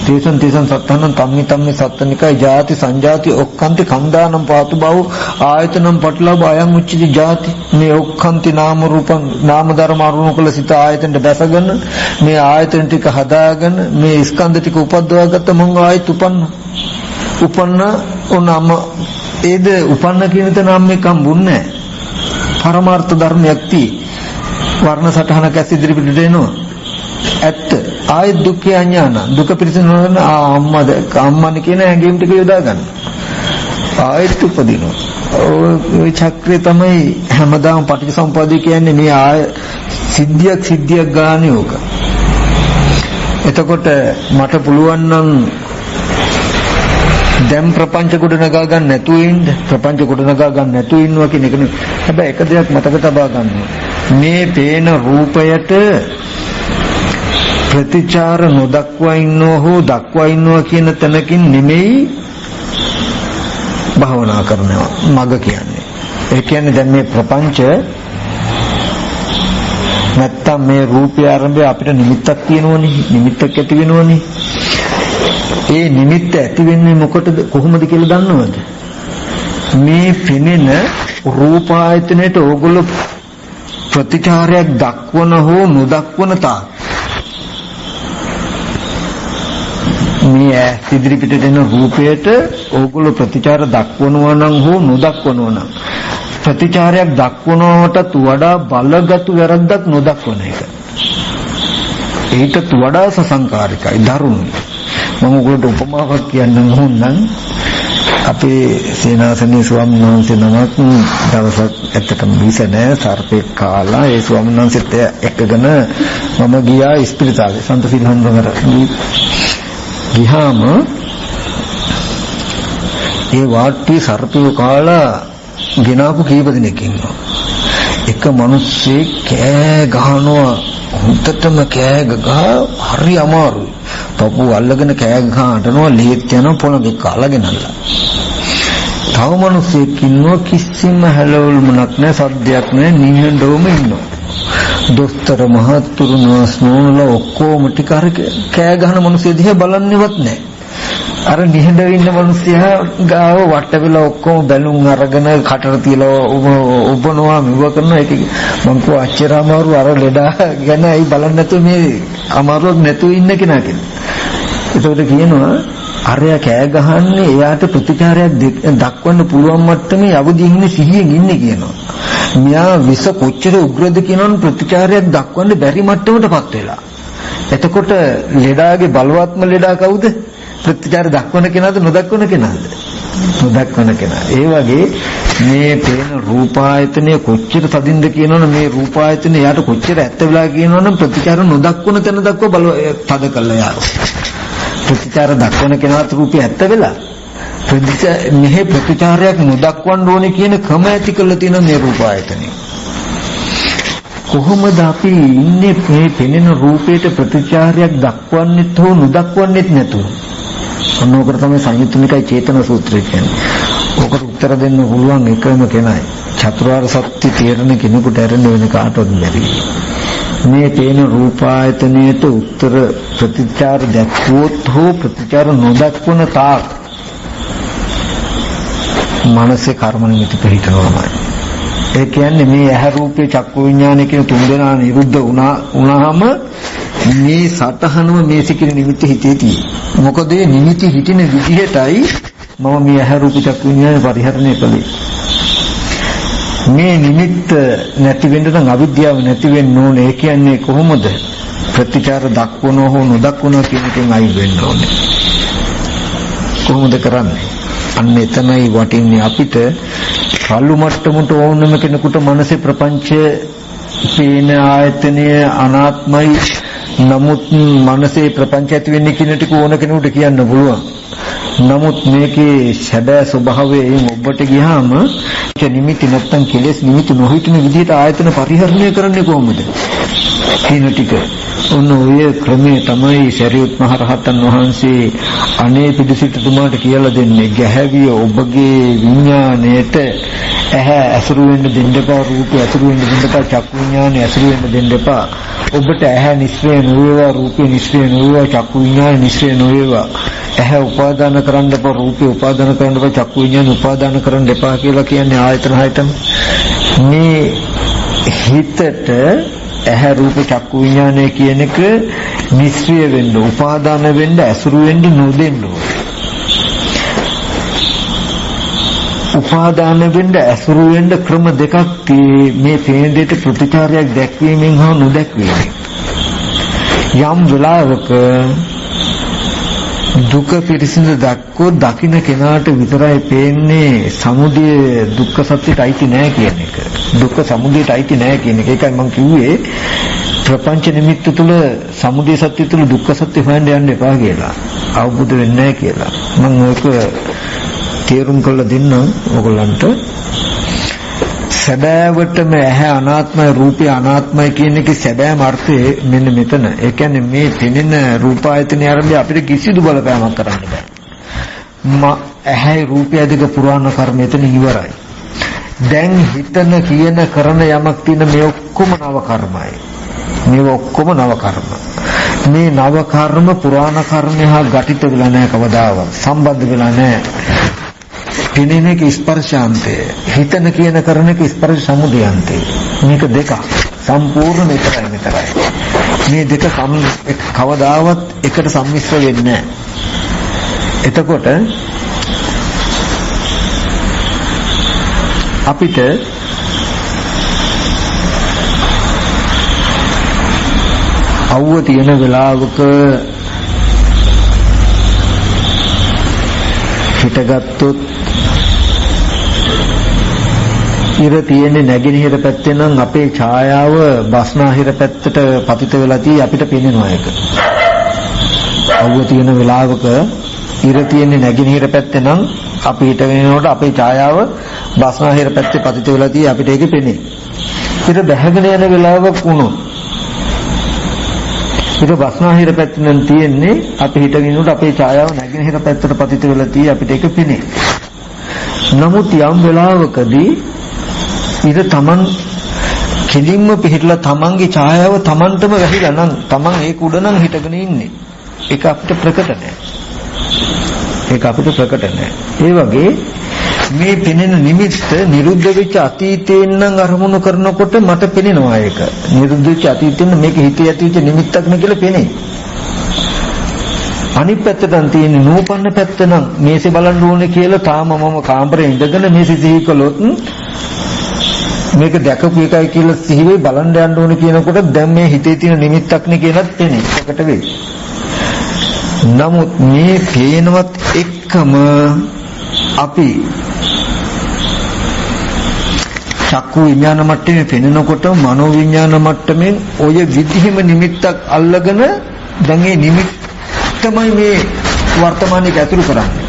තේසන් සත්තනං තම්මි සත්තනිකයි ජාති සංජාති ඔක්කාන්ති කන්දානම් පාතු බව ආයතනම් පටලව අයං උච්චති ජාති මේ ඔක්කාන්ති නාම රූපං නාම ධර්ම අරුණු කළ සිත ආයතනට බැසගෙන මේ ආයතන ටික හදාගෙන මේ ස්කන්ධ ටික උපද්දවාගත්ත මම ආයත උපන්න උනම ඒද උපන්න කියන තැන නම් එකක් හම්බුන්නේ නැහැ. පරමාර්ථ ධර්මයක් tie වර්ණ සටහනක් ඇස් ඉදිරි පිටට එනවා. ඇත්ත ආයත් දුක්ඛ අඥාන දුක පිරිසිදුන අම්මනේ කියන හැඟීම් ටික යොදා ගන්න. ආයත් උපදිනවා. ওই චක්‍රය තමයි හැමදාම පටිච්චසමුප්පාදේ කියන්නේ මේ ආය සිද්ධියක් ගානේ ඕක. එතකොට මට පුළුවන් නම් දැන් ප්‍රපංච කොට නගා ගන්න නැතුව ඉන්න ප්‍රපංච කොට නගා ගන්න නැතුව ඉන්නවා කියන එක නෙවෙයි. හැබැයි එක දෙයක් මතක තබා ගන්න. මේ පේන රූපයට ප්‍රතිචාර නොදක්වා ඉන්නෝ හෝ දක්වා ඉන්නවා කියන තැනකින් නෙමෙයි භාවනා කරනවා මග කියන්නේ. ඒ කියන්නේ දැන් මේ ප්‍රපංච නැත්තම් මේ රූපය ආරම්භය අපිට නිමිත්තක් තියෙනවනේ නිමිත්තක් ඇති වෙනවනේ. ඒ නිමිත්ත ඇති වෙන්නේ මොකටද කොහොමද කියලා දන්නවද? මේ පෙනෙන රූප ආයතනයේ ඕගොල්ලෝ ප්‍රතිචාරයක් දක්වන හෝ නොදක්වන තා මේ ඉදිරි පිටට එන රූපයට ඕගොල්ලෝ ප්‍රතිචාර දක්වනවා නම් හෝ නොදක්වනවා නම් ප්‍රතිචාරයක් දක්වනවටත් වඩා බලගත් වැරද්දක් නොදක්වන එක. ඒකට වඩා සසංකාරිකයි දරුණුයි. මම ඔයගොල්ලන්ට උපමාවක් කියන්නම් ඕනනම් අපේ සේනාසනයේ ස්වාමීන් වහන්සේ නමක් දවසක් ඇත්තටම විස නැහැ සර්පෙක් කාලා ඒ ස්වාමීන් වහන්සේත් එක්කගෙන මම ගියා ස්පිරිතාලේ සන්තසිල් හඳුනගර ගියාම ඒ වාට්ටි සර්පිය කාලා ගෙනාපු කීප දෙනෙක් ඉන්නවා. එක මිනිස්සෙක් කෑ ගහනවා හුත්තටම කෑ ගහ හරි අමාරුයි. පපු අල්ලගෙන කෑ ගහ අඬනවා ලේත් යනවා පොළොගේ කාලා ගෙනල්ලා. තව මිනිස්සෙක් ඉන්නවා කිසිම හැලවුල්මක් නැහැ සද්දයක් නැහැ නිහඬවම ඉන්නවා. දොස්තර මහත්තුරු නර්ස් නෝනලා ඔක්කොම ටික අර කෑ ගහන මිනිස්සු දිහා බලන්නේවත් නැහැ. අර නිහඬව ඉන්න මිනිස්සයා ගාව වට වෙලා ඔක්කොම බැලුම් අරගෙන කටට තියලා ඔබනවා මෙව කරනවා ඒක මං කෝ අච්චර අමාරු අර ලෙඩා ගැන ඇයි බලන්නේ නැතුව මේ අමාරුවක් නැතුව ඉන්න කෙනා කියලා. ඒකට කියනවා අරයා කෑ ගහන්නේ එයාට ප්‍රතිචාරයක් දක්වන්න පුළුවන් මට්ටමේ අවදි ඉන්නේ සිහියෙන් ඉන්නේ කියනවා. මෙයා විස කොච්චර උග්‍රද කියනවනම් ප්‍රතිචාරයක් දක්වන්න බැරි මට්ටමටපත් වෙලා. එතකොට ලෙඩාගේ බලවත්ම ලෙඩා කවුද? ප්‍රතිචාර දක්වන කෙනාද නොදක්වන කෙනාද? නොදක්වන කෙනා. ඒ වගේ මේ පේන රූපායතනය කොච්චර තදින්ද කියනවනම් මේ රූපායතනය යාට කොච්චර ඇත්ත වෙලා කියනවනම් ප්‍රතිචාර නොදක්වන තැන දක්ව බල තද කළා යාර. ප්‍රතිචාර දක්වන කෙනාට රූපය ඇත්ත වෙලා මෙහි ප්‍රතිචාරයක් නොදක්වන්න ඕනේ කියන ක්‍රම ඇති කරලා තියෙන මේ රූපායතනය. කොහොමද අපි ඉන්නේ මේ පෙනෙන රූපයට ප්‍රතිචාරයක් දක්වන්නෙත් හෝ නොදක්වන්නෙත් නැතුව? අනෝකර තමයි සංයුත්නිකයි චේතන සූත්‍රය කියන්නේ. ඔකට උත්තර දෙන්න පුළුවන් එකම කෙනයි. චතුරාර්ය සත්‍ය තේරෙන කෙනෙකුට ඇරෙන්න වෙන කාටවත් බැරි. මේ පේන රූපායතනයට උත්තර ප්‍රතිචාර දක්වුවොත් හෝ ප්‍රතිචාර නොදක්වන තාක් මනසේ කර්ම නිමිති පිළිටනවාමයි. ඒ කියන්නේ මේ ඇහැ රූපේ චක්කු විඥානය කියන තුන් දෙනා නිරුද්ධ වුණාම මේ සතහනම මේ සිකින නිමිති හිතේ තියෙන්නේ. මොකද මේ නිමිති හිටින විදිහටයි මම මේ ඇහැ රූප චක්කු විඥානය පරිහරණය කළේ. මේ නිමිත්ත නැති වෙන්න නම් අවිද්‍යාව නැති වෙන්න ඕනේ. ඒ කියන්නේ කොහොමද? ප්‍රතිචාර දක්වනෝ හෝ නොදක්වනෝ කියන එකෙන් අයින් වෙන්න ඕනේ. කොහොමද කරන්නේ? අන්න එතනයි වටින්නේ අපිට කල්ලු මට්ටමට ඕනම කෙනෙකුට මනසේ ප්‍රපංචය පේන ආයතනය අනාත්මයි. නමුත් මනසේ ප්‍රපංච ඇති වෙන්නේ කියන ටික ඕන කෙනෙකුට කියන්න පුළුවන්. නමුත් මේකේ සැබෑ ස්වභාවයෙන් ඔබට ගියාම නිමිති නැත්තම් කෙලෙස් නිමිති නොහිටින විදිහට ආයතන පරිහරණය කරන්නේ කොහොමද? කියන ටික ඔන්න ඔය ක්‍රමයේ තමයි සරියුත් මහ රහතන් වහන්සේ අනේ පිළිසිටුමාට කියලා දෙන්නේ. ගැහැවිය ඔබගේ විඥාණයට ඇහැ ඇසුරු වෙන්න දෙන්න එපා, රූපය ඇසුරු වෙන්න දෙන්න එපා, චක්කු විඥානය ඇසුරු වෙන්න දෙන්න එපා. ඔබට ඇහැ නිස්සය නොවේවා, රූපය නිස්සය නොවේවා, චක්කු විඥානය නිස්සය නොවේවා. ඇහැ උපාදාන කරන්න එපා, රූපය උපාදාන කරන්න එපා, චක්කු විඥානය උපාදාන කරන්න එපා කියලා කියන්නේ ආයතන හයටම. මේ හිතට ඇහැ රූප චක්කු විඥානය කියන එක නිස්සය වෙන්න, උපාදාන වෙන්න, ඇසුරු වෙන්න නොදෙන්න ඕනේ. උපාදාන වෙන්න ඇසුරු වෙන්න ක්‍රම දෙකක් මේ පේන දෙයට ප්‍රතිචාරයක් දැක්වීමෙන් හා නොදැක්වීමෙන්. යම් වෙලාවක දුක පිරිසිදු දක්කෝ දකින්න කෙනාට විතරයි පේන්නේ සමුදය දුක්ඛ සත්‍යයට අයිති නැහැ කියන එක. දුක්ඛ සමුදයට අයිති නැහැ කියන එක. ඒකයි මම කිව්වේ ප්‍රපංච නිමිත්ත තුළ සමුදය සත්‍ය තුළ දුක්ඛ සත්‍ය හොයන්න යන්න එපා කියලා. අවබෝධ වෙන්නේ නැහැ කියලා. මම ඒක තේරුම් කරලා දෙන්නම් ඔයගොල්ලන්ට. සැබෑවටම ඇහැ අනාත්මයි, රූපය අනාත්මයි කියන එකේ සැබෑම අර්ථය මෙන්න මෙතන. ඒ කියන්නේ මේ පෙනෙන රූපායතනය ආරම්භය අපිට කිසිදු බලපෑමක් කරන්න බෑ. ඇහැයි රූපය දෙක පුරාණ කර්ම එතන ඉවරයි. දැන් හිතන කියන කරන යමක් තියෙන මේ ඔක්කොම නව කර්මයි. මේ ඔක්කොම නව කර්ම. මේ නව කර්ම පුරාණ කර්ම හා ගැටිත වෙලා නැහැ කවදාවත්. සම්බන්ධ වෙලා නැහැ. පිනෙන එක ස්පර්ශාන්තය, හිතන කියන කරන එක ස්පර්ශ සමුදයාන්තය. මේක දෙක සම්පූර්ණ මෙතරයි. මේ දෙක කවදාවත් එකට සම්මිශ්‍ර වෙන්නේ නැහැ. එතකොට අපිට අවුව තියෙන වෙලාවක හිටගත්තොත් ඉර තියෙන්නේ නැගෙනහිර පැත්තේ නම් අපේ ඡායාව බස්නාහිර පැත්තට පතිත වෙලා තිය අපිට පේනවා ඒක. අවුව තියෙන වෙලාවක ඉර තියෙන්නේ නැගෙනහිර පැත්තේ නම් අපි හිටගෙනනකොට අපේ ඡායාව බස්නාහිර පැත්තේ පතිත වෙලා තිය අපිට ඒක පේන්නේ. ඉර බැහැගෙන යන වෙලාවක වුණොත් ඉර බස්නාහිර පැත්තේ නම් තියෙන්නේ අපි හිටගෙනනකොට අපේ ඡායාව නැගෙනහිර පැත්තට පතිත වෙලා තිය අපිට ඒක පේන්නේ. නමුත් යම් වෙලාවකදී ඉර තමන් කෙලින්ම පිළිහිట్లా තමන්ගේ ඡායාව තමන්ටම වැහිලා නම් තමන් ඒක උඩ නම් හිටගෙන ඉන්නේ. ඒක අපිට ප්‍රකට නැහැ. ඒ වගේ මේ පෙනෙන නිමිත්ත නිරුද්ධ වෙච්ච අතීතයෙන් නම් අරමුණු කරනකොට මට පෙනෙනවා ඒක. නිරුද්ධ වෙච්ච අතීතයෙන් මේක හිතේ ඇතිවෙච්ච නිමිත්තක් නේ කියලා පෙනේ. අනිත් පැත්තෙන් තියෙන නූපන්න පැත්ත නම් මේසේ බලන්න ඕනේ කියලා තාම මම කාමරේ ඉඳගෙන මේසේ සිහි කළොත් මේක දැකපු එකයි කියලා සිහි වෙයි බලන්න යන්න ඕනේ කියනකොට දැන් මේ හිතේ තියෙන නිමිත්තක් නේ කියලාත් පෙනේ. ඒකට වෙයි. නමුත් මේ පේනවත් එක්කම අපි චක්කු විඥාන මට්ටමේ පෙනෙනකොට මනෝ විඥාන මට්ටමින් ඔය විදිහම නිමිත්තක් අල්ලගෙන දැන් මේ නිමිත්තමයි මේ වර්තමානයේ ඇතුළු කරන්නේ.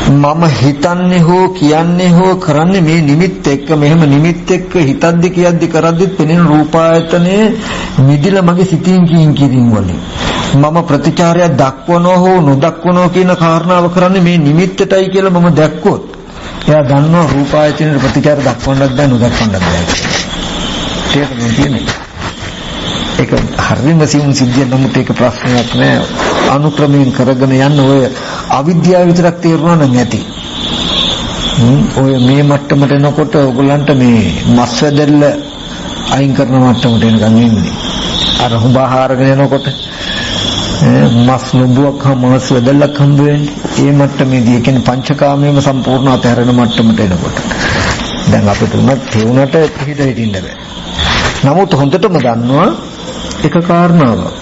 මම හිතන්නේ හෝ කියන්නේ හෝ කරන්නේ මේ නිමිත්ත එක්ක. මෙහෙම නිමිත්ත එක්ක හිතද්දි කියද්දි කරද්දි පෙනෙන රූපායතනයේ මිදිලා මගේ සිතින් කියින් වලින් මම ප්‍රතිචාරයක් දක්වනෝ හෝ නොදක්වනෝ කියන කාරණාව කරන්නේ මේ නිමිත්තටයි කියලා මම දැක්කොත් එයා දන්නවා රූපායතනයේ ප්‍රතිචාර දක්වන්නත් බෑ නොදක්වන්නත් බෑ. ඒක හරියම සිද්ධිය. නමුත් ඒක ප්‍රශ්නයක් නෑ. අනුක්‍රමයෙන් කරගෙන යන්න ඔය අවිද්‍යාව විතරක් තේරුණා නම් ඇති. ඔය මේ මට්ටමට එනකොට ඔයගොල්ලන්ට මේ මස් වැදෙල්ල අයින් කරන මට්ටමට එනකන් ඉන්නේ. අර හුඹ ආහාරගෙන යනකොට මස් ලොබුවක් මස් වැදෙල්ලක් හම්බ වෙන්නේ. ඒ මට්ටමේදී කියන්නේ පංචකාමයේම සම්පූර්ණ අතහැරෙන මට්ටමට එනකොට. දැන් අපිට උනත් තේුණට පිළිද හිටින්න බෑ. නමුත් හොඳටම දන්නවා එක කාරණාවක්.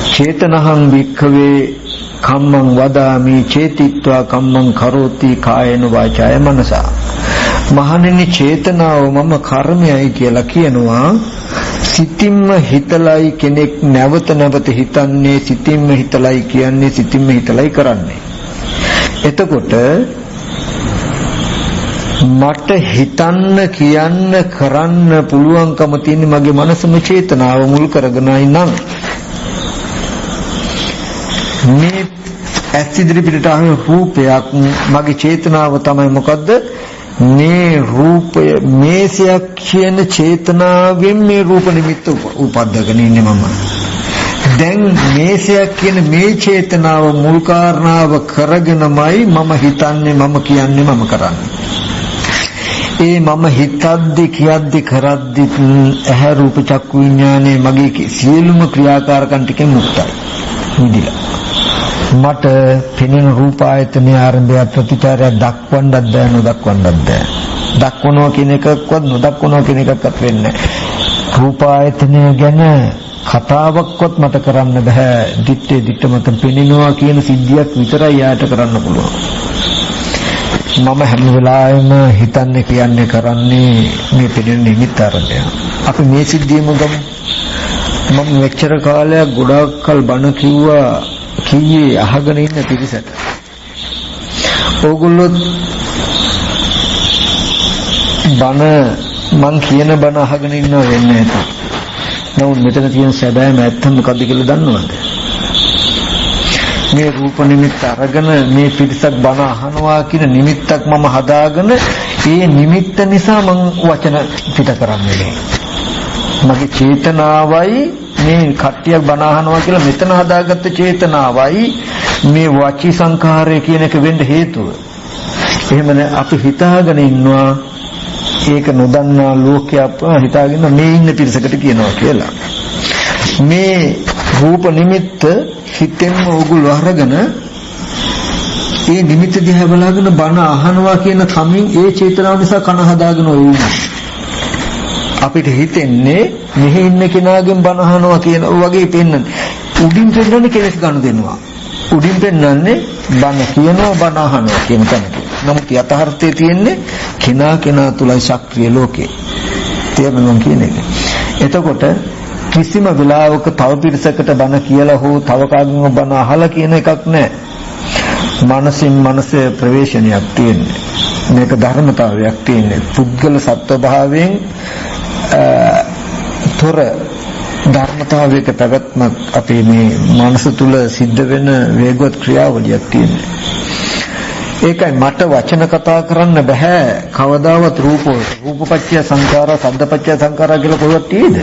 චේතනහං වික්ඛවේ කම්මං වදාමි චේතිත්වා කම්මං කරෝති කායේන වාචාය මනසා. මහණෙනි චේතනාව මම කර්මයයි කියලා කියනවා. සිතින්ම හිතලයි කෙනෙක් නැවත නැවත හිතන්නේ, සිතින්ම හිතලයි කියන්නේ, සිතින්ම හිතලයි කරන්නේ. එතකොට මට හිතන්න කියන්න කරන්න පුළුවන්කම තියෙන මගේ මනසම චේතනාව මුල් කරගෙනයි නම් මේ ඇස් ඉදිරි පිටට ආවේ රූපයක් මගේ චේතනාව තමයි මොකද්ද? මේ රූපය මේසයක් කියන චේතනාවෙන් මේ රූප නිමිත්ත උපද්දගෙන ඉන්නේ මම. දැන් මේසයක් කියන මේ චේතනාව මුල් කාරණාව කරගෙනමයි මම හිතන්නේ, මම කියන්නේ, මම කරන්නේ. ඒ මම හිතද්දි කියද්දි කරද්දි ඇහැ රූප චක්කු විඥානේ මගේ සියලුම ක්‍රියාකාරකම් ටිකෙන් මුක්තයි. නිදිලා. මට පෙනෙන රූප ආයතනයේ ආරම්භය ප්‍රතිචාරය දක්වන්නත් බෑ, නොදක්වන්නත් බෑ. දක්වනවා කියන එකක්වත් නොදක්වනවා කියන එකක්වත් වෙන්නේ නැහැ. රූප ආයතනය ගැන කතාවක්වත් මට කරන්න බෑ. දිත්තේ දිත්ත මත පෙනෙනවා කියන සිද්ධියක් විතරයි යාට කරන්න පුළුවන්. මම හැම වෙලාවෙම හිතන්නේ කියන්නේ කරන්නේ මේ පෙනෙන නිමිත්ත ආරම්භය. අපි මේ සිද්ධියම ගමු. මම මෙච්චර කාලයක් ගොඩාක් කල් බණ කිව්වා කීයේ අහගෙන ඉන්න පිරිසට. ඕගොල්ලෝ බණ මං කියන බණ අහගෙන ඉන්නව වෙන්නේ නැති. නමුත් මෙතන තියෙන සැබෑම ඇත්ත මොකද්ද කියලා දන්නවද? මේ රූප නිමිත්ත අරගෙන මේ පිරිසක් බණ අහනවා කියන නිමිත්තක් මම හදාගෙන ඒ නිමිත්ත නිසා මං වචන පිට කරන්නේ. මගේ චේතනාවයි මේ කට්ටියක් බණ අහනවා කියලා මෙතන හදාගත්ත චේතනාවයි මේ වාචී සංඛාරය කියන එක වෙන්න හේතුව. එහෙමනේ අපි හිතාගෙන ඉන්නවා ඒක නොදන්නා ලෝකයක් හිතාගෙන මේ ඉන්න පිරිසකට කියනවා කියලා. මේ රූප නිමිත්ත හිතෙන්ම ඕගොල්ලෝ අරගෙන ඒ නිමිත්ත දිහා බලාගෙන බණ අහනවා කියන කමින් ඒ චේතනාව නිසා කන හදාගෙන ඔය ඉන්නේ. අපිට හිතෙන්නේ මෙහි ඉන්න කෙනාගෙන් බණ අහනවා කියන වගේ පෙන්නන්නේ. උඩින් පෙන්නන්නේ කෙලස් ගන්න දෙනවා. උඩින් පෙන්නන්නේ බණ කියනවා බණ අහනවා කියන තැනක. නමුත් යථාර්ථයේ තියෙන්නේ කෙනා තුලයි ශක්‍රීය ලෝකේ. තේරුණා කියන එක. එතකොට කිසිම වෙලාවක තව පිරිසකට බණ කියලා හෝ තව කාගෙන් බණ අහලා කියන එකක් නැහැ. මනසින් මනසේ ප්‍රවේශනයක් තියෙන්නේ. මේක ධර්මතාවයක් තියෙන්නේ. පුද්ගල සත්ව භාවයෙන් තොර ධර්මතාවයක පැවැත්මක් අපේ මේ මනස තුල සිද්ධ වෙන වේගවත් ක්‍රියාවලියක් තියෙනවා. ඒකයි මට වචන කතා කරන්න බෑ කවදාවත් රූපපච්චය සංඛාරා සද්දපච්චය සංඛාරා කියලා කොහෙවත් තියෙද?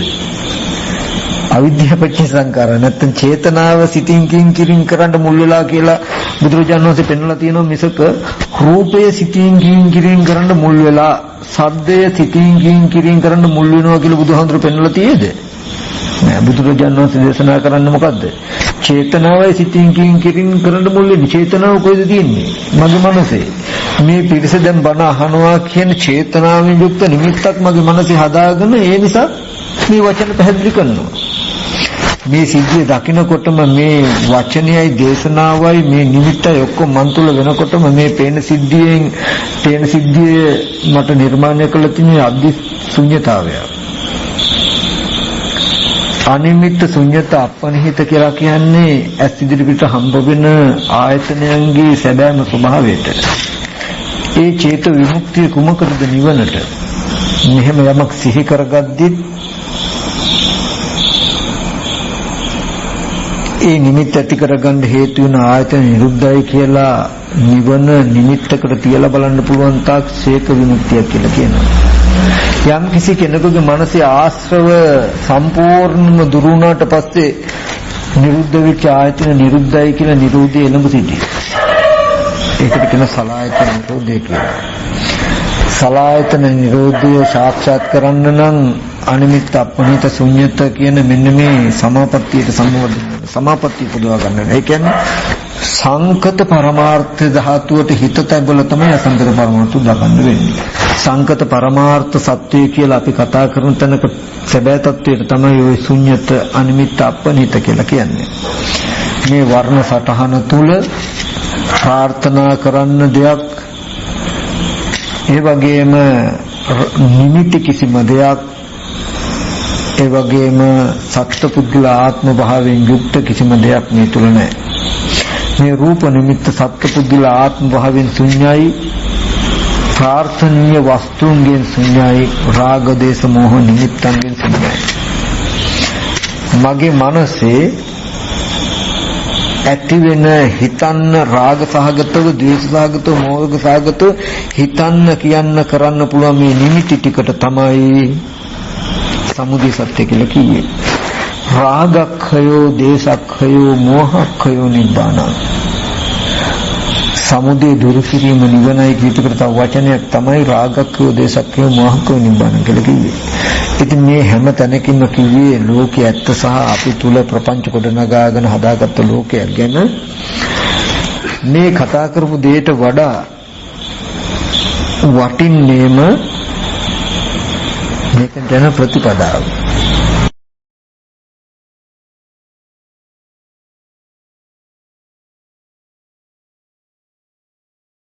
අවිද්‍යාපච්චය සංඛාරා නැත්නම් චේතනාව සිතින් කිරින් කරන්න මුල් වෙලා කියලා බුදුරජාණන් වහන්සේ පෙන්වලා තියෙනවා. මිසක රූපය සිතින් කිරින් කරන්න මුල් වෙලා සද්දය සිතින් කිරින් කරන්න මුල් වෙනවා කියලා බුදුහාමුදුරු පෙන්වලා තියෙද? නෑ. බුදුරජාණන් වහන්සේ දේශනා කරන්නේ මොකද්ද? චේතනාවයි සිතින් කිරින් කරන්න මුල් වෙන්නේ. චේතනාව කොහෙද තියෙන්නේ? මගේ මනසේ. මේ පිරිස දැන් බණ අහනවා කියන චේතනාවෙන් යුක්ත නිමිත්තක් මගේ මනසේ හදාගෙන ඒ නිසා මේ වචන පැහැදිලි කරනවා. මේ සිද්ධිය දකිනකොටම මේ වචනයයි දේශනාවයි මේ නිමිත්තයි ඔක්කොම මන් තුළ වෙනකොටම මේ පේන සිද්ධිය මට නිර්මාණය කළ තියෙන අධි ශුන්‍යතාවය. අනිමිත්ත ශුන්‍යත අපනිහිත කියලා කියන්නේ ඇස් ඉදිරිපිට හම්බ වෙන ආයතනයන්ගේ සැබෑම ස්වභාවයට. ඒ චේත විමුක්තිය කුමකටද? නිවනට. මෙහෙම යමක් සිහි කරගද්දිත් ඒ නිමිත්ත ඇති කරගන්න හේතු වෙන ආයතන නිරුද්ධයි කියලා නිවන නිමිත්තකට තියලා බලන්න පුළුවන් තාක් සේක විමුක්තිය කියලා කියනවා. යම් කිසි කෙනෙකුගේ මනසේ ආශ්‍රව සම්පූර්ණම දුරු වුණාට පස්සේ නිරුද්ධ වෙච්ච ආයතන නිරුද්ධයි කියලා නිරෝධය එළඹ සිටි. ඒකට කියන සලායතන නිරෝධය කියලා. සලායතන නිරෝධය සාක්ෂාත් කරන්න නම් අනිමිත්ත අපනිත ශුන්්‍යත කියන මෙන්න මේ සමාපත්තියට සමාපත්තිය පුදවා ගන්න. ඒ කියන්නේ සංකත පරමාර්ථ ධාතුවට හිත තැබලා තමයි අසංකත පරමාර්ථ දක්වන්න වෙන්නේ. සංකත පරමාර්ථ සත්‍යය කියලා අපි කතා කරන තැනක සැබෑ තත්වයට තමයි ওই ශුන්්‍යත අනිමිත්ත අපනිත කියලා කියන්නේ. මේ වර්ණ සටහන තුල ප්‍රාර්ථනා කරන්න දෙයක්, ඒ වගේම නිමිති කිසිම දෙයක්, ඒ වගේම සත්පුද්ගල ආත්ම භාවයෙන් යුක්ත කිසිම දෙයක් මේ තුල නැහැ. මේ රූප නිමිත්ත සත්පුද්ගල ආත්ම භාවයෙන් ශුන්‍යයි, ප්‍රාර්ථනීය වස්තුන්ගෙන් ශුන්‍යයි, රාග දේශ මොහ නිමිත්තන්ගෙන් ශුන්‍යයි. මගේ මනසේ ඇති වෙන හිතන්න රාග සහගතව, ද්වේෂ සහගතව, මෝහ සහගතව හිතන්න කියන්න කරන්න පුළුවන් මේ නිමිති ටිකට තමයි සමුදය සත්‍ය කියලා කියන්නේ. රාගක්ඛයෝ, දේශක්ඛයෝ, මෝහක්ඛයෝ නිබ්බාන. සමුදය දුරු කිරීම නිවනයි කියතකට තව වචනයක් තමයි රාගක්ඛයෝ, දේශක්ඛයෝ, මෝහක්ඛයෝ නිබ්බාන කියලා කිව්වේ. ඉතින් මේ හැම තැනකින්ම කිව්වේ ලෝකයේ ඇත්ත සහ අපි තුල ප්‍රපංච කොට නගාගෙන හදාගත්ත ලෝකයක් ගැන. මේ කතා කරපු දෙයට වඩා වටින්නේම මේක දැන ප්‍රතිපදාව.